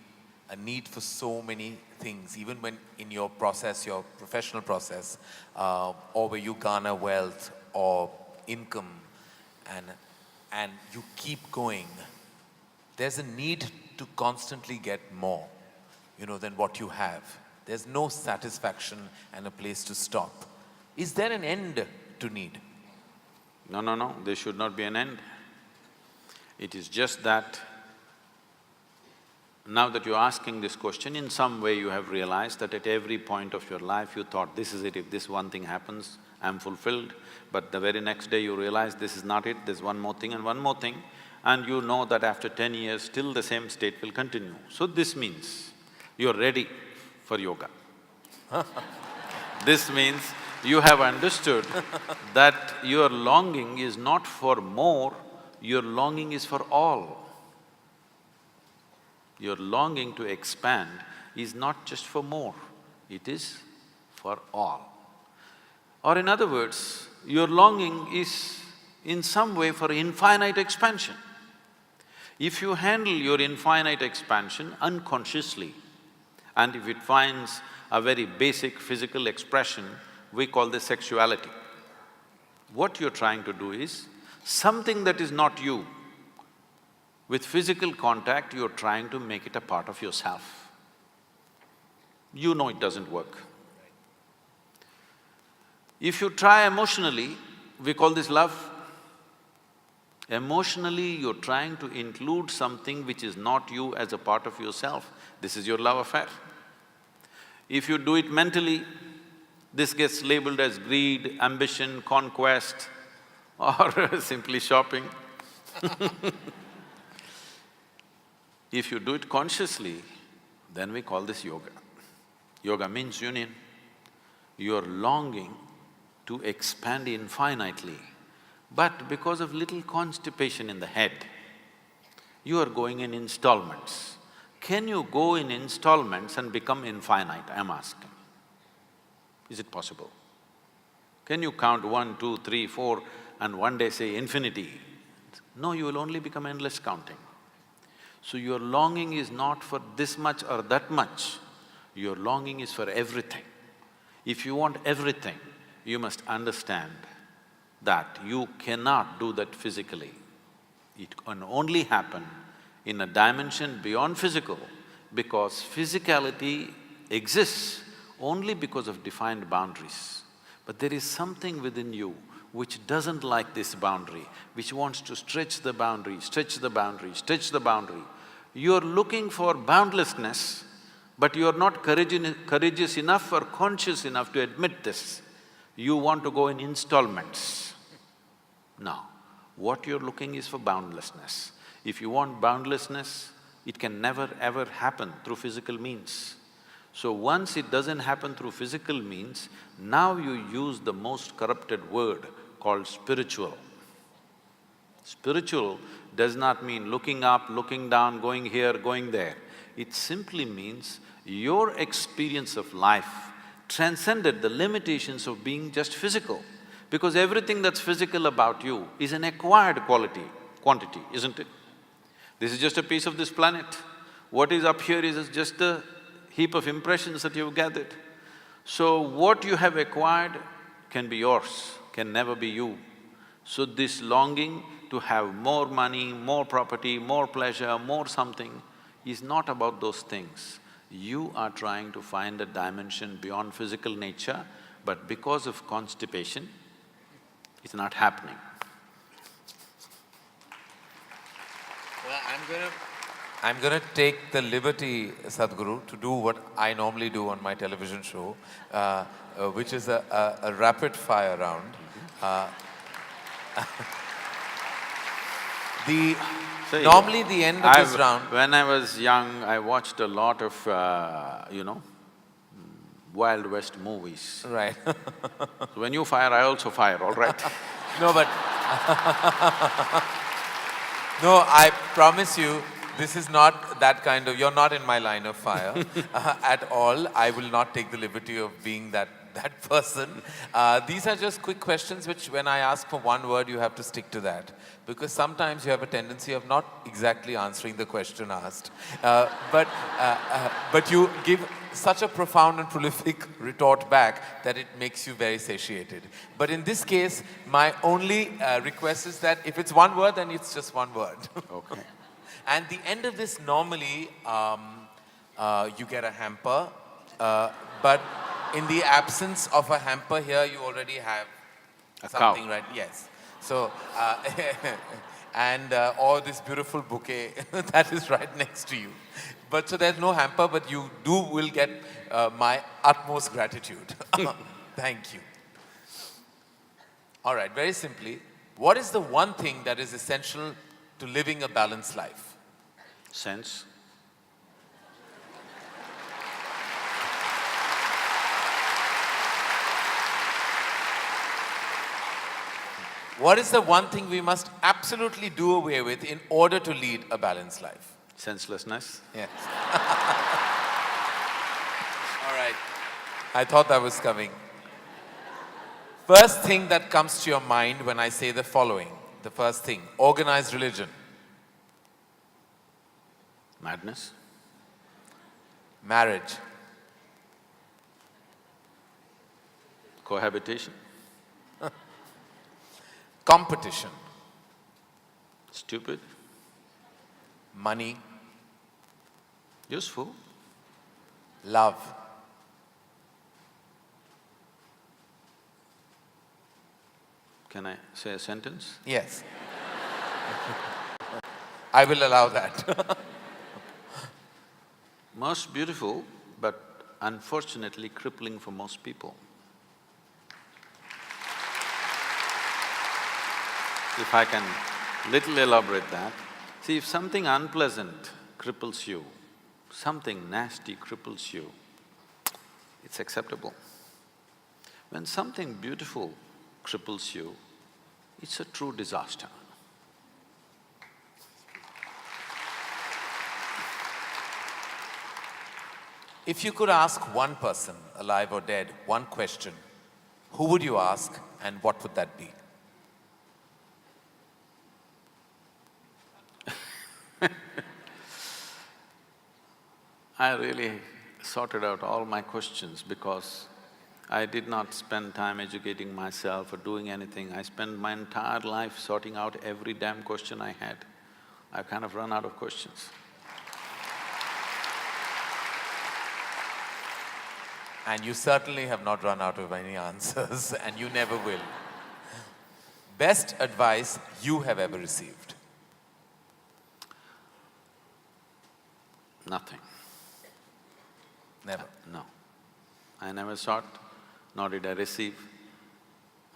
for so many things, even when in your process, your professional process, or where you garner wealth or income and you keep going, there's a need to constantly get more, than what you have. There's no satisfaction and a place to stop. Is there an end to need? No, there should not be an end. It is just that now that you're asking this question, in some way you have realized that at every point of your life you thought, this is it, if this one thing happens, I'm fulfilled. But the very next day you realize this is not it, there's one more thing and one more thing, and you know that after 10 years still the same state will continue. So this means you're ready for yoga. This means you have understood that your longing is not for more, your longing is for all. Your longing to expand is not just for more, it is for all. Or in other words, your longing is in some way for infinite expansion. If you handle your infinite expansion unconsciously, and if it finds a very basic physical expression, we call this sexuality. What you're trying to do is, something that is not you, with physical contact, you're trying to make it a part of yourself. You know it doesn't work. If you try emotionally, we call this love. Emotionally, you're trying to include something which is not you as a part of yourself. This is your love affair. If you do it mentally, this gets labeled as greed, ambition, conquest, or simply shopping. If you do it consciously, then we call this yoga. Yoga means union. you're longing to expand infinitely, but because of little constipation in the head, you are going in installments. Can you go in installments and become infinite, I'm asking? Is it possible? Can you count 1, 2, 3, 4 and one day say infinity? No, you will only become endless counting. So your longing is not for this much or that much, your longing is for everything. If you want everything, you must understand that you cannot do that physically. It can only happen in a dimension beyond physical, because physicality exists only because of defined boundaries. But there is something within you which doesn't like this boundary, which wants to stretch the boundary, stretch the boundary, stretch the boundary. You're looking for boundlessness, but you're not courageous enough or conscious enough to admit this. You want to go in installments. No, what you're looking is for boundlessness. If you want boundlessness, it can never ever happen through physical means. So once it doesn't happen through physical means, now you use the most corrupted word called spiritual. Spiritual does not mean looking up, looking down, going here, going there. It simply means your experience of life transcended the limitations of being just physical, because everything that's physical about you is an acquired quantity, isn't it? This is just a piece of this planet. What is up here is just a heap of impressions that you've gathered. So what you have acquired can be yours, can never be you. So this longing to have more money, more property, more pleasure, more something is not about those things. You are trying to find a dimension beyond physical nature, but because of constipation, it's not happening. Well, I'm gonna take the liberty, Sadhguru, to do what I normally do on my television show, which is a rapid fire round. Normally the end of this round… When I was young, I watched a lot of, Wild West movies. Right. So when you fire, I also fire, all right? No, but no, I promise you, this is not that kind of… You're not in my line of fire at all. I will not take the liberty of being that person. These are just quick questions which when I ask for one word, you have to stick to that. Because sometimes you have a tendency of not exactly answering the question asked. But you give such a profound and prolific retort back that it makes you very satiated. But in this case, my only request is that if it's one word, then it's just one word. Okay. And the end of this, normally, you get a hamper, but in the absence of a hamper here, you already have something, right? Yes. So, or this beautiful bouquet that is right next to you. But so there's no hamper, but you will get my utmost gratitude. Thank you. All right, very simply, what is the one thing that is essential to living a balanced life? Sense. What is the one thing we must absolutely do away with in order to lead a balanced life? Senselessness. Yes. All right. I thought that was coming. First thing that comes to your mind when I say the following. The first thing, organized religion. Madness. Marriage. Cohabitation. Competition. Stupid. Money. Useful. Love. Can I say a sentence? Yes. I will allow that. Most beautiful, but unfortunately crippling for most people. If I can little elaborate that, see, if something unpleasant cripples you, something nasty cripples you, it's acceptable. When something beautiful cripples you, it's a true disaster. If you could ask one person, alive or dead, one question, who would you ask and what would that be? I really sorted out all my questions because I did not spend time educating myself or doing anything. I spent my entire life sorting out every damn question I had. I've kind of run out of questions. And you certainly have not run out of any answers, and you never will. Best advice you have ever received? Nothing. Never? No. I never sought, nor did I receive.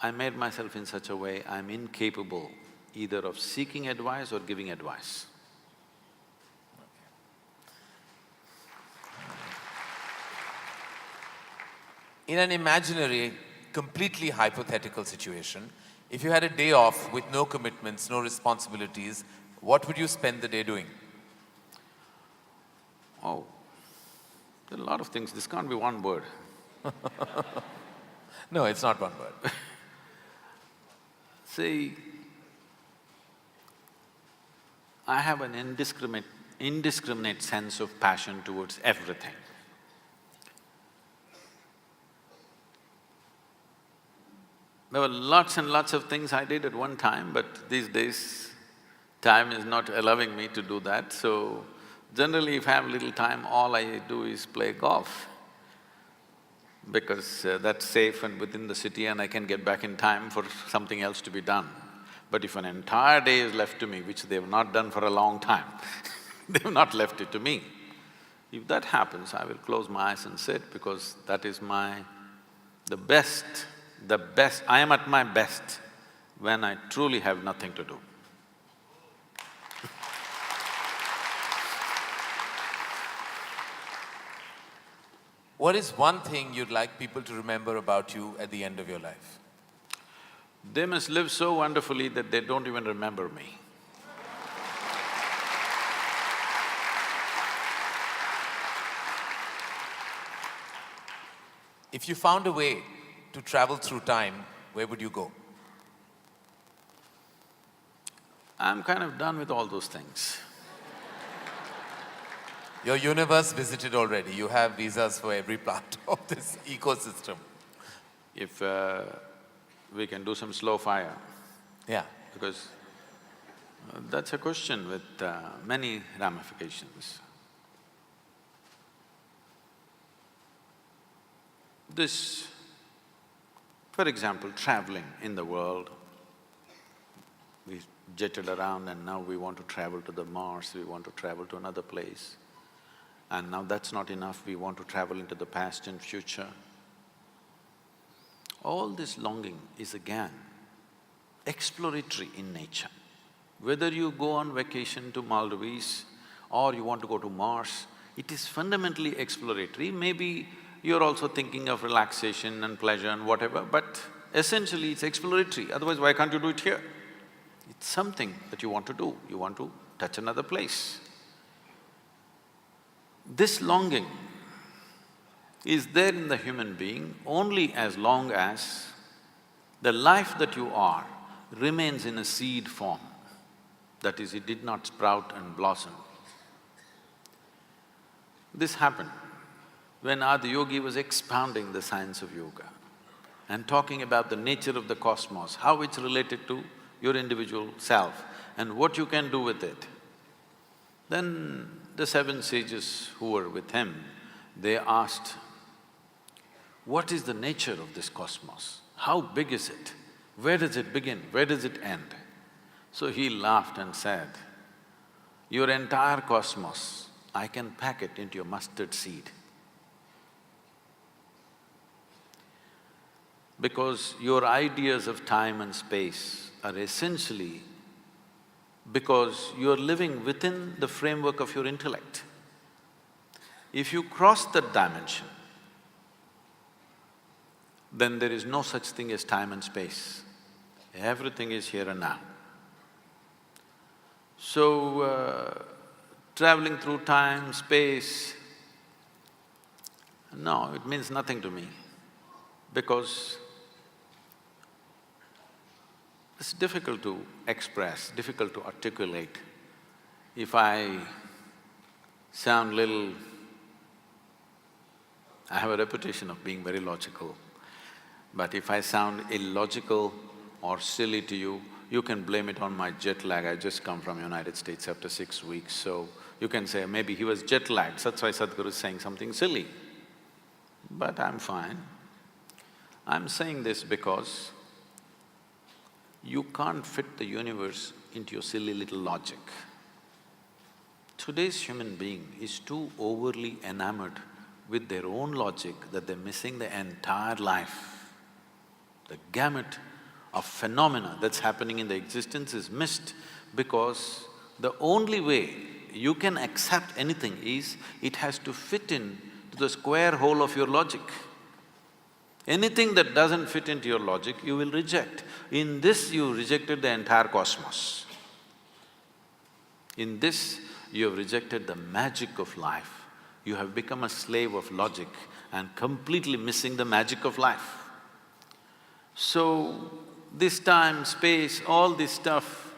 I made myself in such a way I'm incapable either of seeking advice or giving advice. In an imaginary, completely hypothetical situation, if you had a day off with no commitments, no responsibilities, what would you spend the day doing? Oh, there are a lot of things. This can't be one word. No, it's not one word. See, I have an indiscriminate sense of passion towards everything. There were lots and lots of things I did at one time, but these days, time is not allowing me to do that, so generally if I have little time, all I do is play golf because that's safe and within the city and I can get back in time for something else to be done. But if an entire day is left to me, which they've not done for a long time, they've not left it to me. If that happens, I will close my eyes and sit because that is the best, I am at my best when I truly have nothing to do. What is one thing you'd like people to remember about you at the end of your life? They must live so wonderfully that they don't even remember me. If you found a way to travel through time, where would you go? I'm kind of done with all those things. Your universe visited already, you have visas for every part of this ecosystem. If we can do some slow fire. Yeah. Because that's a question with many ramifications. This, for example, traveling in the world, we jetted around and now we want to travel to the Mars, we want to travel to another place. And now that's not enough, we want to travel into the past and future. All this longing is again exploratory in nature. Whether you go on vacation to Maldives or you want to go to Mars, it is fundamentally exploratory. Maybe you're also thinking of relaxation and pleasure and whatever, but essentially it's exploratory, otherwise why can't you do it here? It's something that you want to do, you want to touch another place. This longing is there in the human being only as long as the life that you are remains in a seed form. That is, it did not sprout and blossom. This happened when Adi Yogi was expounding the science of yoga and talking about the nature of the cosmos, how it's related to your individual self and what you can do with it. Then the seven sages who were with him, they asked, what is the nature of this cosmos? How big is it? Where does it begin? Where does it end? So he laughed and said, your entire cosmos, I can pack it into a mustard seed. Because your ideas of time and space are essentially because you're living within the framework of your intellect. If you cross that dimension, then there is no such thing as time and space. Everything is here and now. So, traveling through time, space, no, it means nothing to me, because it's difficult to express, difficult to articulate. If I sound little… I have a reputation of being very logical, but if I sound illogical or silly to you, you can blame it on my jet lag. I just come from United States after 6 weeks, so you can say maybe he was jet lagged, that's why Sadhguru is saying something silly. But I'm fine. I'm saying this because you can't fit the universe into your silly little logic. Today's human being is too overly enamored with their own logic that they're missing the entire life. The gamut of phenomena that's happening in the existence is missed because the only way you can accept anything is it has to fit in to the square hole of your logic. Anything that doesn't fit into your logic, you will reject. In this, you rejected the entire cosmos. In this, you have rejected the magic of life. You have become a slave of logic and completely missing the magic of life. So, this time, space, all this stuff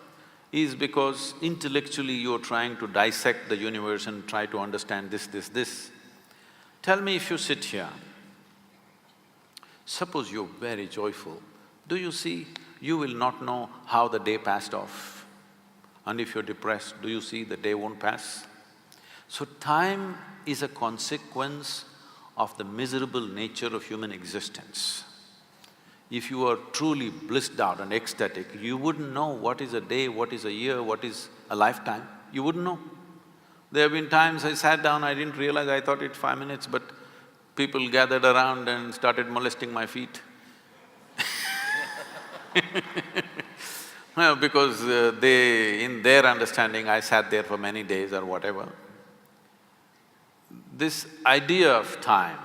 is because intellectually you're trying to dissect the universe and try to understand this. Tell me, if you sit here, suppose you're very joyful, do you see, you will not know how the day passed off. And if you're depressed, do you see the day won't pass? So time is a consequence of the miserable nature of human existence. If you are truly blissed out and ecstatic, you wouldn't know what is a day, what is a year, what is a lifetime. You wouldn't know. There have been times I sat down, I didn't realize, I thought it's 5 minutes, but people gathered around and started molesting my feet. Well, because in their understanding, I sat there for many days or whatever. This idea of time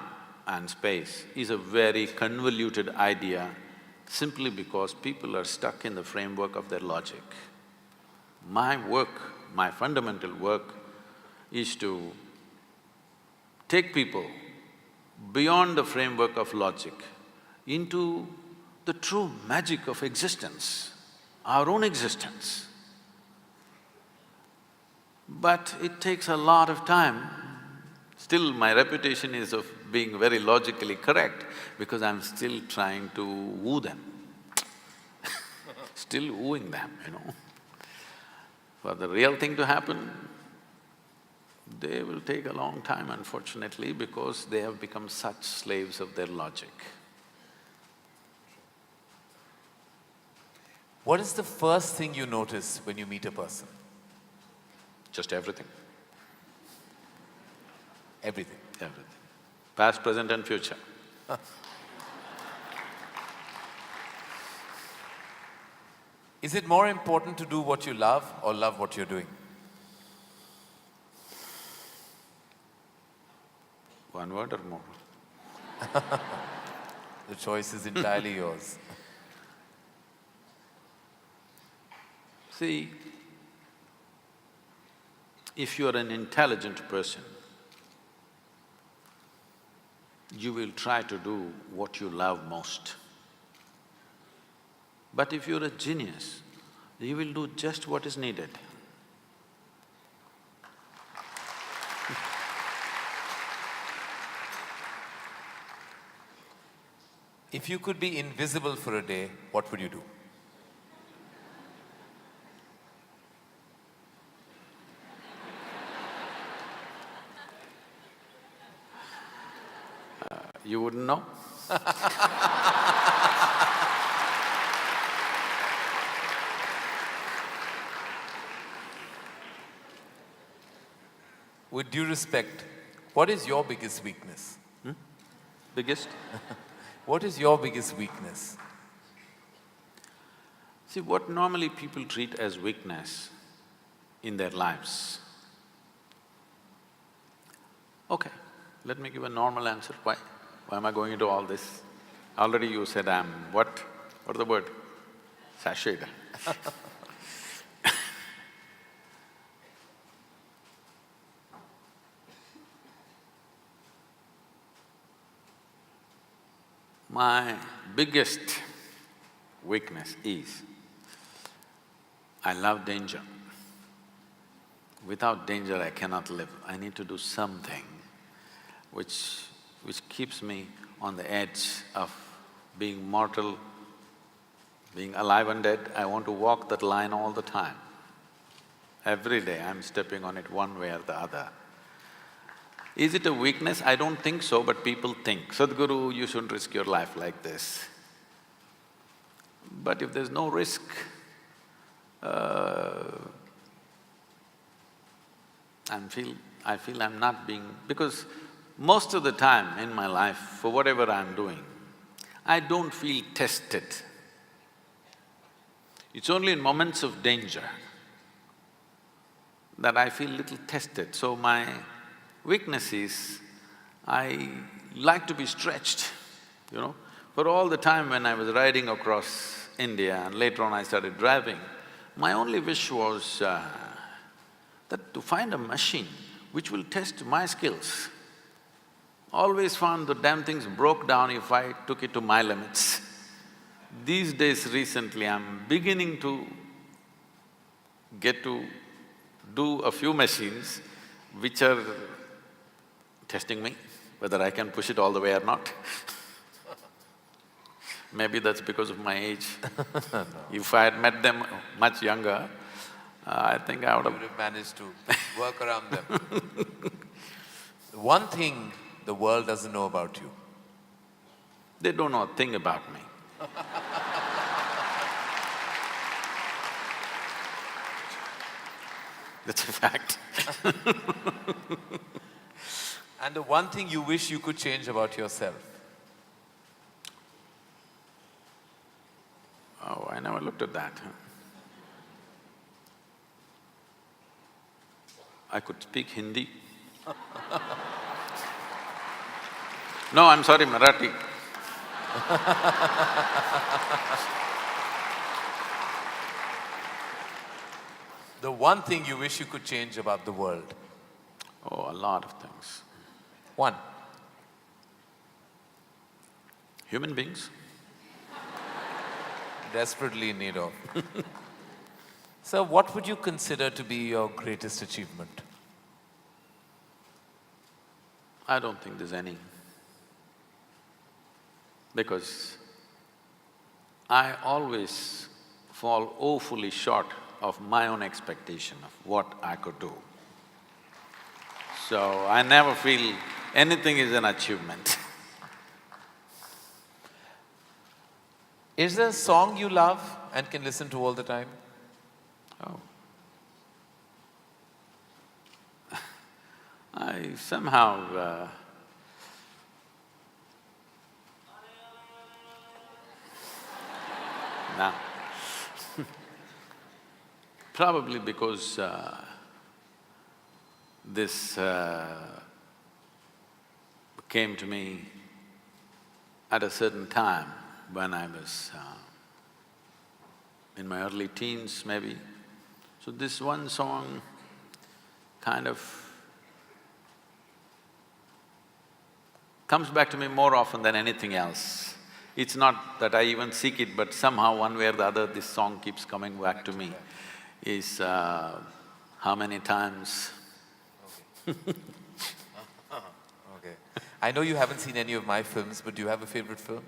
and space is a very convoluted idea simply because people are stuck in the framework of their logic. My work, my fundamental work is to take people beyond the framework of logic into the true magic of existence, our own existence. But it takes a lot of time. Still, my reputation is of being very logically correct because I'm still trying to woo them still wooing them, you know. For the real thing to happen, they will take a long time, unfortunately, because they have become such slaves of their logic. What is the first thing you notice when you meet a person? Just everything. Everything. Everything. Past, present and future. Is it more important to do what you love or love what you're doing? One word or more? The choice is entirely yours. See, if you are an intelligent person, you will try to do what you love most. But if you're a genius, you will do just what is needed. If you could be invisible for a day, what would you do? You wouldn't know? With due respect, what is your biggest weakness? Biggest? What is your biggest weakness? See, what normally people treat as weakness in their lives. Okay, let me give a normal answer. Why am I going into all this? Already you said I'm what? What's the word? Sashayed. My biggest weakness is I love danger. Without danger, I cannot live. I need to do something which keeps me on the edge of being mortal, being alive and dead. I want to walk that line all the time. Every day I'm stepping on it one way or the other. Is it a weakness? I don't think so, but people think, Sadhguru, you shouldn't risk your life like this. But if there's no risk, I feel I'm not being… because most of the time in my life, for whatever I'm doing, I don't feel tested. It's only in moments of danger that I feel little tested. So my weakness is, I like to be stretched, you know. For all the time when I was riding across India and later on I started driving, my only wish was that to find a machine which will test my skills. Always found the damn things broke down if I took it to my limits. These days recently, I'm beginning to get to do a few machines which are testing me, whether I can push it all the way or not. Maybe that's because of my age. No. If I had met them much younger, I think I would You would have managed to work around them. One thing the world doesn't know about you. They don't know a thing about me. That's a fact. And the one thing you wish you could change about yourself. Oh, I never looked at that. I could speak Hindi. No, I'm sorry, Marathi. The one thing you wish you could change about the world. Oh, a lot of things. One. Human beings. Desperately in need of. Sir, what would you consider to be your greatest achievement? I don't think there's any. Because I always fall woefully short of my own expectation of what I could do. So I never feel anything is an achievement. Is there a song you love and can listen to all the time? Oh. I somehow no. Probably because this came to me at a certain time when I was in my early teens maybe. So this one song kind of comes back to me more often than anything else. It's not that I even seek it, but somehow one way or the other this song keeps coming back to me. Is how many times Okay. I know you haven't seen any of my films, but do you have a favorite film?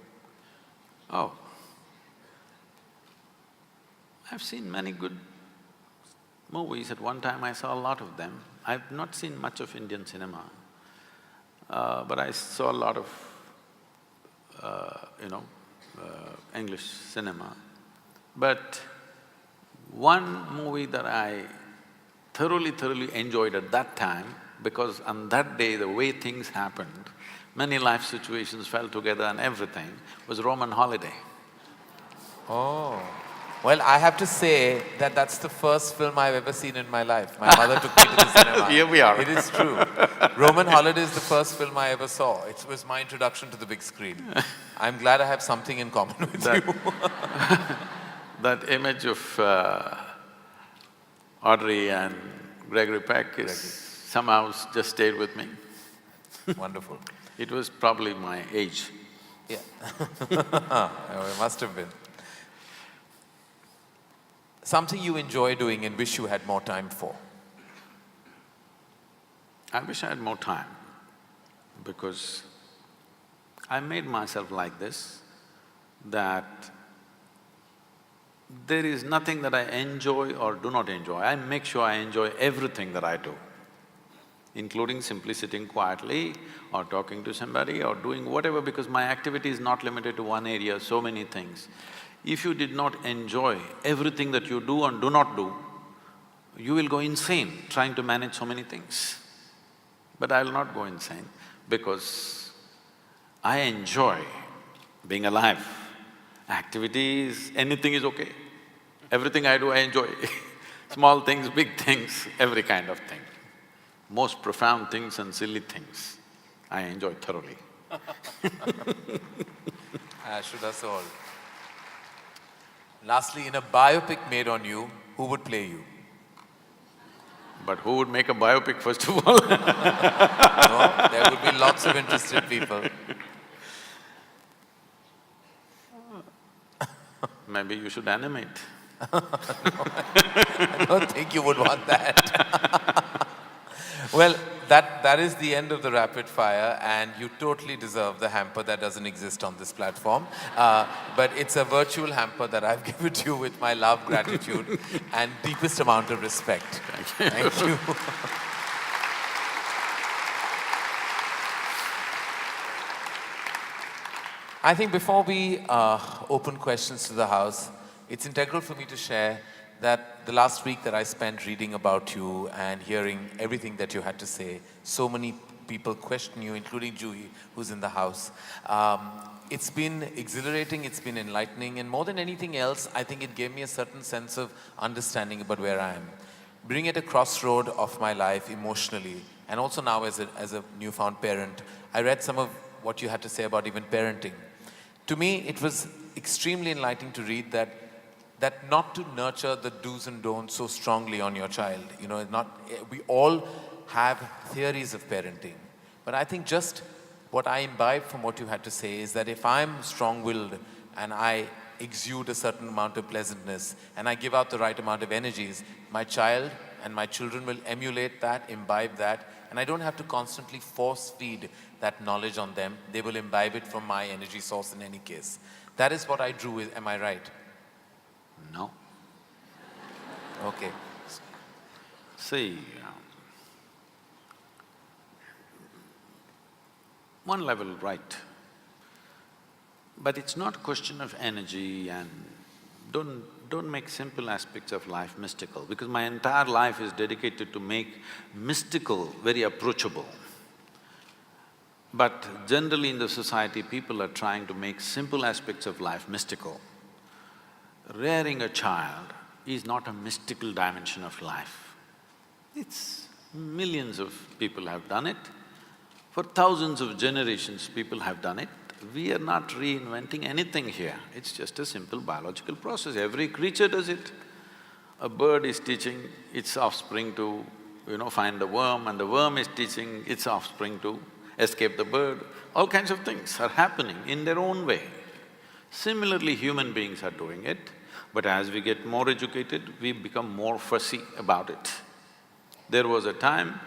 Oh. I've seen many good movies. At one time I saw a lot of them. I've not seen much of Indian cinema, but I saw a lot of, English cinema. But one movie that I thoroughly enjoyed at that time, because on that day the way things happened, many life situations fell together and everything, was Roman Holiday. Oh. Well, I have to say that that's the first film I've ever seen in my life. My mother took me to the cinema. Here we are. It is true. Roman Holiday is the first film I ever saw. It was my introduction to the big screen. I'm glad I have something in common with you. That image of Audrey and Gregory Peck is somehow just stayed with me. Wonderful. It was probably my age. Yeah. It must have been. Something you enjoy doing and wish you had more time for? I wish I had more time, because I made myself like this, that there is nothing that I enjoy or do not enjoy. I make sure I enjoy everything that I do, including simply sitting quietly or talking to somebody or doing whatever, because my activity is not limited to one area, so many things. If you did not enjoy everything that you do and do not do, you will go insane trying to manage so many things. But I'll not go insane, because I enjoy being alive. Activities, anything is okay. Everything I do, I enjoy. Small things, big things, every kind of thing. Most profound things and silly things, I enjoy thoroughly. Should us all. Lastly, in a biopic made on you, who would play you? But who would make a biopic, first of all? No, there would be lots of interested people. Maybe you should animate. No, I don't think you would want that. Well, that is the end of the rapid fire, and you totally deserve the hamper that doesn't exist on this platform. But it's a virtual hamper that I've given to you with my love, gratitude, and deepest amount of respect. Thank you. I think before we open questions to the house, it's integral for me to share that the last week that I spent reading about you and hearing everything that you had to say, so many people question you, including Juhi, who's in the house. It's been exhilarating, it's been enlightening, and more than anything else, I think it gave me a certain sense of understanding about where I am. Being at a crossroad of my life emotionally, and also now as a newfound parent, I read some of what you had to say about even parenting. To me, it was extremely enlightening to read that not to nurture the do's and don'ts so strongly on your child. You know, we all have theories of parenting. But I think just what I imbibe from what you had to say is that if I'm strong-willed and I exude a certain amount of pleasantness and I give out the right amount of energies, my child and my children will emulate that, imbibe that, and I don't have to constantly force-feed that knowledge on them. They will imbibe it from my energy source in any case. That is what I drew, am I right? No. Okay. See, one level right, but it's not a question of energy, and don't make simple aspects of life mystical, because my entire life is dedicated to make mystical very approachable. But generally in the society, people are trying to make simple aspects of life mystical. Rearing a child is not a mystical dimension of life. It's… millions of people have done it. For thousands of generations, people have done it. We are not reinventing anything here. It's just a simple biological process. Every creature does it. A bird is teaching its offspring to, find the worm, and the worm is teaching its offspring to escape the bird. All kinds of things are happening in their own way. Similarly, human beings are doing it, but as we get more educated, we become more fussy about it. There was a time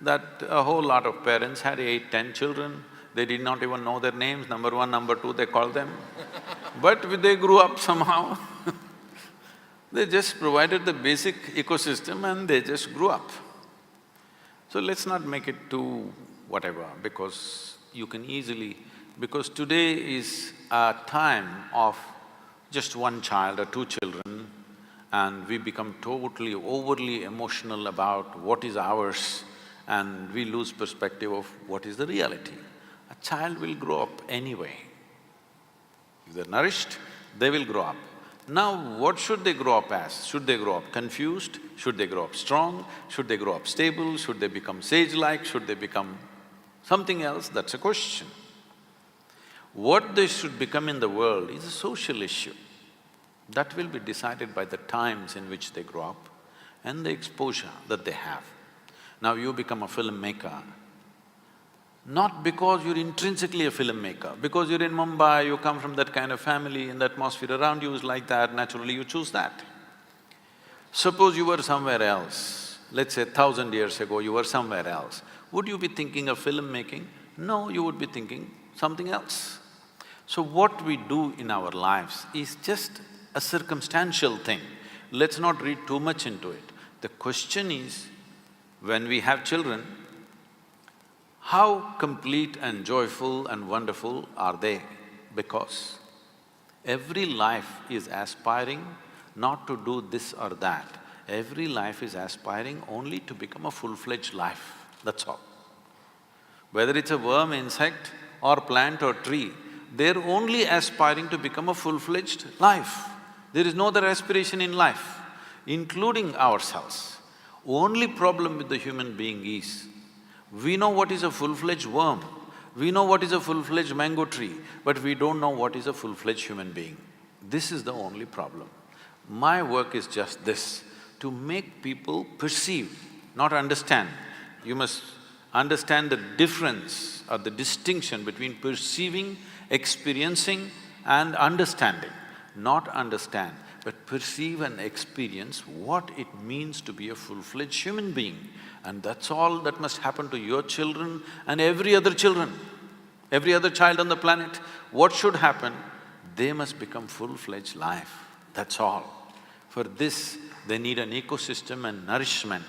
that a whole lot of parents had 8, 10 children, they did not even know their names, number one, number two, they called them. But they grew up somehow. They just provided the basic ecosystem and they just grew up. So let's not make it too whatever, because you can easily… because today is a time of just one child or 2 children, and we become totally, overly emotional about what is ours, and we lose perspective of what is the reality. A child will grow up anyway. If they're nourished, they will grow up. Now, what should they grow up as? Should they grow up confused? Should they grow up strong? Should they grow up stable? Should they become sage-like? Should they become something else? That's a question. What they should become in the world is a social issue. That will be decided by the times in which they grow up and the exposure that they have. Now you become a filmmaker, not because you're intrinsically a filmmaker, because you're in Mumbai, you come from that kind of family and the atmosphere around you is like that, naturally you choose that. Suppose you were somewhere else, let's say 1,000 years ago you were somewhere else, would you be thinking of filmmaking? No, you would be thinking something else. So what we do in our lives is just a circumstantial thing. Let's not read too much into it. The question is, when we have children, how complete and joyful and wonderful are they? Because every life is aspiring not to do this or that. Every life is aspiring only to become a full-fledged life, that's all. Whether it's a worm, insect or plant or tree, they're only aspiring to become a full-fledged life. There is no other aspiration in life, including ourselves. Only problem with the human being is, we know what is a full-fledged worm, we know what is a full-fledged mango tree, but we don't know what is a full-fledged human being. This is the only problem. My work is just this, to make people perceive, not understand. You must understand the difference or the distinction between perceiving, experiencing and understanding. Not understand, but perceive and experience what it means to be a full-fledged human being. And that's all that must happen to your children and every other children, every other child on the planet. What should happen? They must become full-fledged life, that's all. For this, they need an ecosystem and nourishment,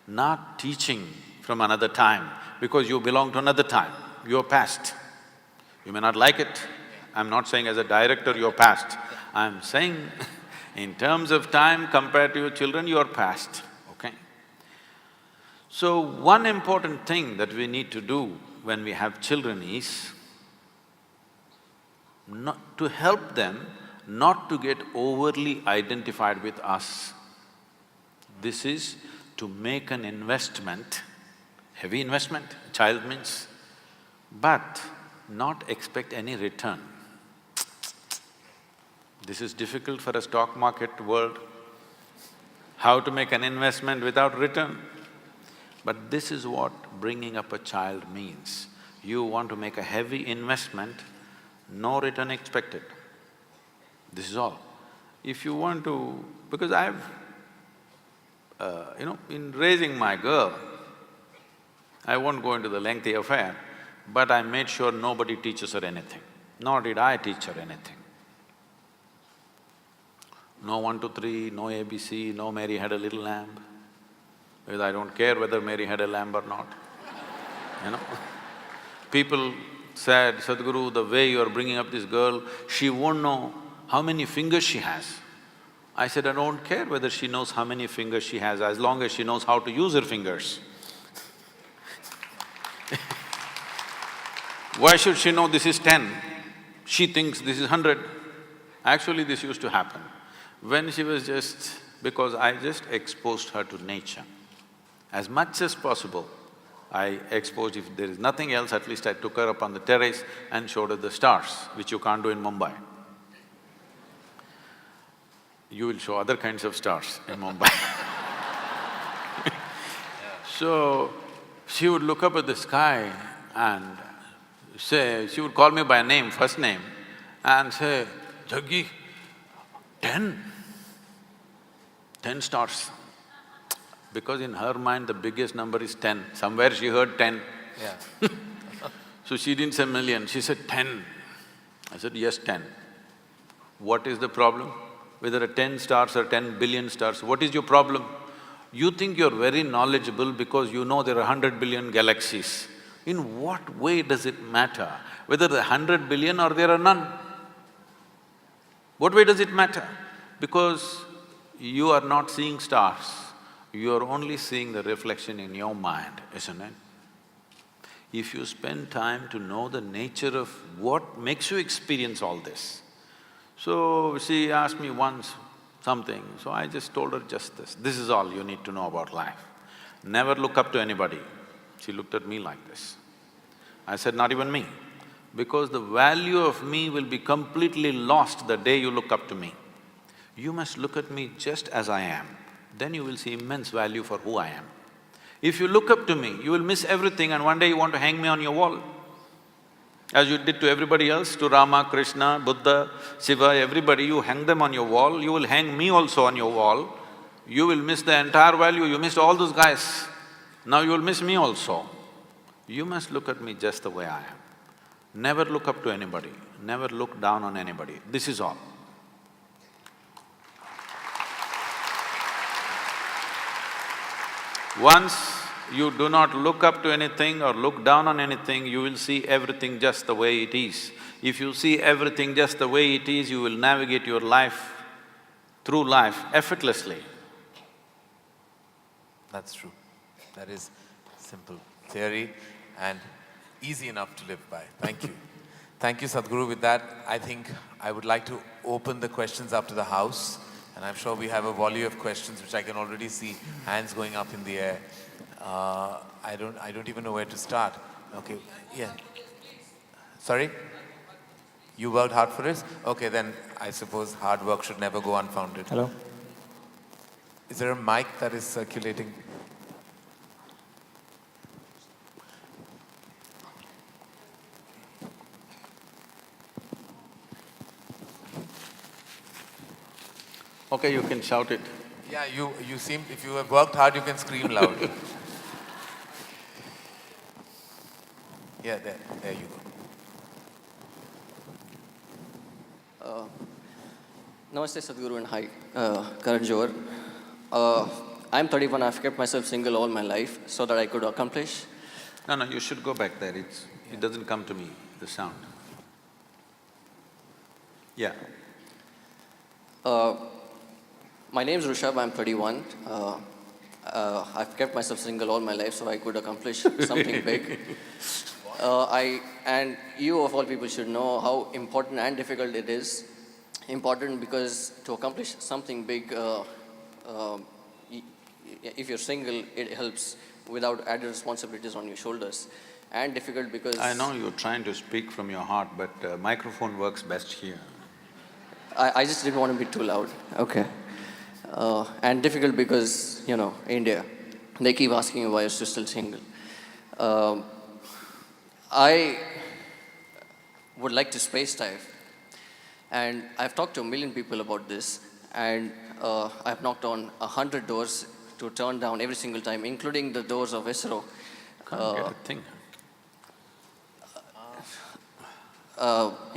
not teaching from another time, because you belong to another time, you're past. You may not like it, I'm not saying as a director you're past, I'm saying in terms of time compared to your children, you're past, okay? So, one important thing that we need to do when we have children is not to help them not to get overly identified with us. This is to make an investment, heavy investment, child means, but not expect any return. This is difficult for a stock market world, how to make an investment without return. But this is what bringing up a child means. You want to make a heavy investment, no return expected. This is all. If you want to… because I've… in raising my girl, I won't go into the lengthy affair, but I made sure nobody teaches her anything, nor did I teach her anything. No 1, 2, 3, no ABC, no Mary had a little lamb, because I don't care whether Mary had a lamb or not, you know. People said, Sadhguru, the way you're bringing up this girl, she won't know how many fingers she has. I said, I don't care whether she knows how many fingers she has, as long as she knows how to use her fingers. Why should she know this is 10? She thinks this is 100. Actually, this used to happen when she was just… because I just exposed her to nature. As much as possible, I exposed… if there is nothing else, at least I took her up on the terrace and showed her the stars, which you can't do in Mumbai. You will show other kinds of stars in Mumbai. So, she would look up at the sky and say… she would call me by name, first name, and say, Jaggi, 10 stars. Because in her mind the biggest number is 10, somewhere she heard 10. Yeah. So she didn't say million, she said 10. I said, yes, 10. What is the problem? Whether a 10 stars or 10 billion stars, what is your problem? You think you're very knowledgeable because you know there are 100 billion galaxies. In what way does it matter whether there are 100 billion or there are none? What way does it matter? Because you are not seeing stars, you are only seeing the reflection in your mind, isn't it? If you spend time to know the nature of what makes you experience all this, So she asked me once something, so I just told her just this is all you need to know about life. Never look up to anybody. She looked at me like this. I said, not even me, because the value of me will be completely lost the day you look up to me. You must look at me just as I am, then you will see immense value for who I am. If you look up to me, you will miss everything and one day you want to hang me on your wall. As you did to everybody else, to Rama, Krishna, Buddha, Shiva, everybody, you hang them on your wall, you will hang me also on your wall. You will miss the entire value, you missed all those guys. Now you will miss me also. You must look at me just the way I am. Never look up to anybody, never look down on anybody. This is all. Once you do not look up to anything or look down on anything, you will see everything just the way it is. If you see everything just the way it is, you will navigate your life, through life, effortlessly. That's true. That is simple theory and easy enough to live by. Thank you. Thank you, Sadhguru. With that, I think I would like to open the questions up to the house, and I'm sure we have a volley of questions which I can already see hands going up in the air. I don't even know where to start. Okay, yeah. Sorry? You worked hard for this? Okay, then I suppose hard work should never go unfounded. Hello? Is there a mic that is circulating? Okay, you can shout it. Yeah, you seem, if you have worked hard, you can scream loud. Yeah, there you go. Namaste Sadhguru and hi, Karan Johar. I'm 31, I've kept myself single all my life so that I could accomplish. No, you should go back there, it doesn't come to me, the sound. Yeah. My name is Rishabh, I'm 31. I've kept myself single all my life so I could accomplish something big. And you of all people should know how important and difficult it is. Important because to accomplish something big, if you're single, it helps without added responsibilities on your shoulders. And difficult because… I know you're trying to speak from your heart, but microphone works best here. I just didn't want to be too loud. Okay. And difficult because, you know, India, they keep asking you why you're still single. I would like to space dive, and I've talked to 1 million people about this, and I've knocked on 100 doors to turn down every single time, including the doors of ISRO. Can't get a thing.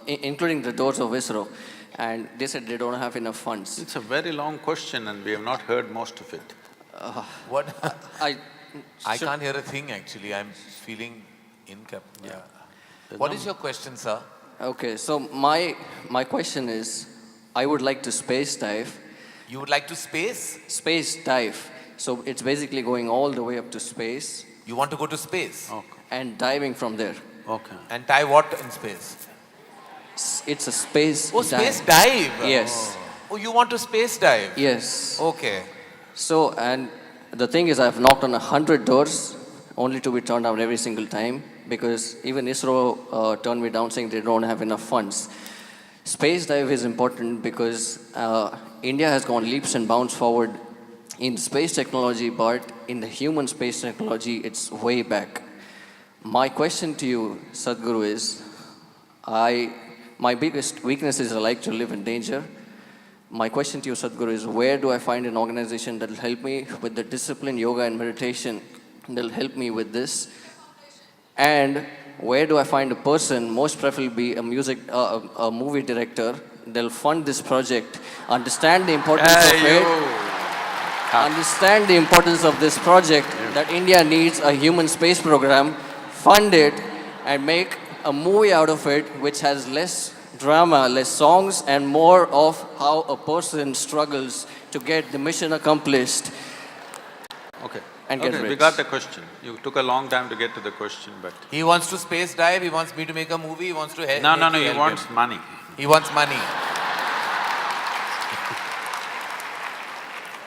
Including the doors of ISRO, and they said they don't have enough funds. It's a very long question and we have not heard most of it. What? I should… can't hear a thing actually, I'm feeling incapable. Yeah. What is your question, sir? Okay, so my question is, I would like to space dive. You would like to space? Space dive. So it's basically going all the way up to space. You want to go to space? Okay. And diving from there. Okay. And tie what in space? It's a space dive. Space dive? Yes. Oh, you want to space dive? Yes. Okay. So, and the thing is, I've knocked on 100 doors, only to be turned down every single time, because even ISRO turned me down saying they don't have enough funds. Space dive is important because India has gone leaps and bounds forward in space technology, but in the human space technology, it's way back. My question to you, Sadhguru, is, my biggest weakness is I like to live in danger. My question to you, Sadhguru, is where do I find an organization that will help me with the discipline, yoga and meditation, that will help me with this? And where do I find a person, most preferably a movie director, that will fund this project, understand the importance of it, understand the importance of this project, that India needs a human space program, fund it, and make a movie out of it which has less drama, less songs, and more of how a person struggles to get the mission accomplished. Okay. And get rich. We got the question. You took a long time to get to the question, but… He wants to space dive, he wants me to make a movie, he wants to help. No, he wants money. He wants money.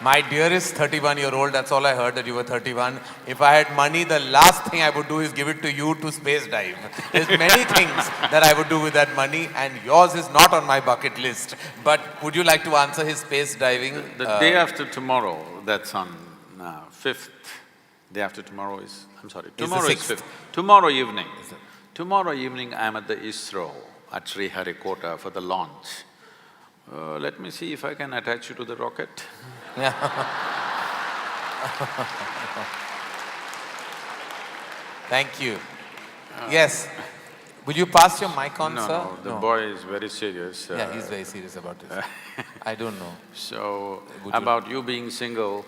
My dearest 31-year-old, that's all I heard, that you were 31. If I had money, the last thing I would do is give it to you to space dive. There's many things that I would do with that money, and yours is not on my bucket list. But would you like to answer his space diving? The day after tomorrow, that's on 5th, day after tomorrow is… I'm sorry, tomorrow is 5th. Tomorrow evening. Tomorrow evening I'm at the ISRO at Sriharikota for the launch. Let me see if I can attach you to the rocket. Yeah. Thank you. Yes. Will you pass your mic on, No, sir? no, the boy is very serious. Yeah, he's very serious about this. I don't know. So, about you being single,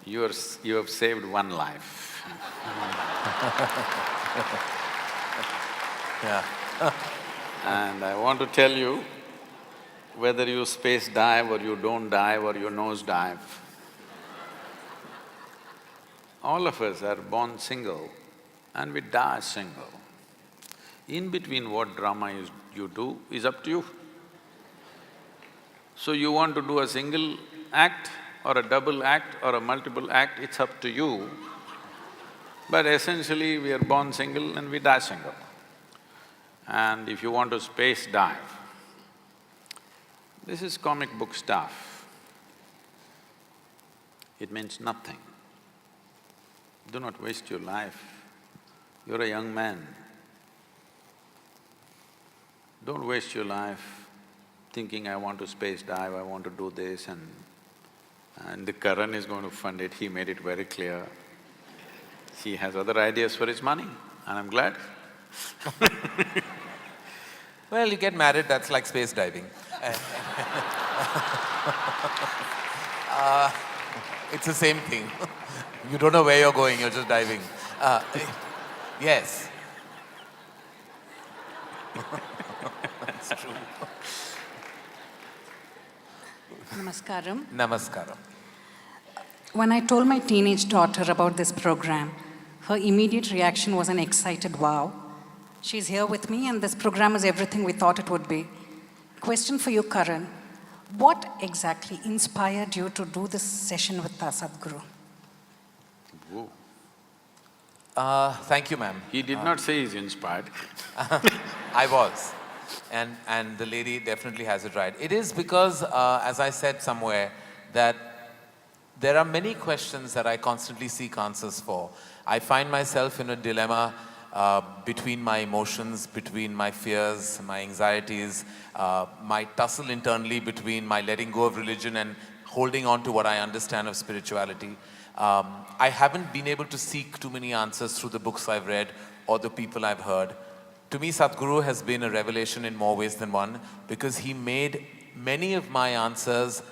you have saved one life. Yeah. And I want to tell you, whether you space dive or you don't dive or you nose dive, all of us are born single and we die single. In between what drama you do is up to you. So you want to do a single act or a double act or a multiple act, it's up to you. But essentially, we are born single and we die single. And if you want to space dive, this is comic book stuff. It means nothing. Do not waste your life. You're a young man. Don't waste your life thinking, I want to space dive, I want to do this, and the Karan is going to fund it. He made it very clear. He has other ideas for his money, and I'm glad. Well, you get married, that's like space diving. It's the same thing. You don't know where you're going, you're just diving. Yes. That's true. Namaskaram. Namaskaram. When I told my teenage daughter about this program, her immediate reaction was an excited wow. She's here with me and this program is everything we thought it would be. Question for you, Karan. What exactly inspired you to do this session with Sadhguru? Whoa. Thank you, ma'am. He did not say he's inspired. I was. And the lady definitely has it right. It is because, as I said somewhere, that there are many questions that I constantly seek answers for. I find myself in a dilemma between my emotions, between my fears, my anxieties, my tussle internally between my letting go of religion and holding on to what I understand of spirituality. I haven't been able to seek too many answers through the books I've read or the people I've heard. To me, Sadhguru has been a revelation in more ways than one because he made many of my answers,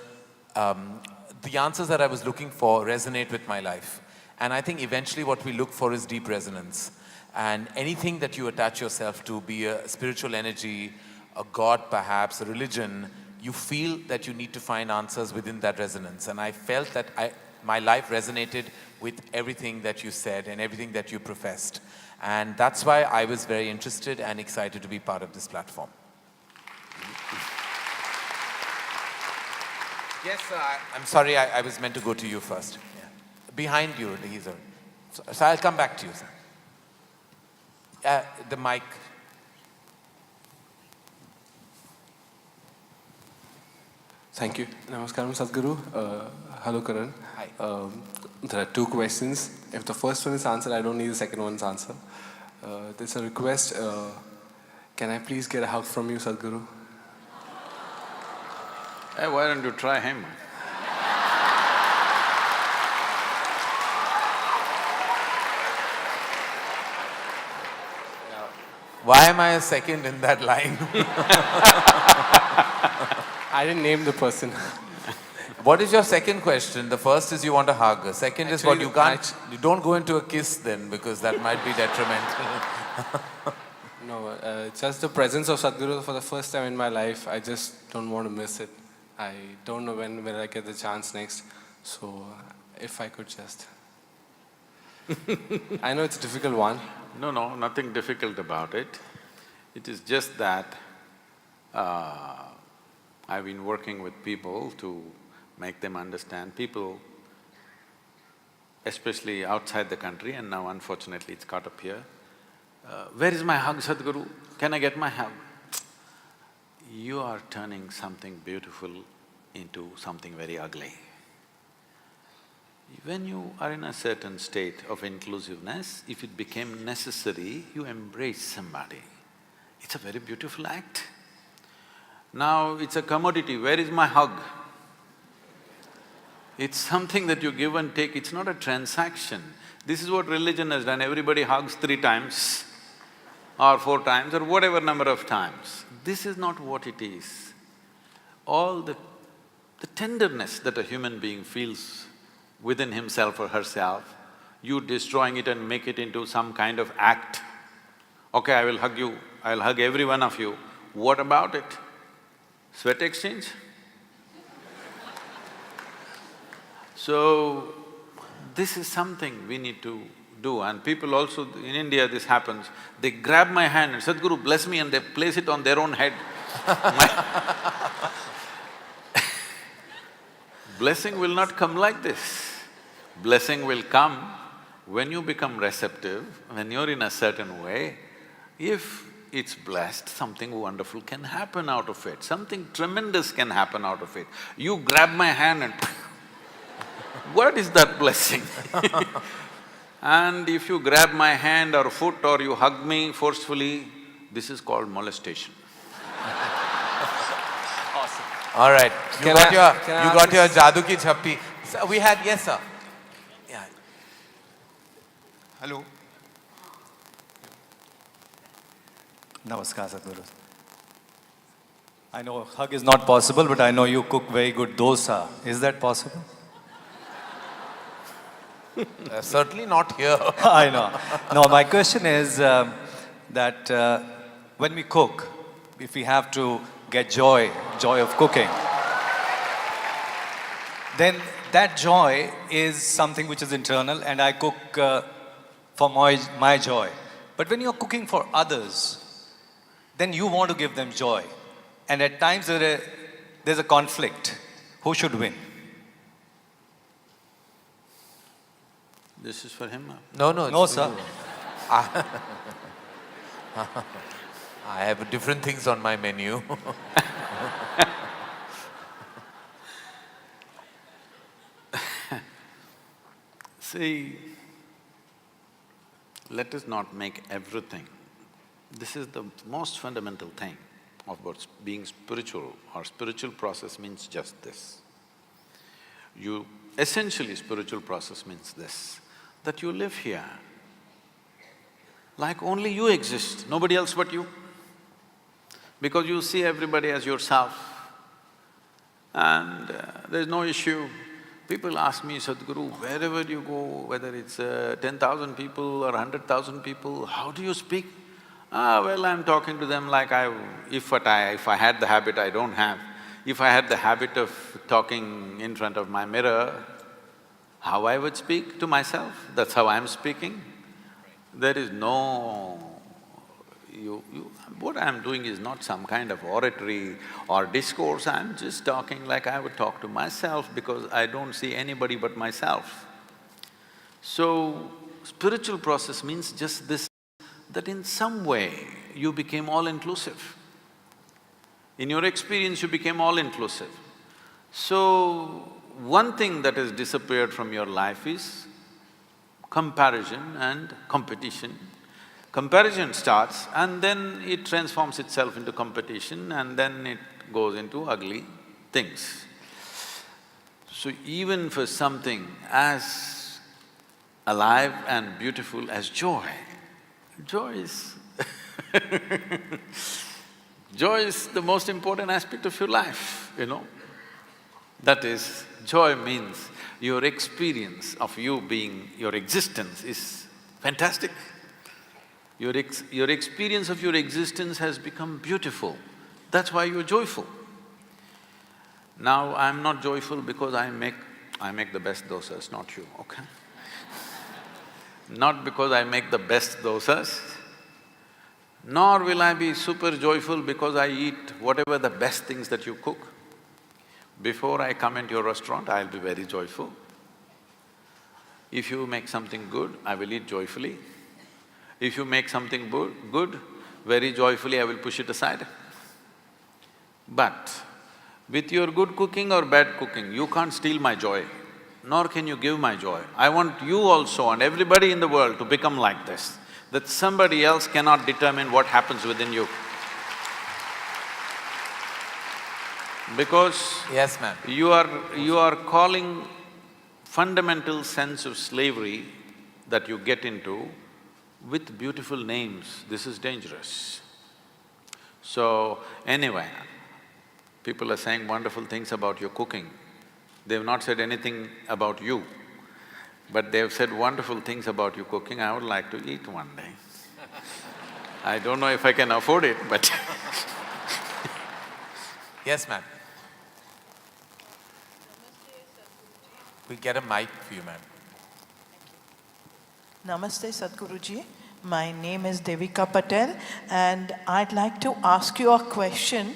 the answers that I was looking for, resonate with my life. And I think eventually what we look for is deep resonance. And anything that you attach yourself to, be a spiritual energy, a god perhaps, a religion, you feel that you need to find answers within that resonance. And I felt that my life resonated with everything that you said and everything that you professed. And that's why I was very interested and excited to be part of this platform. Yes, sir, I'm sorry, I was meant to go to you first. Yeah. Behind you, so I'll come back to you, sir. The mic. Thank you. Namaskaram, Sadhguru. Hello, Karan. Hi. There are two questions. If the first one is answered, I don't need the second one's answer. There's a request. Can I please get a hug from you, Sadhguru? Hey, why don't you try him? Why am I a second in that line? I didn't name the person. What is your second question? The first is you want a hug. The second is what you can't… You don't go into a kiss then because that might be detrimental. No, just the presence of Sadhguru for the first time in my life. I just don't want to miss it. I don't know when will I get the chance next. So, if I could just… I know it's a difficult one. No, no, nothing difficult about it. It is just that I've been working with people to make them understand. People, especially outside the country, and now unfortunately it's caught up here. Where is my hug, Sadhguru? Can I get my hug? You are turning something beautiful into something very ugly. When you are in a certain state of inclusiveness, if it became necessary, you embrace somebody. It's a very beautiful act. Now it's a commodity, where is my hug? It's something that you give and take, it's not a transaction. This is what religion has done, everybody hugs 3 times or 4 times or whatever number of times. This is not what it is. All the tenderness that a human being feels within himself or herself, you destroying it and make it into some kind of act. Okay, I will hug you, I'll hug every one of you. What about it? Sweat exchange? So, this is something we need to do, and people also… in India this happens, they grab my hand and Sadhguru bless me and they place it on their own head. Blessing will not come like this. Blessing will come when you become receptive, when you're in a certain way. If it's blessed, something wonderful can happen out of it, something tremendous can happen out of it. You grab my hand and what is that blessing? And if you grab my hand or foot or you hug me forcefully, this is called molestation. Awesome. All right, you got your jadoo ki chappi. So we had… yes, sir. Yeah. Hello. Namaskar, Sadhguru. I know hug is not possible, but I know you cook very good dosa. Is that possible? Certainly not here. I know. No, my question is that when we cook, if we have to get joy of cooking, then that joy is something which is internal, and I cook for my joy. But when you're cooking for others, then you want to give them joy. And at times there's a conflict. Who should win? This is for him? No, no. No, sir. I have different things on my menu. See, let us not make everything… This is the most fundamental thing about being spiritual, or spiritual process means just this. Essentially spiritual process means this, that you live here like only you exist, nobody else but you. Because you see everybody as yourself and there's no issue. People ask me, Sadhguru, wherever you go, whether it's 10,000 people or 100,000 people, how do you speak? Well, I'm talking to them like if I had the habit, I don't have. If I had the habit of talking in front of my mirror, how I would speak to myself, that's how I'm speaking. There is no… what I'm doing is not some kind of oratory or discourse, I'm just talking like I would talk to myself because I don't see anybody but myself. So, spiritual process means just this, that in some way you became all-inclusive. In your experience, you became all-inclusive. So, one thing that has disappeared from your life is comparison and competition. Comparison starts and then it transforms itself into competition and then it goes into ugly things. So even for something as alive and beautiful as joy, joy is joy is the most important aspect of your life, you know. That is, joy means your experience of you being… your existence is fantastic. Your experience of your existence has become beautiful, that's why you're joyful. Now, I'm not joyful because I make the best dosas, not you, okay? Not because I make the best dosas, nor will I be super joyful because I eat whatever the best things that you cook. Before I come into your restaurant, I'll be very joyful. If you make something good, I will eat joyfully. If you make something good, very joyfully I will push it aside. But with your good cooking or bad cooking, you can't steal my joy, nor can you give my joy. I want you also and everybody in the world to become like this, that somebody else cannot determine what happens within you. Because… Yes, ma'am. You are calling fundamental sense of slavery that you get into with beautiful names. This is dangerous. So, anyway, people are saying wonderful things about your cooking. They've not said anything about you, but they've said wonderful things about your cooking. I would like to eat one day. I don't know if I can afford it, but Yes, ma'am. We get a mic for you, ma'am. Namaste, Sadhguruji. My name is Devika Patel, and I'd like to ask you a question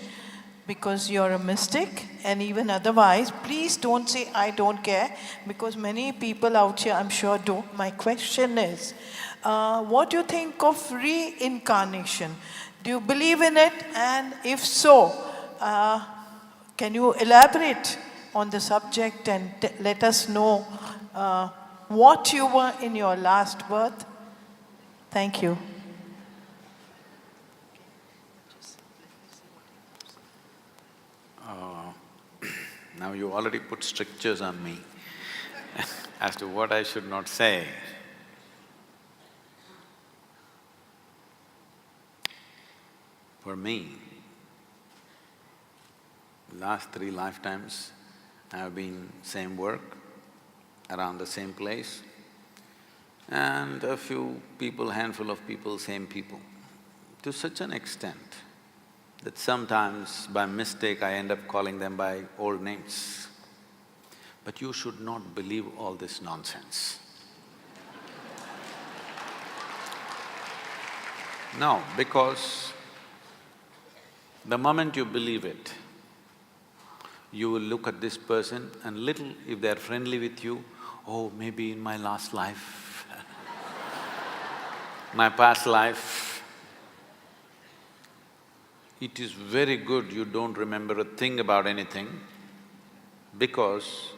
because you're a mystic, and even otherwise, please don't say I don't care, because many people out here, I'm sure, do. My question is, what do you think of reincarnation? Do you believe in it? And if so, can you elaborate on the subject and let us know what you were in your last birth? Thank you. now you already put strictures on me as to what I should not say. For me, last 3 lifetimes, I have been same work, around the same place, and a few people, handful of people, same people, to such an extent that sometimes by mistake I end up calling them by old names. But you should not believe all this nonsense. No, because the moment you believe it, you will look at this person and little, if they're friendly with you, oh, maybe in my last life, my past life. It is very good you don't remember a thing about anything, because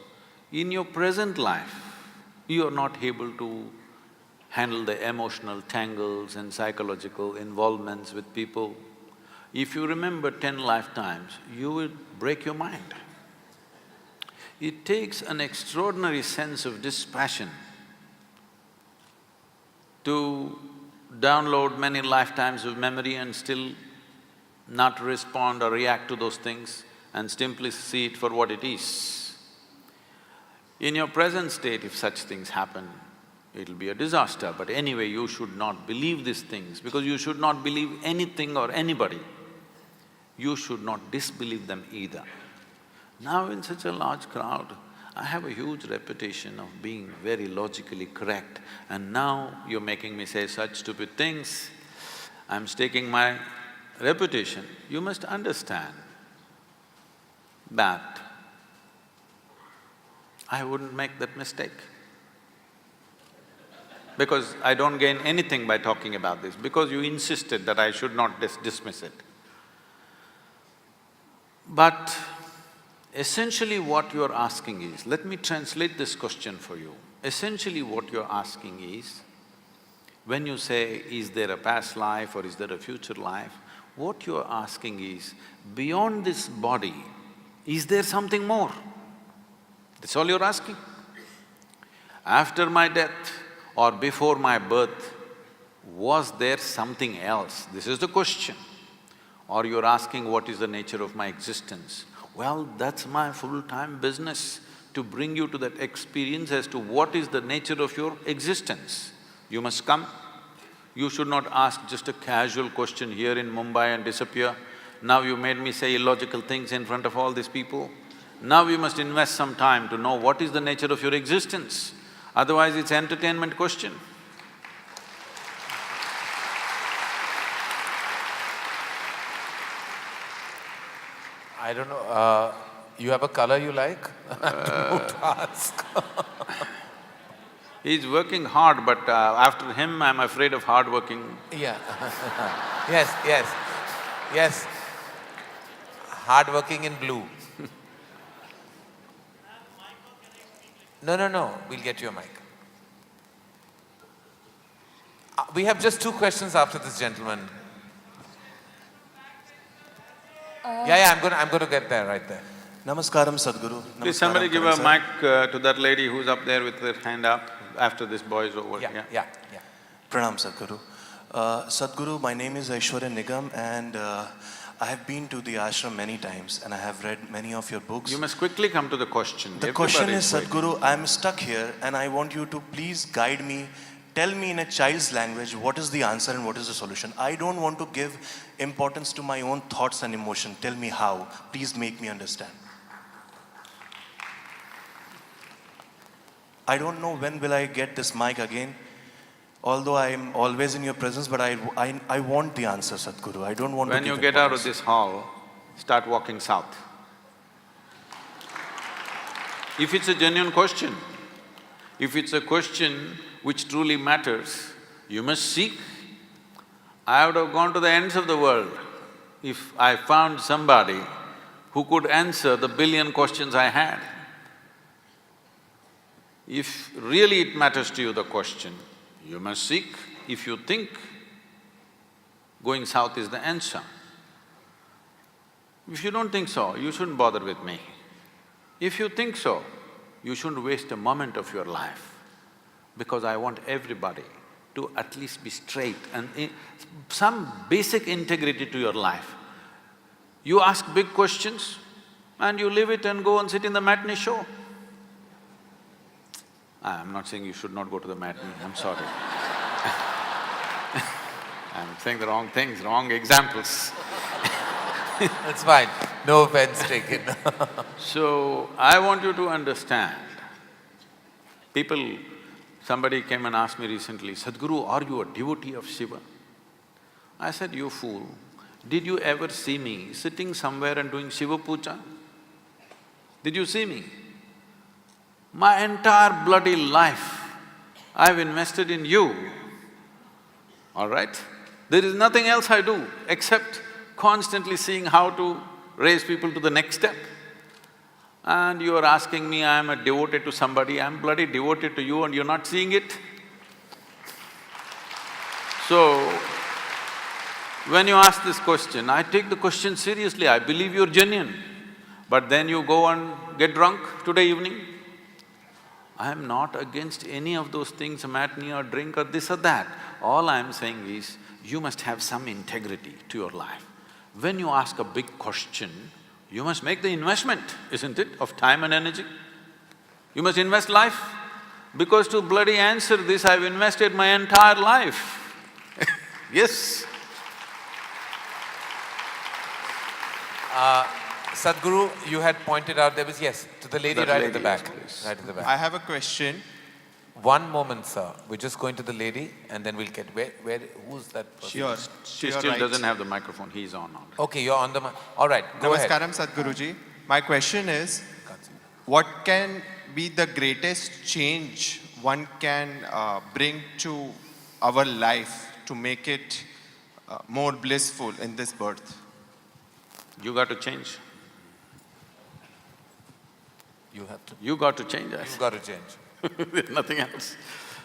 in your present life, you are not able to handle the emotional tangles and psychological involvements with people. If you remember 10 lifetimes, you will break your mind. It takes an extraordinary sense of dispassion to download many lifetimes of memory and still not respond or react to those things and simply see it for what it is. In your present state, if such things happen, it'll be a disaster, but anyway, you should not believe these things, because you should not believe anything or anybody. You should not disbelieve them either. Now in such a large crowd, I have a huge reputation of being very logically correct, and now you're making me say such stupid things. I'm staking my reputation. You must understand that I wouldn't make that mistake, because I don't gain anything by talking about this, because you insisted that I should not dismiss it. But essentially what you're asking is, let me translate this question for you. Essentially what you're asking is, when you say, is there a past life or is there a future life, what you're asking is, beyond this body, is there something more? That's all you're asking. After my death or before my birth, was there something else? This is the question. Or you're asking, what is the nature of my existence? Well, that's my full-time business, to bring you to that experience as to what is the nature of your existence. You must come. You should not ask just a casual question here in Mumbai and disappear. Now you made me say illogical things in front of all these people. Now you must invest some time to know what is the nature of your existence. Otherwise, it's entertainment question. I don't know, You have a color you like? Don't ask. He's working hard, but after him, I'm afraid of hard working. Yeah. Yes. Hard working in blue. No, we'll get you a mic. We have just 2 questions after this gentleman. Yeah, I'm going to get there, right there. Namaskaram, Sadhguru. Please somebody give a mic to that lady who's up there with her hand up after this boy is over. Yeah. Pranam, Sadhguru. Sadhguru, my name is Aishwarya Nigam, and I have been to the ashram many times and I have read many of your books. You must quickly come to the question. The question is, Sadhguru, I am stuck here and I want you to please guide me. Tell me in a child's language what is the answer and what is the solution. I don't want to give importance to my own thoughts and emotion. Tell me how. Please make me understand. I don't know when will I get this mic again. Although I am always in your presence, but I want the answer, Sadhguru. I don't want to give When you get out of this hall, start walking south. If it's a genuine question, if it's a question which truly matters, you must seek. I would have gone to the ends of the world if I found somebody who could answer the billion questions I had. If really it matters to you, the question, you must seek. If you think going south is the answer, if you don't think so, you shouldn't bother with me. If you think so, you shouldn't waste a moment of your life, because I want everybody to at least be straight and some basic integrity to your life. You ask big questions and you leave it and go and sit in the matinee show. I'm not saying you should not go to the matinee, I'm sorry. I'm saying the wrong things, wrong examples. It's fine, no offense taken. So, I want you to understand, somebody came and asked me recently, Sadhguru, are you a devotee of Shiva? I said, you fool, did you ever see me sitting somewhere and doing Shiva puja? Did you see me? My entire bloody life, I've invested in you, all right? There is nothing else I do except constantly seeing how to raise people to the next step. And you are asking me, I am a devoted to somebody, I am bloody devoted to you and you're not seeing it? So, when you ask this question, I take the question seriously, I believe you're genuine. But then you go and get drunk today evening. I am not against any of those things, a matinee or drink or this or that. All I am saying is, you must have some integrity to your life. When you ask a big question, you must make the investment, isn't it, of time and energy? You must invest life. Because to bloody answer this, I've invested my entire life. Yes. Sadhguru, you had pointed out there was… Yes, to the lady right at the back. Right at the back. I have a question. One moment, sir. We're just going to the lady and then we'll get… who's that person? She still doesn't have the microphone, he's on already. Okay, you're on the… All right, go ahead. Namaskaram, Sadhguruji. My question is, what can be the greatest change one can bring to our life to make it more blissful in this birth? You got to change. You have to… You got to change, I You got to change. There's nothing else.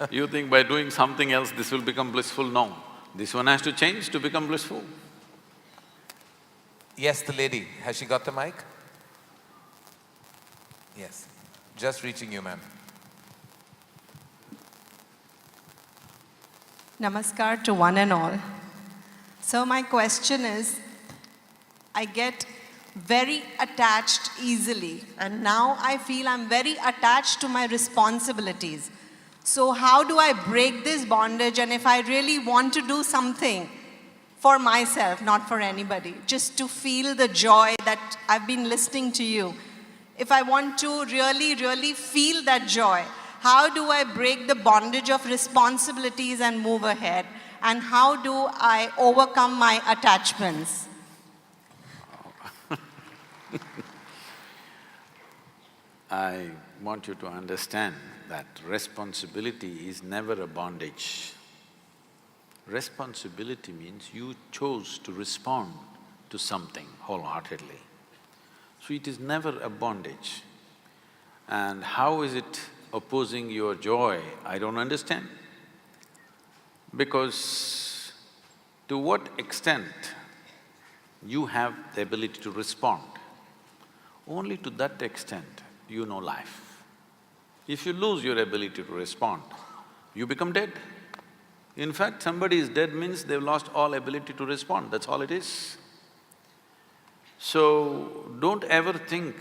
You think by doing something else this will become blissful? No. This one has to change to become blissful. Yes, the lady. Has she got the mic? Yes. Just reaching you, ma'am. Namaskar to one and all. So my question is, I get very attached easily, and now I feel I'm very attached to my responsibilities. So how do I break this bondage, and if I really want to do something for myself, not for anybody, just to feel the joy that I've been listening to you, if I want to really feel that joy, how do I break the bondage of responsibilities and move ahead? And how do I overcome my attachments? I want you to understand that responsibility is never a bondage. Responsibility means you chose to respond to something wholeheartedly. So it is never a bondage. And how is it opposing your joy? I don't understand. Because to what extent you have the ability to respond, only to that extent you know life. If you lose your ability to respond, you become dead. In fact, somebody is dead means they've lost all ability to respond, that's all it is. So, don't ever think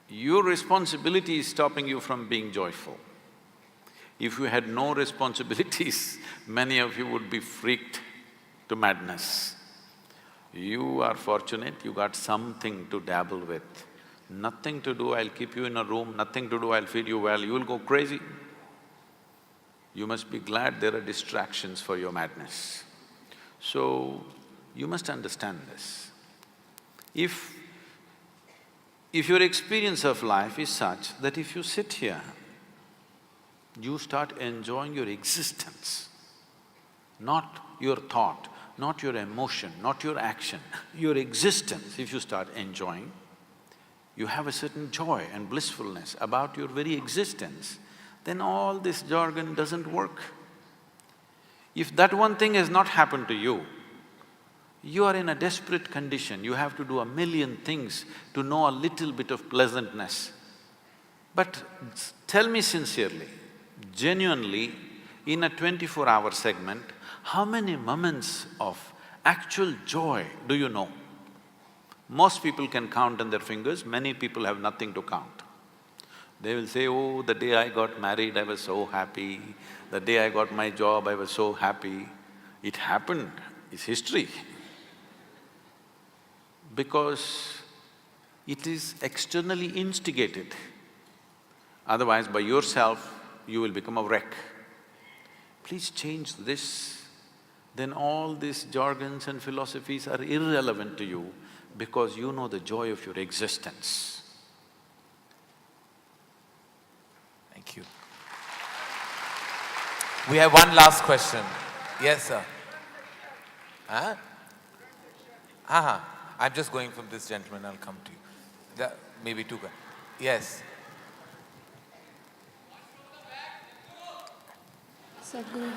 your responsibility is stopping you from being joyful. If you had no responsibilities, many of you would be freaked to madness. You are fortunate, you got something to dabble with. Nothing to do, I'll keep you in a room, nothing to do, I'll feed you well, you will go crazy. You must be glad there are distractions for your madness. So, you must understand this. If your experience of life is such that if you sit here, you start enjoying your existence, not your thought, not your emotion, not your action, your existence, if you start enjoying, you have a certain joy and blissfulness about your very existence, then all this jargon doesn't work. If that one thing has not happened to you, you are in a desperate condition, you have to do a million things to know a little bit of pleasantness. But tell me sincerely, genuinely, in a 24-hour segment, how many moments of actual joy do you know? Most people can count on their fingers, many people have nothing to count. They will say, oh, the day I got married, I was so happy. The day I got my job, I was so happy. It happened, it's history. Because it is externally instigated. Otherwise, by yourself, you will become a wreck. Please change this. Then all these jargons and philosophies are irrelevant to you because you know the joy of your existence. Thank you. We have one last question. Yes, sir. Huh? I'm just going from this gentleman, I'll come to you. Maybe two. Yes. Sadhguru.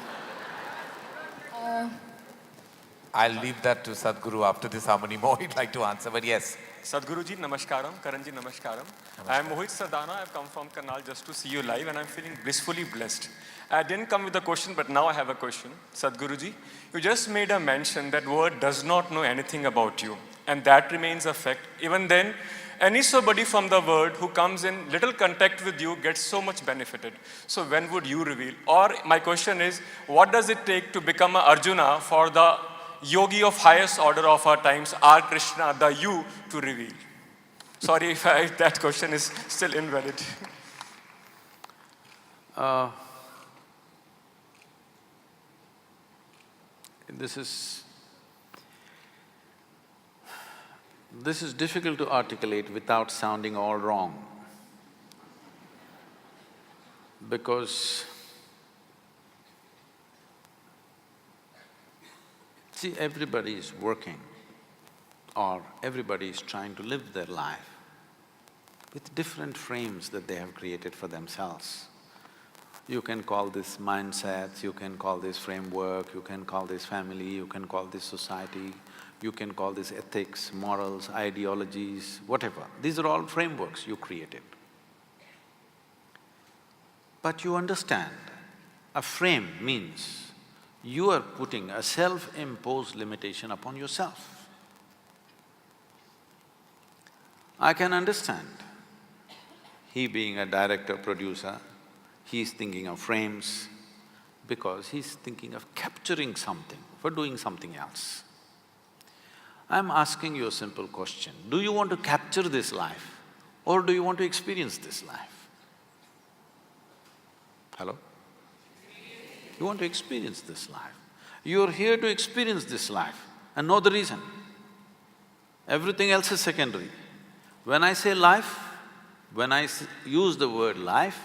I'll leave that to Sadhguru after this, how many more he'd like to answer, but yes. Sadhguruji, namaskaram. Karanji, namaskaram. I am Mohit Sardana. I've come from Karnal just to see you live and I'm feeling blissfully blessed. I didn't come with a question, but now I have a question. Sadhguruji, you just made a mention that word does not know anything about you, and that remains a fact. Even then, any somebody from the word who comes in little contact with you gets so much benefited. So when would you reveal? Or my question is, what does it take to become a Arjuna for the yogi of highest order of our times, R. Krishna, the you, to reveal? Sorry if that question is still invalid. This is difficult to articulate without sounding all wrong. Because see, everybody is working or everybody is trying to live their life with different frames that they have created for themselves. You can call this mindsets, you can call this framework, you can call this family, you can call this society, you can call this ethics, morals, ideologies, whatever. These are all frameworks you created. But you understand, a frame means you are putting a self-imposed limitation upon yourself. I can understand, he being a director, producer, he's thinking of frames because he's thinking of capturing something for doing something else. I'm asking you a simple question. Do you want to capture this life or do you want to experience this life? Hello? You want to experience this life. You're here to experience this life and know the reason. Everything else is secondary. When I say life, When I use the word life,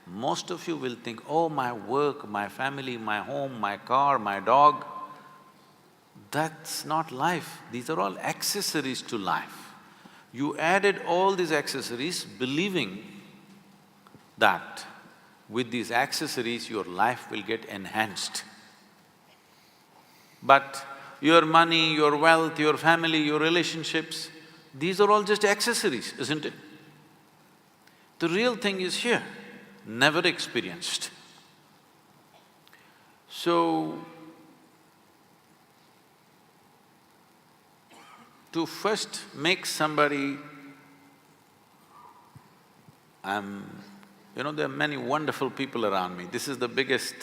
most of you will think, oh, my work, my family, my home, my car, my dog. That's not life. These are all accessories to life. You added all these accessories believing that with these accessories your life will get enhanced. But your money, your wealth, your family, your relationships, these are all just accessories, isn't it? The real thing is here, never experienced. So, to first make somebody… there are many wonderful people around me. This is the biggest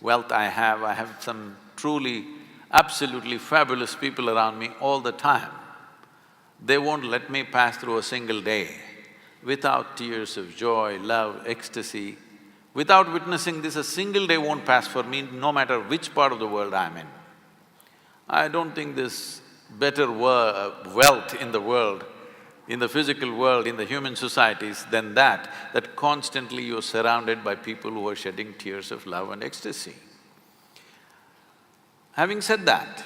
wealth I have. I have some truly, absolutely fabulous people around me all the time. They won't let me pass through a single day without tears of joy, love, ecstasy. Without witnessing this, a single day won't pass for me, no matter which part of the world I'm in. I don't think there's better wealth in the world, in the physical world, in the human societies than that constantly you're surrounded by people who are shedding tears of love and ecstasy. Having said that,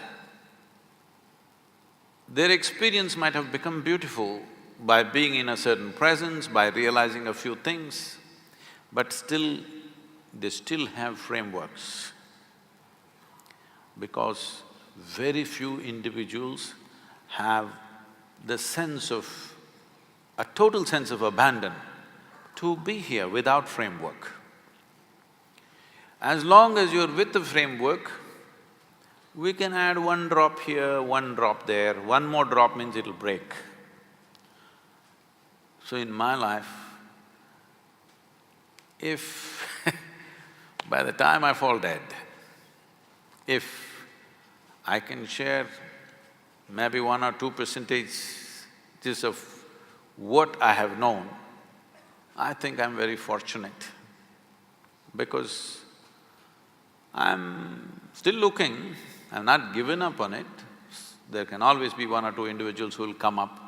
their experience might have become beautiful by being in a certain presence, by realizing a few things, but still, they still have frameworks. Because very few individuals have the sense of… a total sense of abandon to be here without framework. As long as you're with the framework, we can add one drop here, one drop there, one more drop means it'll break. So in my life, if by the time I fall dead, if I can share maybe 1 or 2% of what I have known, I think I'm very fortunate because I'm still looking, I've not given up on it. There can always be 1 or 2 individuals who will come up.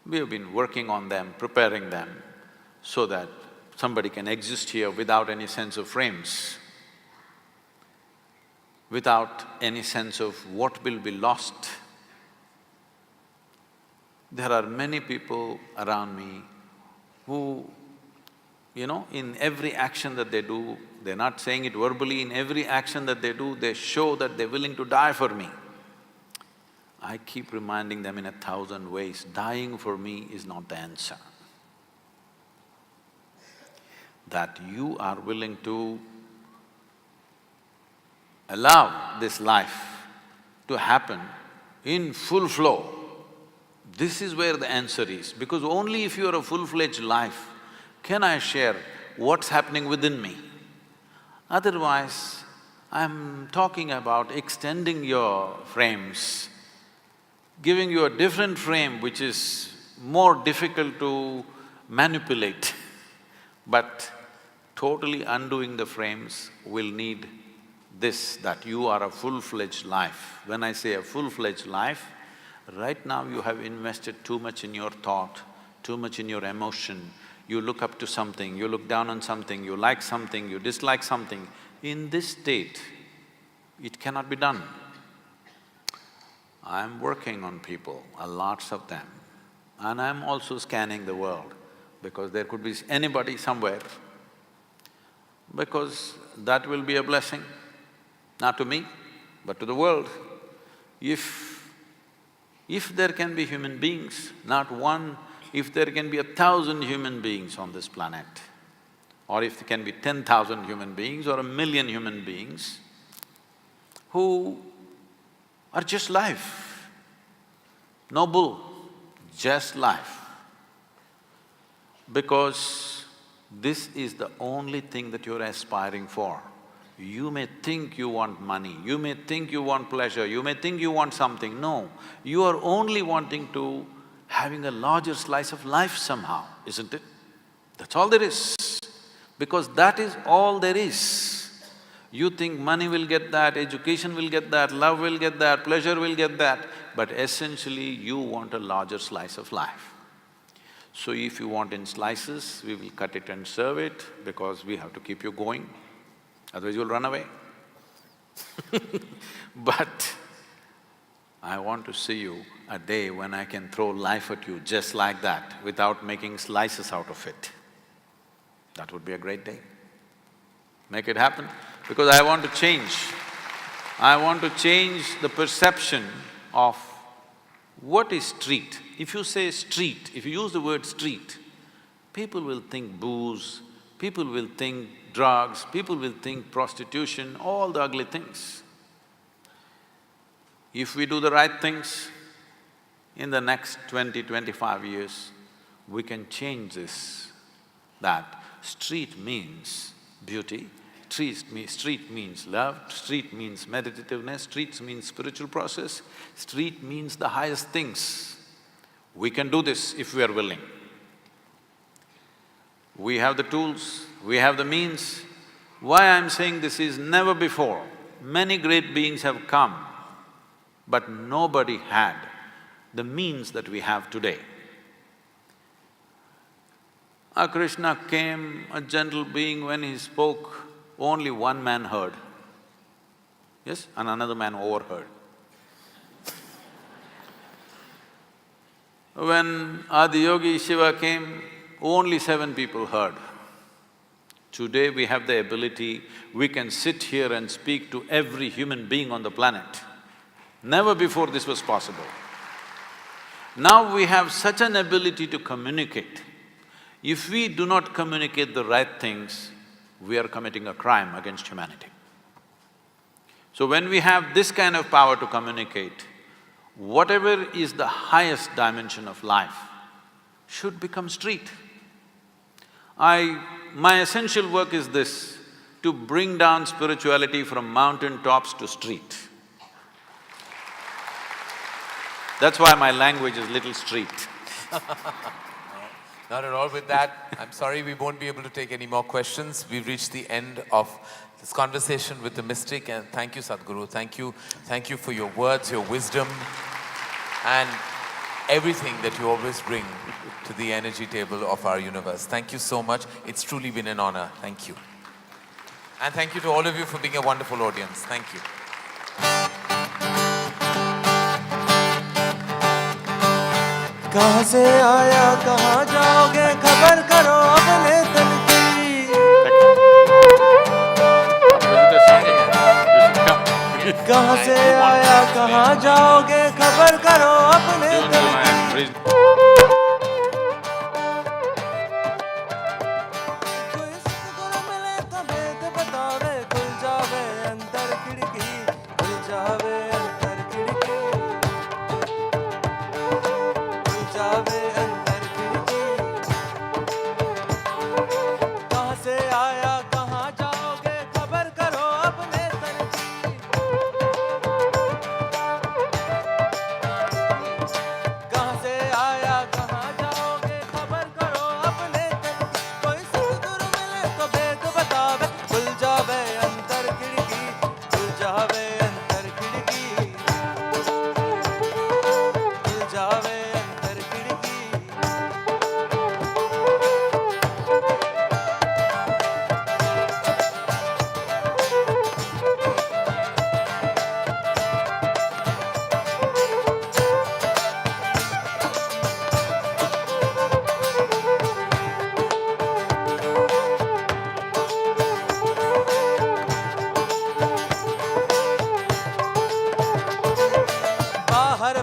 We have been working on them, preparing them so that somebody can exist here without any sense of frames, without any sense of what will be lost. There are many people around me who, in every action that they do, they're not saying it verbally, in every action that they do, they show that they're willing to die for me. I keep reminding them in 1,000 ways, dying for me is not the answer. That you are willing to allow this life to happen in full flow, this is where the answer is. Because only if you're a full-fledged life can I share what's happening within me. Otherwise, I'm talking about extending your frames, giving you a different frame which is more difficult to manipulate. But totally undoing the frames will need this, that you are a full-fledged life. When I say a full-fledged life, right now you have invested too much in your thought, too much in your emotion. You look up to something, you look down on something, you like something, you dislike something. In this state, it cannot be done. I'm working on people, lots of them, and I'm also scanning the world because there could be anybody somewhere, because that will be a blessing, not to me, but to the world. If there can be human beings, not one, if there can be 1,000 human beings on this planet, or if there can be 10,000 human beings or 1,000,000 human beings who are just life, no bull, just life. Because this is the only thing that you're aspiring for. You may think you want money, you may think you want pleasure, you may think you want something. No, you are only wanting to having a larger slice of life somehow, isn't it? That's all there is. Because that is all there is. You think money will get that, education will get that, love will get that, pleasure will get that, but essentially you want a larger slice of life. So if you want in slices, we will cut it and serve it because we have to keep you going, otherwise you'll run away. But I want to see you a day when I can throw life at you just like that, without making slices out of it. That would be a great day. Make it happen, because I want to change. I want to change the perception of what is street. If you say street, if you use the word street, people will think booze, people will think drugs, people will think prostitution, all the ugly things. If we do the right things, in the next 20-25 years, we can change this, that street means beauty, street means love, street means meditativeness, street means spiritual process, street means the highest things. We can do this if we are willing. We have the tools, we have the means. Why I'm saying this is never before. Many great beings have come, but nobody had the means that we have today. Our Krishna came, a gentle being, when he spoke, only one man heard, yes, and another man overheard. When Adiyogi Shiva came, only 7 people heard. Today we have the ability, we can sit here and speak to every human being on the planet. Never before this was possible. Now we have such an ability to communicate. If we do not communicate the right things, we are committing a crime against humanity. So when we have this kind of power to communicate, whatever is the highest dimension of life should become street. My essential work is this, to bring down spirituality from mountain tops to street. That's why my language is little street. Not at all with that. I'm sorry we won't be able to take any more questions. We've reached the end of this conversation with the mystic, and thank you, Sadhguru. Thank you for your words, your wisdom, and everything that you always bring to the energy table of our universe. Thank you so much. It's truly been an honor. Thank you. And thank you to all of you for being a wonderful audience. Thank you. कहाँ से आया कहाँ जाओगे खबर करो अपने तन की कहाँ से आया कहाँ जाओगे खबर करो अपने तन की कोई सतगुरु मिले तो भेद बतावे खुल जावे अंदर खिड़की खुल जावे अंदर खिड़की जावे अंदर खिड़की कहाँ से आया कहाँ जाओगे खबर करो अपने तन की कहाँ से आया कहाँ जाओगे खबर करो अपने तन की कोई सतगुरु मिले तो भेद बतावे खुल जावे अंदर खिड़की खुल जावे अंदर खिड़की खुल जावे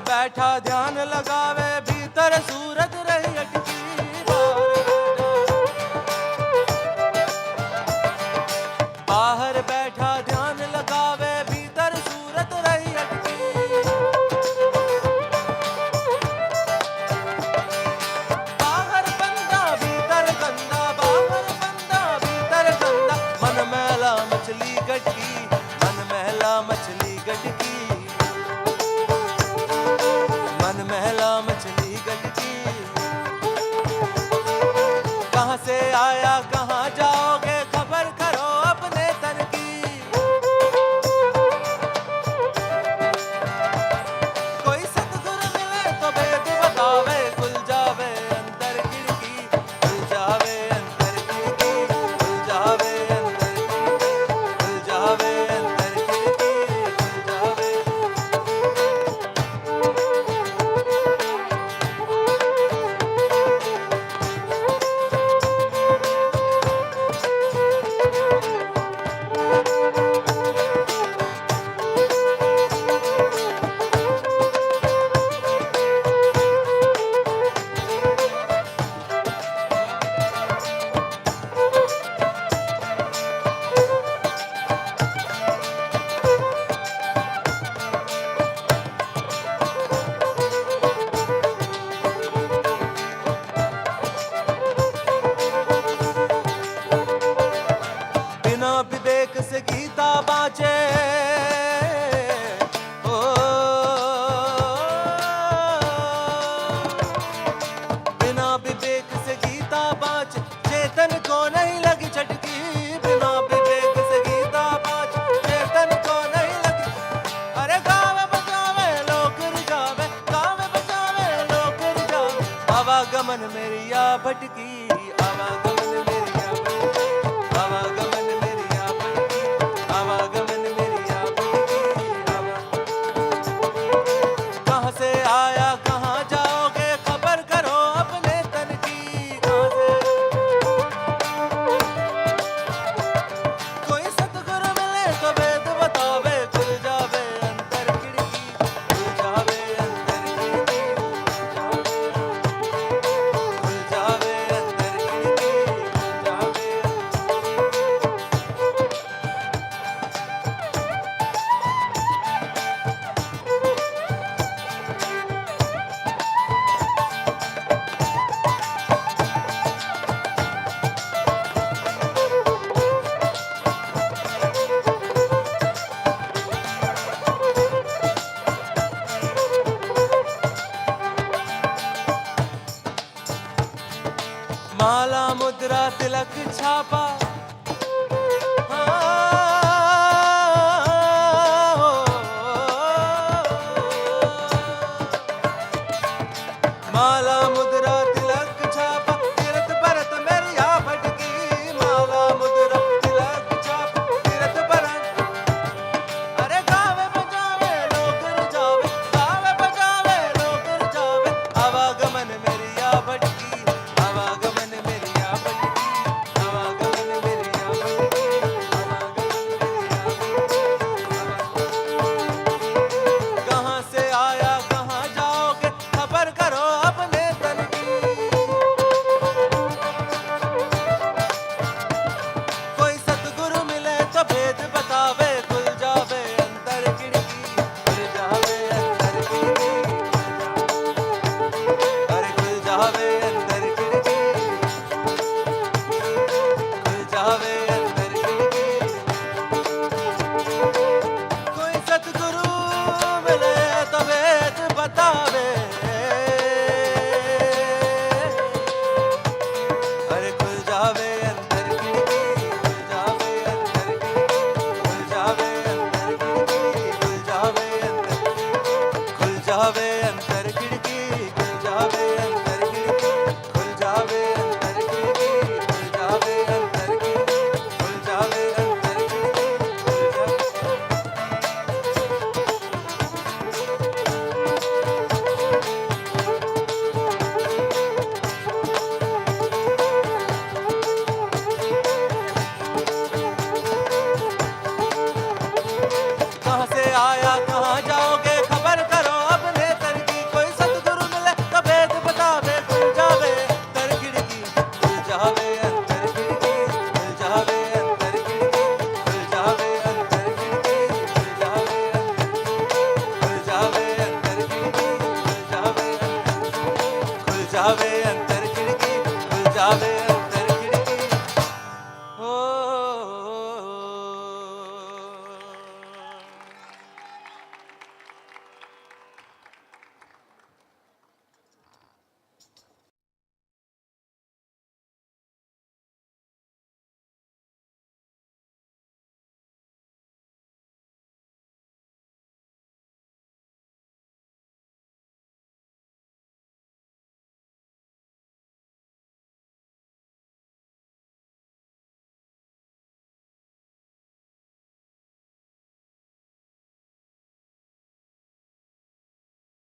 बैठा ध्यान लगावे भीतर सूरत रही अटकी बाहर बैठा ध्यान लगावे भीतर सूरत रही अटकी बाहर बंदा भीतर गंदा बाहर बंदा भीतर गंदा मन मैला मछली गटकी मन मैला मछली गटकी मन महला मछली गटकी कहाँ से आया कहाँ जाओगे खबर करो अपने तन की कोई सतगुरु मिले तो भेद बतावे खुल जावे अंदर खिड़की तिलक छापा